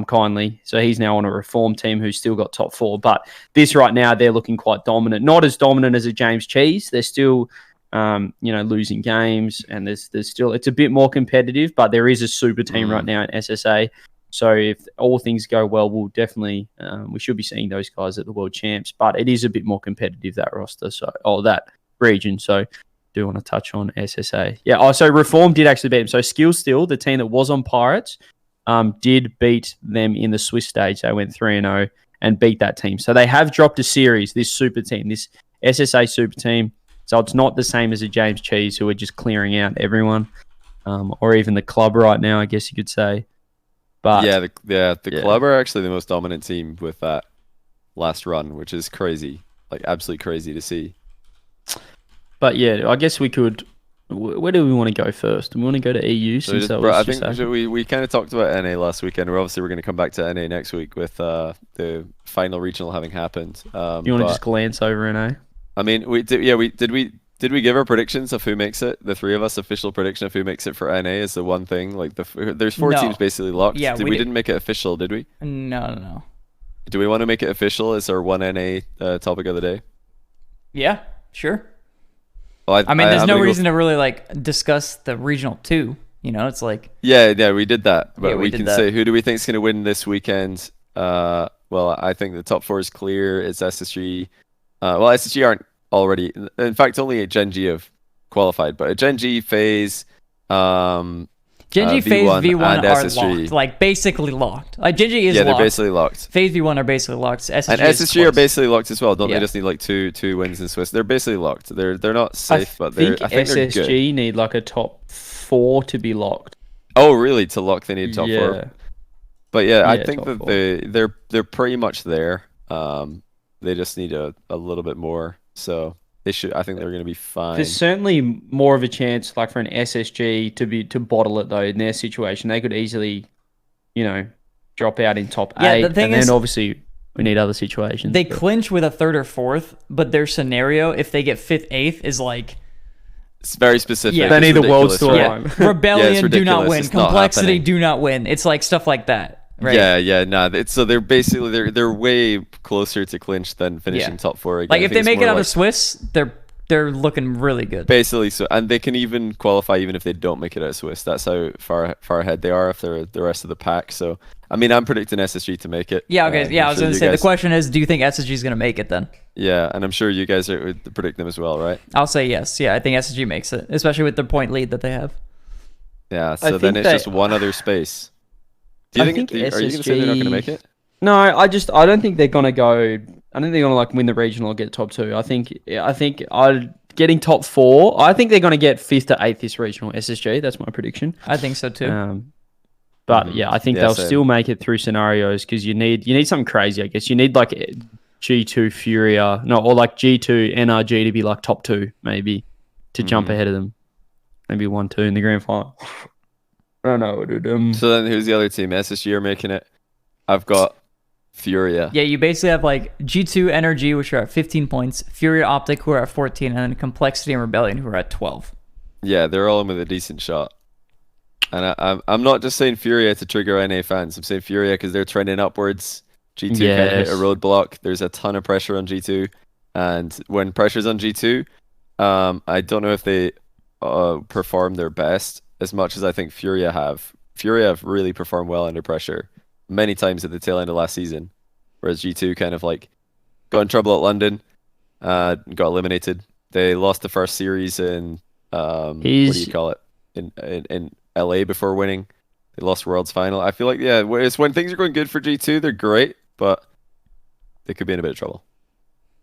kindly. So he's now on a reform team who's still got top 4. But this right now, they're looking quite dominant. Not as dominant as a James Cheese. They're still, losing games, and there's still, it's a bit more competitive, but there is a super team right now in SSA. So if all things go well, we'll definitely, we should be seeing those guys at the World Champs. But it is a bit more competitive, that roster, that region. So do want to touch on SSA. Yeah, so Reform did actually beat them. So Skill Still, the team that was on Pirates, did beat them in the Swiss stage. They went 3-0 and beat that team. So they have dropped a series, this super team, this SSA super team. So it's not the same as a James Cheese, who are just clearing out everyone, or even the club right now, I guess you could say. But
the club are actually the most dominant team with that last run, which is crazy, like absolutely crazy to see.
But yeah, I guess we could. Where do we want to go first? Do we want to go to EU since that was
I think we kind of talked about NA last weekend. We're going to come back to NA next week with the final regional having happened.
You want to just glance over NA?
I mean, did we give our predictions of who makes it? The three of us, official prediction of who makes it for NA is the one thing. Like there's 4 teams basically locked.
Yeah,
we didn't make it official, did we?
No.
Do we want to make it official? Is our one NA topic of the day?
Yeah, sure.
Well,
there's no reason to really discuss the regional 2. It's like
yeah, we did that, but we can
say
who do we think is going to win this weekend? Well, I think the top 4 is clear. It's SSG. SSG aren't already. In fact, only a Gen G have qualified, but a Gen G phase.
Gen G, phase V1 are
SSG.
locked, like basically locked. Gen G is locked.
Yeah, they're basically locked.
Phase V1 are basically locked. SSG
and SSG are basically locked as well. Don't they just need like two wins in Swiss? They're basically locked. They're not safe, but I think
SSG
they're good.
Need like a top 4 to be locked.
Oh, really? To lock, they need top 4. But I think that
4.
they're pretty much there. They just need a little bit more. So they should. I think they're going to be fine.
There's certainly more of a chance, like for an SSG to bottle it though. In their situation, they could easily, drop out in top 8.
The thing
and
is,
then obviously we need other situations.
They clinch with a 3rd or 4th, but their scenario, if they get 5th, 8th, is like.
It's very specific.
Yeah, they need the world's to align.
Rebellion, do not win. Complexity, do not win. It's like stuff like that. Right?
So they're basically they're way closer to clinch than finishing top 4 again.
Like if they make it out of Swiss, they're looking really good.
Basically, so and they can even qualify even if they don't make it out of Swiss. That's how far ahead they are if they're the rest of the pack. So I'm predicting SSG to make it.
Yeah, okay. I was going to say the question is, do you think SSG is going to make it then?
Yeah, and I'm sure you guys would predict them as well, right?
I'll say yes. Yeah, I think SSG makes it, especially with the point lead that they have.
Yeah, so then it's just one other space. Do you think? Are you going to say they're not going to make it?
No, I don't think they're going to go. I don't think they're going to win the regional or get top 2. I think getting top 4. I think they're going to get 5th to 8th this regional SSG. That's my prediction.
I think so too.
But I think they'll still make it through scenarios because you need something crazy. I guess you need like G2 Furia, or like G2 NRG to be like top 2 maybe to jump ahead of them. Maybe 1-2 in the grand final. I don't know, dude.
So then who's the other team? SSG are making it. I've got Furia.
Yeah, you basically have like G2 NRG, which are at 15 points, Furia Optic, who are at 14, and then Complexity and Rebellion, who are at 12.
Yeah, they're all in with a decent shot. And I'm not just saying Furia to trigger NA fans. I'm saying Furia because they're trending upwards. G2 kind of hit a roadblock. There's a ton of pressure on G2. And when pressure's on G2, I don't know if they perform their best as much as I think Furia have. Furia have really performed well under pressure many times at the tail end of last season, whereas G2 kind of like got in trouble at London, got eliminated. They lost the first series in what do you call it in LA before winning. They lost Worlds final. I feel like it's when things are going good for G2, they're great, but they could be in a bit of trouble.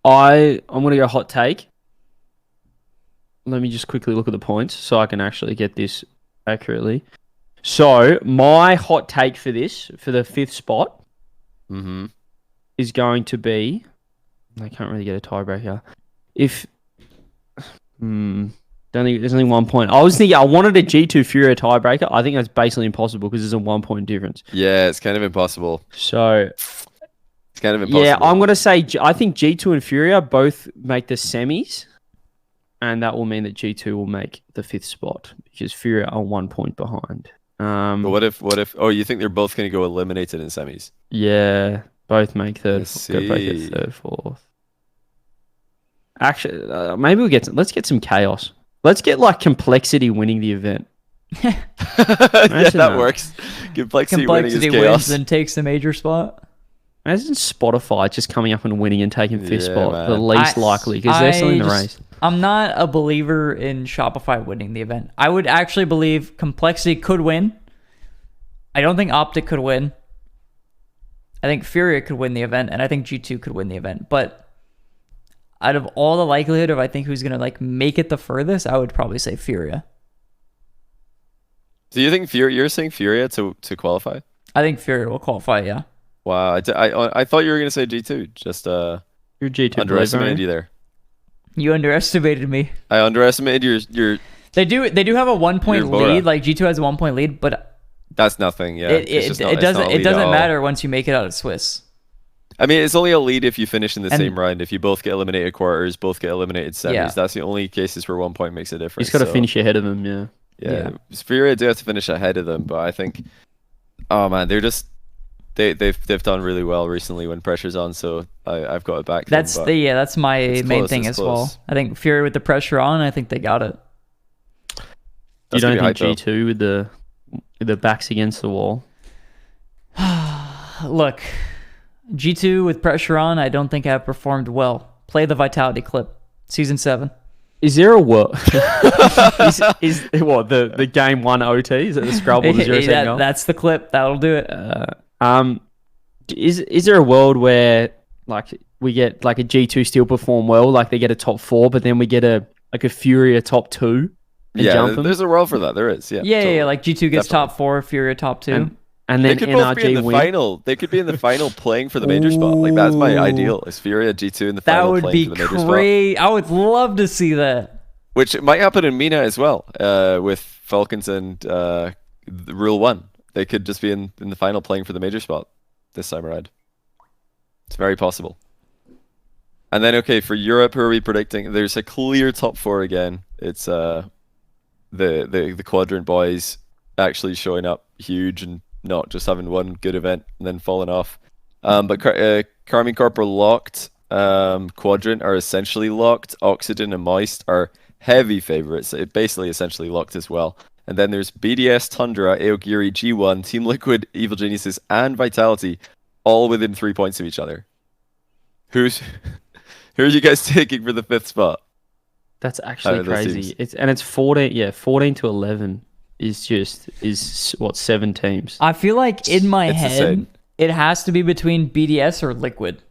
I'm gonna go hot take. Let me just quickly look at the points so I can actually get this accurately. So my hot take for this, for the 5th spot, is going to be. I can't really get a tiebreaker. There's only 1 point. I was thinking I wanted a G2 Furia tiebreaker. I think that's basically impossible because there's a 1 point difference.
Yeah, it's kind of impossible.
So
it's kind of impossible.
Yeah, I'm gonna say I think G2 and Furia both make the semis, and that will mean that G2 will make the 5th spot because Furia are 1 point behind.
But what if? Oh, you think they're both going to go eliminated in semis?
Yeah, both make third.
Let's
Both get
see.
third, fourth. Actually, maybe let's get some chaos. Let's get like complexity winning the event.
Yeah,
Imagine
that
that.
works. Complexity
Complexity
winning is
wins
chaos.
and takes the major spot.
Imagine Spotify just coming up and winning and taking fifth
Yeah,
spot.
man.
The least likely because they're still in the race.
I'm not a believer in Shopify winning the event. I would actually believe Complexity could win. I don't think Optic could win. I think Furia could win the event, and I think G2 could win the event. But out of all the likelihood of I think who's gonna like make it the furthest, I would probably say Furia.
Do you think you're saying Furia to qualify?
I think Furia will qualify. Yeah.
Wow, I thought you were going to say G2. Just
You're G2
underestimated
believer,
you there.
You underestimated me.
I underestimated your.
They do have a 1 point
You're Bora.
lead. Like G2 has a 1 point lead, but
That's nothing. Yeah,
it doesn't matter once you make it out of Swiss.
I mean, it's only a lead if you finish in the
And-
same round. If you both get eliminated quarters, both get eliminated semis.
Yeah.
That's the only cases where 1 point makes a difference.
He's got to
so,
finish ahead of them. Yeah.
Yeah, Furia do have to finish ahead of them, but I think, oh man, they're just they've done really well recently when pressure's on. So I've got it back.
That's that's my
it's
main
close,
thing
it's
as well.
close.
I think Fury with the pressure on, I think they got it.
You
That's
don't
gonna
think
be hype,
G2 with the backs against the wall?
Look, G2 with pressure on, I don't think I've performed well. Play the Vitality clip, season 7.
Is there a world? is what the game 1 OT? Is it the scrabble to 0 goal?
That's the clip. That'll do it.
Is there a world where like we get like a G2 still perform well, like they get a top 4, but then we get a Furia top 2 and
Yeah,
jump them?
there's a world for that. There is. Yeah.
Yeah,
totally.
like G2 gets
Definitely.
top 4, Fury top 2.
And
They
then
could both be in
NRG
the
win.
final. They could be in the final playing for the major spot. Like that's my ideal. Is Furia G2 in the
That
final
would
playing
be
for the major spot?
great. I would love to see that.
Which might happen in MENA as well. With Falcons and Rule 1. They could just be in the final playing for the major spot this time around. It's very possible. And then okay, for Europe, who are we predicting? There's a clear top 4 again. It's the Quadrant boys actually showing up huge and not just having one good event and then falling off. But Carmine Corp are locked. Quadrant are essentially locked. Oxygen and Moist are heavy favorites. It basically essentially locked as well. And then there's BDS, Tundra, Aogiri, G1, Team Liquid, Evil Geniuses, and Vitality, all within 3 points of each other. Who are you guys taking for the 5th spot?
That's actually
Out of those
crazy.
teams.
It's 14. Yeah, 14 to 11 is what 7 teams.
I feel like in my
It's
head,
insane.
it has to be between BDS or Liquid.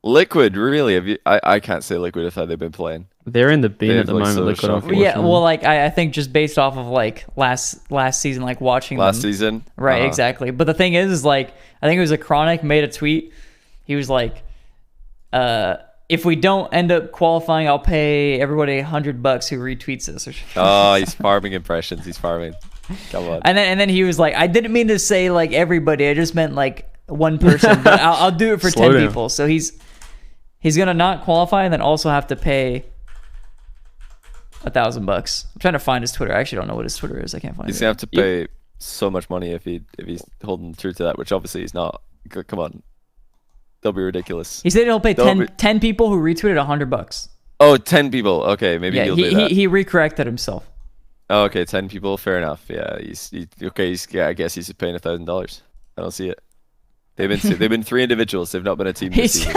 Liquid, really? Have you? I can't say Liquid if how they've been playing.
They're in the bin
They've
at the
looked
moment.
so
Liquid,
shocking.
unfortunately.
Yeah, well, like I think just based off of like last season, like watching
Last
them.
season?
Right, exactly. But the thing is like I think it was a Chronic made a tweet. He was like, if we don't end up qualifying, I'll pay everybody $100 who retweets this. Or
Oh, he's farming impressions. He's farming. Come on.
and then he was like, I didn't mean to say like everybody. I just meant like one person. But I'll do it for
Slow
10
down.
people. So he's gonna not qualify and then also have to pay $1,000. I'm trying to find his Twitter. I actually don't know what his Twitter is. I can't find
He's
it.
gonna have to pay so much money if he's holding true to that, which obviously he's not. Come on, that'll be ridiculous.
He said he'll pay
Don't
10 people who retweeted $100.
Oh, 10 people. Okay, maybe
Yeah,
he'll do that.
he recorrected himself.
Oh, okay, 10 people. Fair enough. Yeah, I guess he's paying $1,000. I don't see it. They've been 3 individuals. They've not been a team this
He's
season.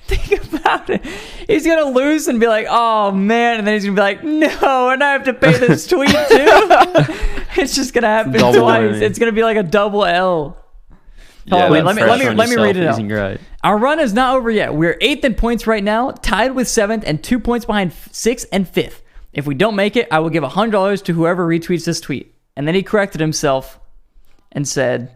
think about it. He's gonna lose and be like, "Oh man," and then he's gonna be like, "No," and I have to pay this tweet too. It's just gonna happen
Double
twice.
whammy.
It's gonna be like a double L.
Yeah,
Oh, wait,
that's
let me read it out.
Isn't great.
Our run is not over yet. We're 8th in points right now, tied with 7th and 2 points behind 6th and 5th. If we don't make it, I will give $100 to whoever retweets this tweet. And then he corrected himself and said,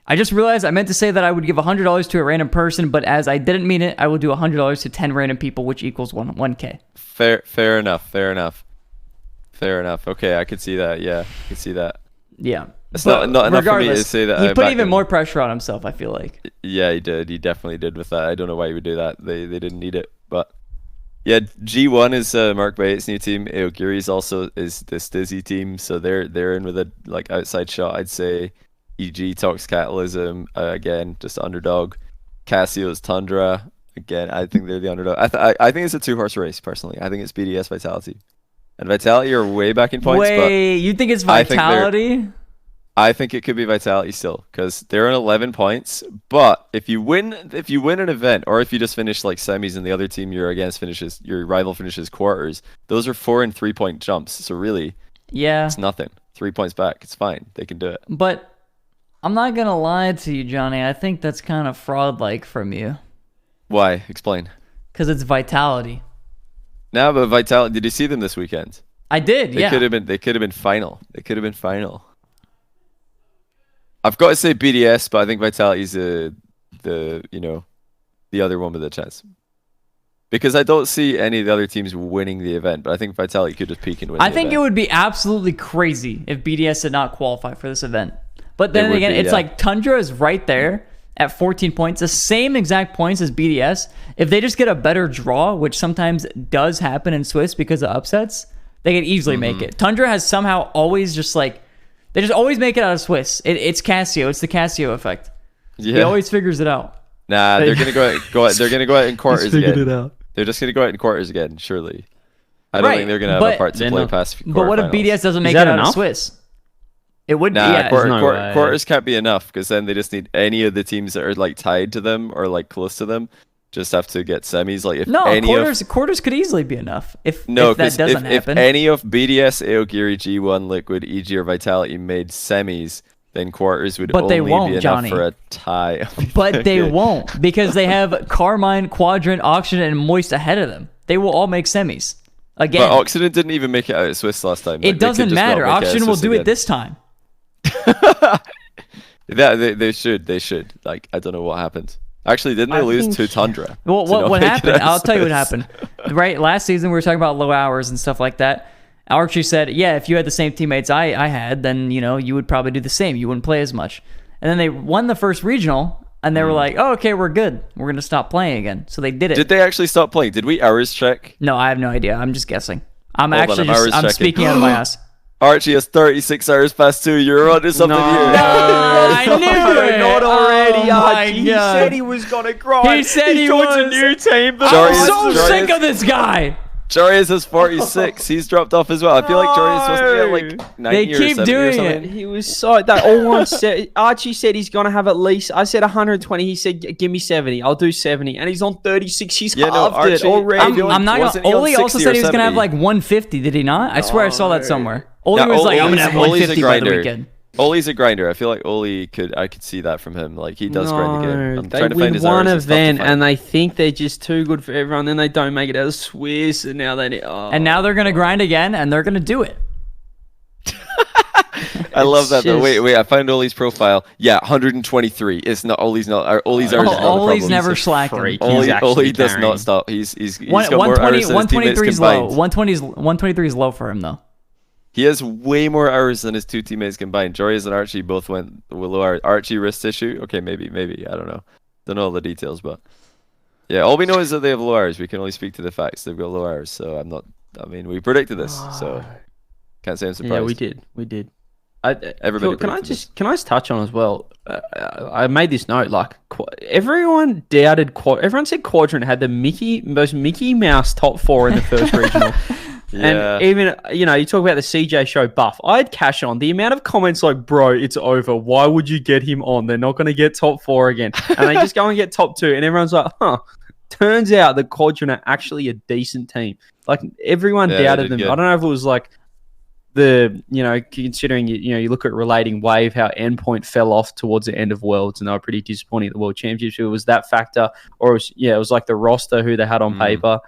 I just realized I meant to say that I would give $100 to a random person, but as I didn't mean it, I will do $100 to 10 random people, which equals 1K.
Fair enough. Okay, I could see that. Yeah, I could see that.
Yeah.
It's
But
not enough for me to
regardless,
say that
he
I
put
back
even
him.
more pressure on himself, I feel like.
Yeah, he did. He definitely did with that. I don't know why he would do that. They didn't need it, but Yeah, G1 is Mark Bates' new team. Aogiri's also is this Dizzy team, so they're in with a like outside shot, I'd say. EG Tox Catalysm, again, just underdog. Cassio's Tundra, again, I think they're the underdog. I think it's a 2-horse race, personally. I think it's BDS Vitality. And Vitality are way back in points,
Wait, you think it's
I think
Vitality?
I think it could be Vitality still, because they're on 11 points. But if you win an event, or if you just finish like semis and the other team your rival finishes quarters, those are 4 and 3 point jumps. So really,
Yeah.
it's nothing. 3 points back. It's fine. They can do it.
But I'm not gonna lie to you, Johnny. I think that's kind of fraud-like from you.
Why? Explain.
Because it's Vitality.
Nah, but Vitality. Did you see them this weekend?
I did.
They
Yeah.
could have been. They could have been final. They could have been final. I've got to say BDS, but I think Vitality's the other one with a chance. Because I don't see any of the other teams winning the event, but I think Vitality could just peak and win.
I think it would be absolutely crazy if BDS did not qualify for this event. But then again, it's like Tundra is right there at 14 points, the same exact points as BDS. If they just get a better draw, which sometimes does happen in Swiss because of upsets, they could easily make it. Tundra has somehow always just like, they just always make it out of Swiss. It's Cassio. It's the Cassio effect.
Yeah.
He always figures it out.
Nah, they're gonna go out. They're gonna go out in quarters again.
it out.
They're just gonna go out in quarters again. Surely. I don't think they're gonna have a part to play past.
But what if BDS doesn't make it out of Swiss? It would be.
Nah,
Yeah,
quarters can't be enough, because then they just need any of the teams that are like tied to them or like close to them. Just have to get semis. Like if
quarters could easily be enough. If that doesn't happen,
if any of BDS, Aogiri, G1, Liquid, EG, or Vitality made semis, then quarters would only be enough
Johnny.
for a tie.
But they won't, because they have Carmine, Quadrant, Oxygen, and Moist ahead of them. They will all make semis again.
But Oxygen didn't even make it out of Swiss last time.
It doesn't matter. Oxygen will do it this time.
They should. Like, I don't know what happened. Actually, didn't they lose to Tundra?
Well, what happened? I'll tell you what happened. Right, last season we were talking about low hours and stuff like that. Archie said, "Yeah, if you had the same teammates I had, then you would probably do the same. You wouldn't play as much." And then they won the first regional, and they were like, "Oh, okay, we're good. We're gonna stop playing again." So they did it.
Did they actually stop playing? Did we hours check?
No, I have no idea. I'm just guessing. I'm
checking.
speaking out of my ass.
Archie has 36 hours past 2. You're onto something here.
I knew it.
Not already,
Oh my
Archie. He
God.
said he was gonna grind.
He said he
joins
was.
a new team. But
I'm
Jarius-
so
Jarius-
sick of this guy.
Jarius has 46. He's dropped off as well. I feel like Jarius was supposed to be at like 90
They
or
keep
70 or
doing
something.
it.
He was so that all one said. Archie said he's gonna have at least. I said 120. He said, "Give me 70. I'll do 70." And he's on 36. He's halved it
Archie-
already.
I'm not
Wasn't
gonna.
he on
Oli also
60
said
or
he was gonna have
70?
like 150. Did he not? I swear I saw that somewhere. Oli
Yeah,
was like, "I'm gonna have
Oli's a
150 by the
grinder.
weekend."
Oli's a grinder. I feel like I could see that from him. Like, he does grind the game. I'm trying to find his
one
hours. It's tough to
event
find.
and they think they're just too good for everyone. Then they don't make it out of Swiss, and now they.
And now they're gonna grind again, and they're gonna do it.
I love that though.
just-
Wait, I found Oli's profile. Yeah, 123. It's not Oli's not. Oli's ours is not the
Oli's
problem.
never
He's a
slacking.
freak. He's
Oli
actually
does
carrying.
not stop. He's got more
120,
hours than his teammates
123 is low.
combined.
123 is low for him though.
He has way more hours than his two teammates combined. Jarius and Archie both went with low hours. Archie wrist issue. Okay, maybe. I don't know. Don't know all the details, but yeah, all we know is that they have low hours. We can only speak to the facts. They've got low hours, so we predicted this, so can't say I'm surprised.
Yeah, we did.
Everybody
Can I
predicted this.
just touch on as well? I made this note. Like everyone doubted. Everyone said Quadrant had the most Mickey Mouse top 4 in the first regional.
Yeah.
And even, you talk about the CJ show buff. I had Cash on. The amount of comments like, "Bro, it's over. Why would you get him on? They're not going to get top 4 again." And they just go and get top 2. And everyone's like, huh. Turns out the Quadrant are actually a decent team. Like, everyone
Yeah, they
doubted
did
them.
good.
I don't know if it was like considering, you look at relating Wave, how Endpoint fell off towards the end of Worlds and they were pretty disappointing at the World Championship. It was that factor. Or it was like the roster who they had on paper.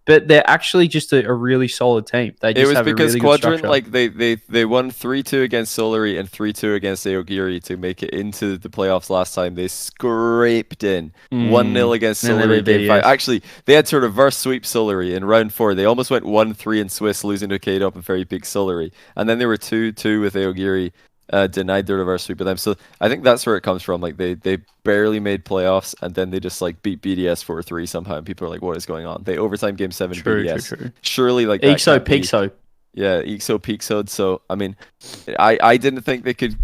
But they're actually just a really solid team. They just
It was
have
because
a really
Quadrant,
good
like they won 3-2 against Solary and 3-2 against Aogiri to make it into the playoffs last time. They scraped in 1-0 against
And then
Solary
they
game 5.
BDS.
Actually, they had to reverse sweep Solary in round 4. They almost went 1-3 in Swiss, losing to K-Dop and very big Solary. And then they were 2-2 with Aogiri denied the reverse sweep of them. So I think that's where it comes from. Like they barely made playoffs, and then they just like beat BDS 4-3 somehow. And people are like, "What is going on?" They overtime game 7 BDS.
True.
Surely like that
Exo
can't be-
Pixo.
Yeah, Exo Peaksode. So I mean, I didn't think they could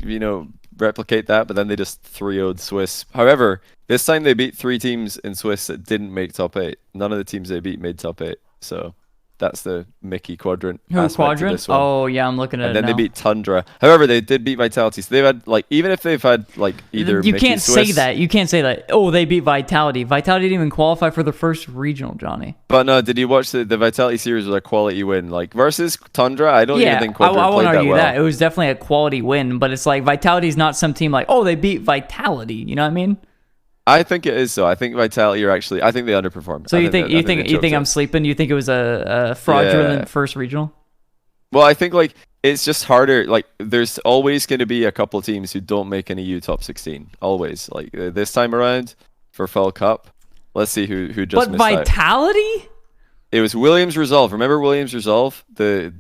replicate that, but then they just 3-0'd Swiss. However, this time they beat 3 teams in Swiss that didn't make top 8. None of the teams they beat made top 8. So that's the Mickey Quadrant.
Who,
aspect of
Quadrant?
this one.
Oh, yeah, I'm looking at
And
it
then
now.
they beat Tundra. However, they did beat Vitality. So they've had like, even if they've had like either
You
Mickey
can't
Swiss,
say that. You can't say that. Oh, they beat Vitality. Vitality didn't even qualify for the first regional, Johnny.
But no, did you watch the Vitality series with a quality win? Like versus Tundra, I don't even think
I
Quadrant
won't
played that
argue
well.
that. It was definitely a quality win, but it's like Vitality's not some team like, oh, they beat Vitality. You know what I mean?
I think it is so. I think Vitality are actually. I think they underperformed.
So
I
you think
they choked
I'm
it.
sleeping? You think it was a fraudulent
Yeah.
first regional?
Well, I think like it's just harder. Like there's always going to be a couple teams who don't make an EU top 16. Always. Like this time around for Fall Cup. Let's see who just
But
missed out.
Vitality?
It was Williams Resolve. Remember Williams Resolve, the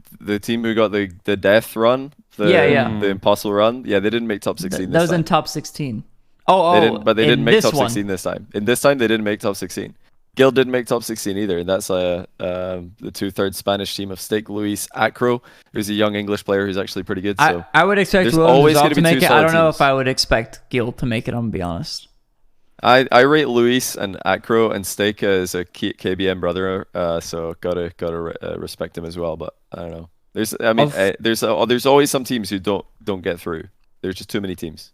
team who got the death run, the impossible run. Yeah, they didn't make top 16.
That
this
was
time.
in top 16. Oh,
They didn't, but they didn't
in
make
this
top
one.
16 this time. In this time, they didn't make top 16. Guild didn't make top 16 either, and that's the 2/3 Spanish team of Stake Luis Acro, who's a young English player who's actually pretty good. So
I would expect
there's
Williams
always
Resolve
gonna
to
be
make
two
it. I don't
solid
know
teams.
if I would expect Guild to make it. I'm gonna be honest.
I rate Luis and Acro and Stake as a KBM brother, so gotta respect him as well. But I don't know. There's always some teams who don't get through. There's just too many teams.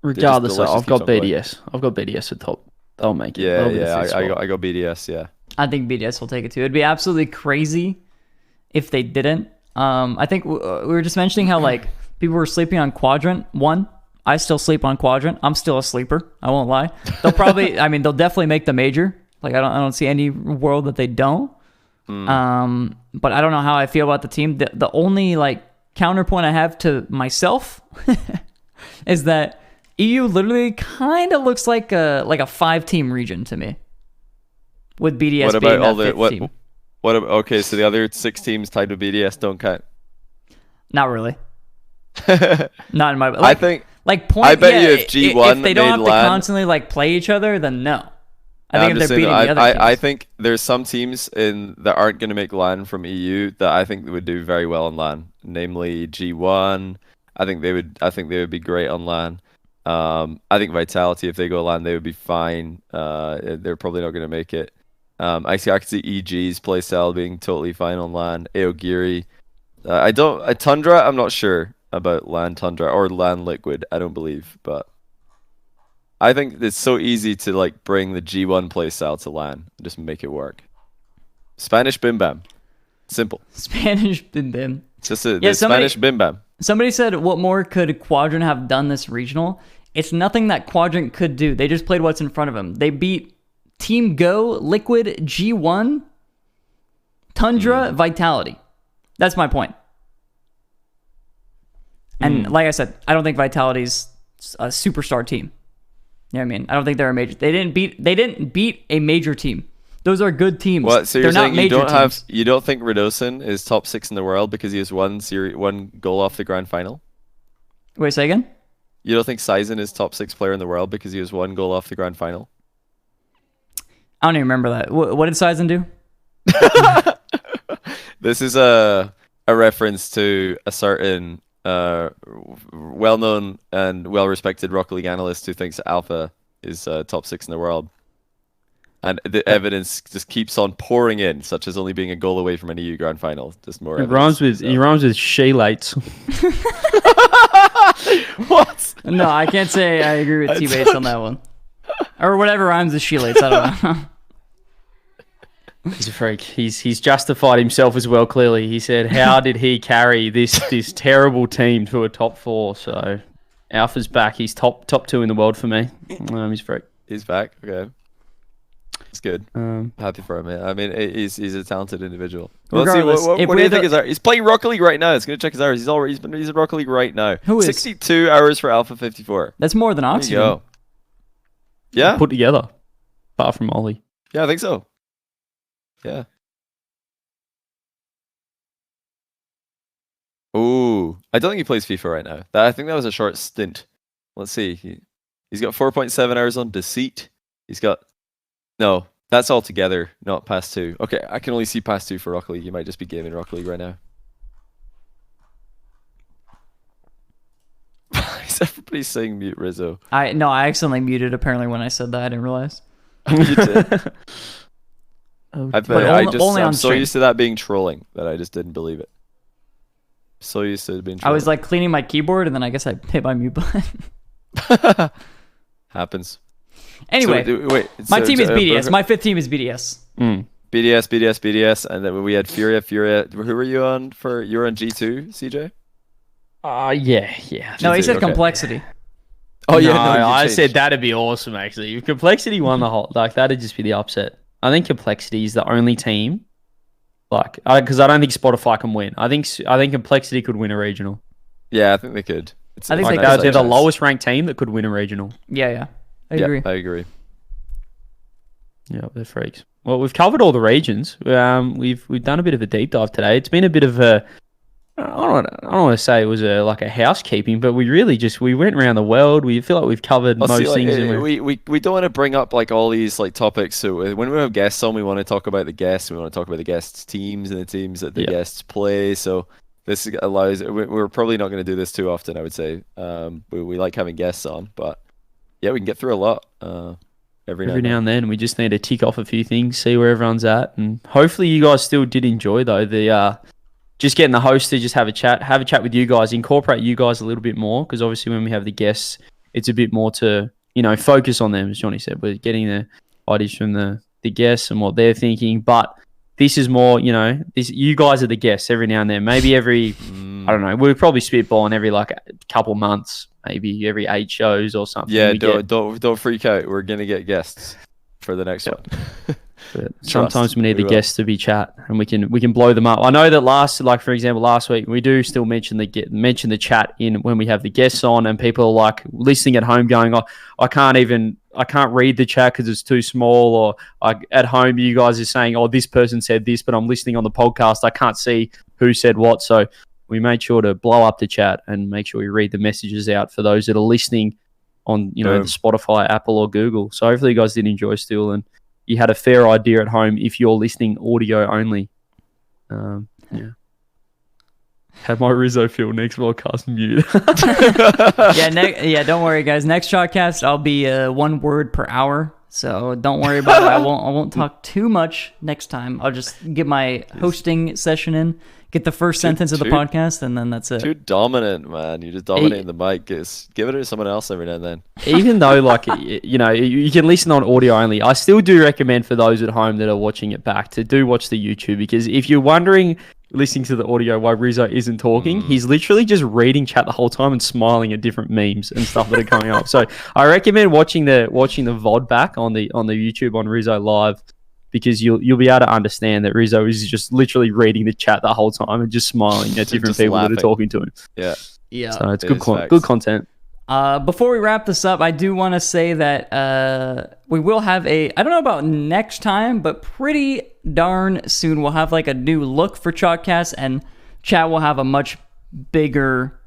Regardless,
the list
I've
just
got
keeps on going.
BDS. I've got BDS at top. They'll make it.
Yeah,
They'll be the
yeah.
fifth
I
spot.
got BDS. Yeah.
I think BDS will take it too. It'd be absolutely crazy if they didn't. I think we were just mentioning how like people were sleeping on Quadrant 1. I still sleep on Quadrant. I'm still a sleeper. I won't lie. They'll probably, I mean, they'll definitely make the major. Like I don't see any world that they don't. But I don't know how I feel about the team. The only like counterpoint I have to myself is that EU literally kind of looks like a 5-team region to me. With BDS
What
being
about all
that
the
fifth team.
Okay, so the other 6 teams tied with BDS don't count.
Not really. Not in my.
I think.
Like point.
I bet
yeah,
you if G1
if they don't
made
have to
LAN
constantly like play each other, then no. I think
I'm
if
just
they're
saying,
beating the other teams.
I think there's some teams that aren't going to make LAN from EU that I think would do very well on LAN. Namely G1. I think they would be great on LAN. I think Vitality, if they go LAN, they would be fine. They're probably not going to make it. I could see EG's playstyle being totally fine on LAN. Aogiri. Tundra, I'm not sure about LAN Tundra or LAN Liquid. I don't believe, but I think it's so easy to like bring the G1 playstyle to LAN and just make it work. Spanish Bim Bam. Simple.
Spanish Bim Bim.
It's just the Spanish Bim Bam.
Somebody said, what more could Quadrant have done this regional? It's nothing that Quadrant could do. They just played what's in front of them. They beat Team Go, Liquid, G1, Tundra, Vitality. That's my point. And like I said, I don't think Vitality's a superstar team. You know what I mean? I don't think they're a major. They didn't beat a major team. Those are good teams.
What? So
they're
you're
not
saying you
major
don't
teams.
you don't think Radosin is top 6 in the world because he has one goal off the grand final?
Wait, say again?
You don't think Sizen is top 6 player in the world because he has 1 goal off the grand final?
I don't even remember that. What did Sizen do?
This is a reference to a certain well-known and well-respected Rocket League analyst who thinks Alpha is top 6 in the world. And the evidence just keeps on pouring in, such as only being a goal away from an EU Grand Final. Just more.
It
evidence,
rhymes with she-lates.
What?
No, I can't say I agree with T-Bates on that one. Or whatever rhymes with She-Lates, I don't know.
He's a freak. He's justified himself as well. Clearly, he said, "How did he carry this terrible team to a top 4?" So, Alpha's back. He's top 2 in the world for me. He's a freak.
He's back. Okay, it's good. Happy for him. Man. I mean, he's a talented individual. Well, let's see.
Regardless,
What
if
do
we
you
had
think
the-
his hours? He's playing Rocket League right now. It's gonna check his hours. He's in Rocket League right now.
Who is?
62 hours for Alpha 54.
That's more than
There you
Oxygen.
go. Yeah.
Put together, apart from Ollie.
Yeah, I think so. Yeah. Ooh, I don't think he plays FIFA right now. I think that was a short stint. Let's see. He's got 4.7 hours on Deceit. He's got... No, that's all together, not Pass 2. Okay, I can only see Pass 2 for Rocket League. He might just be gaming Rocket League right now. Everybody's saying mute Rizzo.
I accidentally muted apparently when I said that. I didn't realize.
You did.
Only
I'm
on
so
stream.
used to that being trolling that I just didn't believe it. So used to it being trolling.
I was like cleaning my keyboard and then I guess I hit my mute button.
Happens.
Anyway, my team is BDS. My 5th team is BDS.
BDS, and then we had Furia. Who were you on for? You were on G2, CJ?
Yeah.
No, he said
okay.
Complexity.
Oh yeah,
No, I
changed.
said that'd be awesome. Actually, if Complexity won the whole, like that'd just be the upset. I think Complexity is the only team, like, because I don't think Spotify can win. I think Complexity could win a regional.
Yeah, I think they could.
I think
They're the lowest ranked team that could win a regional.
Yeah. I agree.
I agree.
Yeah, they're freaks. Well, we've covered all the regions. We've done a bit of a deep dive today. It's been a bit of a, I don't want to say it was like a housekeeping, but we went around the world. We feel like we've covered most things.
We don't want to bring up like all these like topics. So when we have guests on, we want to talk about the guests. We want to talk about the guests' teams and the teams that the guests play. So this allows. We're probably not going to do this too often, I would say. We like having guests on, but yeah, we can get through a lot. Every now and then. We just need to tick off a few things, see where everyone's at, and hopefully you guys still did enjoy though the just getting the host to just have a chat with you guys, incorporate you guys a little bit more, because obviously when we have the guests, it's a bit more to focus on them, as Johnny said. We're getting the ideas from the guests and what they're thinking, but this is more, you guys are the guests every now and then. Maybe every I don't know, we're probably spitballing every like a couple months. Maybe every 8 shows or something. Yeah, don't freak out. We're gonna get guests for the next one. But sometimes we need the guests to be chat, and we can blow them up. I know that for example, last week we do still mention the chat in when we have the guests on, and people are like listening at home, going, "Oh, I can't read the chat because it's too small," or at home you guys are saying, "Oh, this person said this, but I'm listening on the podcast. I can't see who said what." So we made sure to blow up the chat and make sure we read the messages out for those that are listening on, the Spotify, Apple, or Google. So hopefully you guys did enjoy still, and you had a fair idea at home if you're listening audio only. Have my Rizzo feel next podcast mute.
Don't worry, guys. Next shotcast, I'll be 1 word per hour. So don't worry about it. I won't talk too much next time. I'll just get my hosting session in, get the first sentence of the podcast, and then that's it. Too dominant, man. You're just dominating the mic. Give it to someone else every now and then. Even though, you can listen on audio only, I still do recommend for those at home that are watching it back to do watch the YouTube, because if you're wondering, listening to the audio why Rizzo isn't talking, he's literally just reading chat the whole time and smiling at different memes and stuff that are coming up. So I recommend watching the VOD back on the YouTube on Rizzo Live, because you'll be able to understand that Rizzo is just literally reading the chat the whole time and just smiling at different people that are talking to him. Yeah. So it's good content. Before we wrap this up, I do want to say that we will have I don't know about next time, but pretty darn soon we'll have like a new look for Chalkcast, and chat will have a much bigger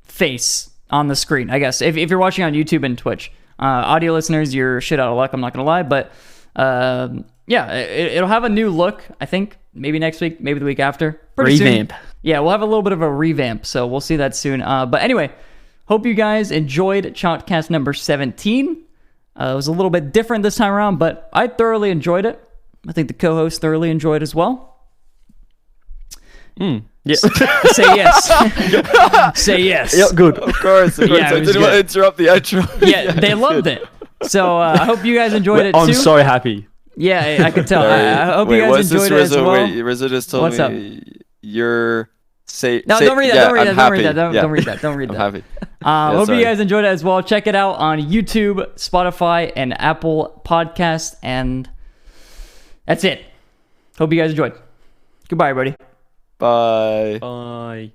face on the screen, I guess. If you're watching on YouTube and Twitch. Audio listeners, you're shit out of luck, I'm not going to lie, but it'll have a new look, I think. Maybe next week, maybe the week after. Pretty revamp. Soon. Yeah, we'll have a little bit of a revamp, so we'll see that soon. But anyway, hope you guys enjoyed Chalkcast number 17. It was a little bit different this time around, but I thoroughly enjoyed it. I think the co-host thoroughly enjoyed it as well. Yes. Say yes. Say yes. Yeah, good. Of course. Yeah, I didn't want to interrupt the outro. Yeah, they loved it. So I hope you guys enjoyed it too. I'm so happy. Yeah, I could tell. I hope you guys enjoyed it as well. Wait, Rizzo just told me you're... don't read that. Don't read that. I'm happy. Hope you guys enjoyed it as well. Check it out on YouTube, Spotify, and Apple Podcast. And that's it. Hope you guys enjoyed. Goodbye, everybody. Bye. Bye.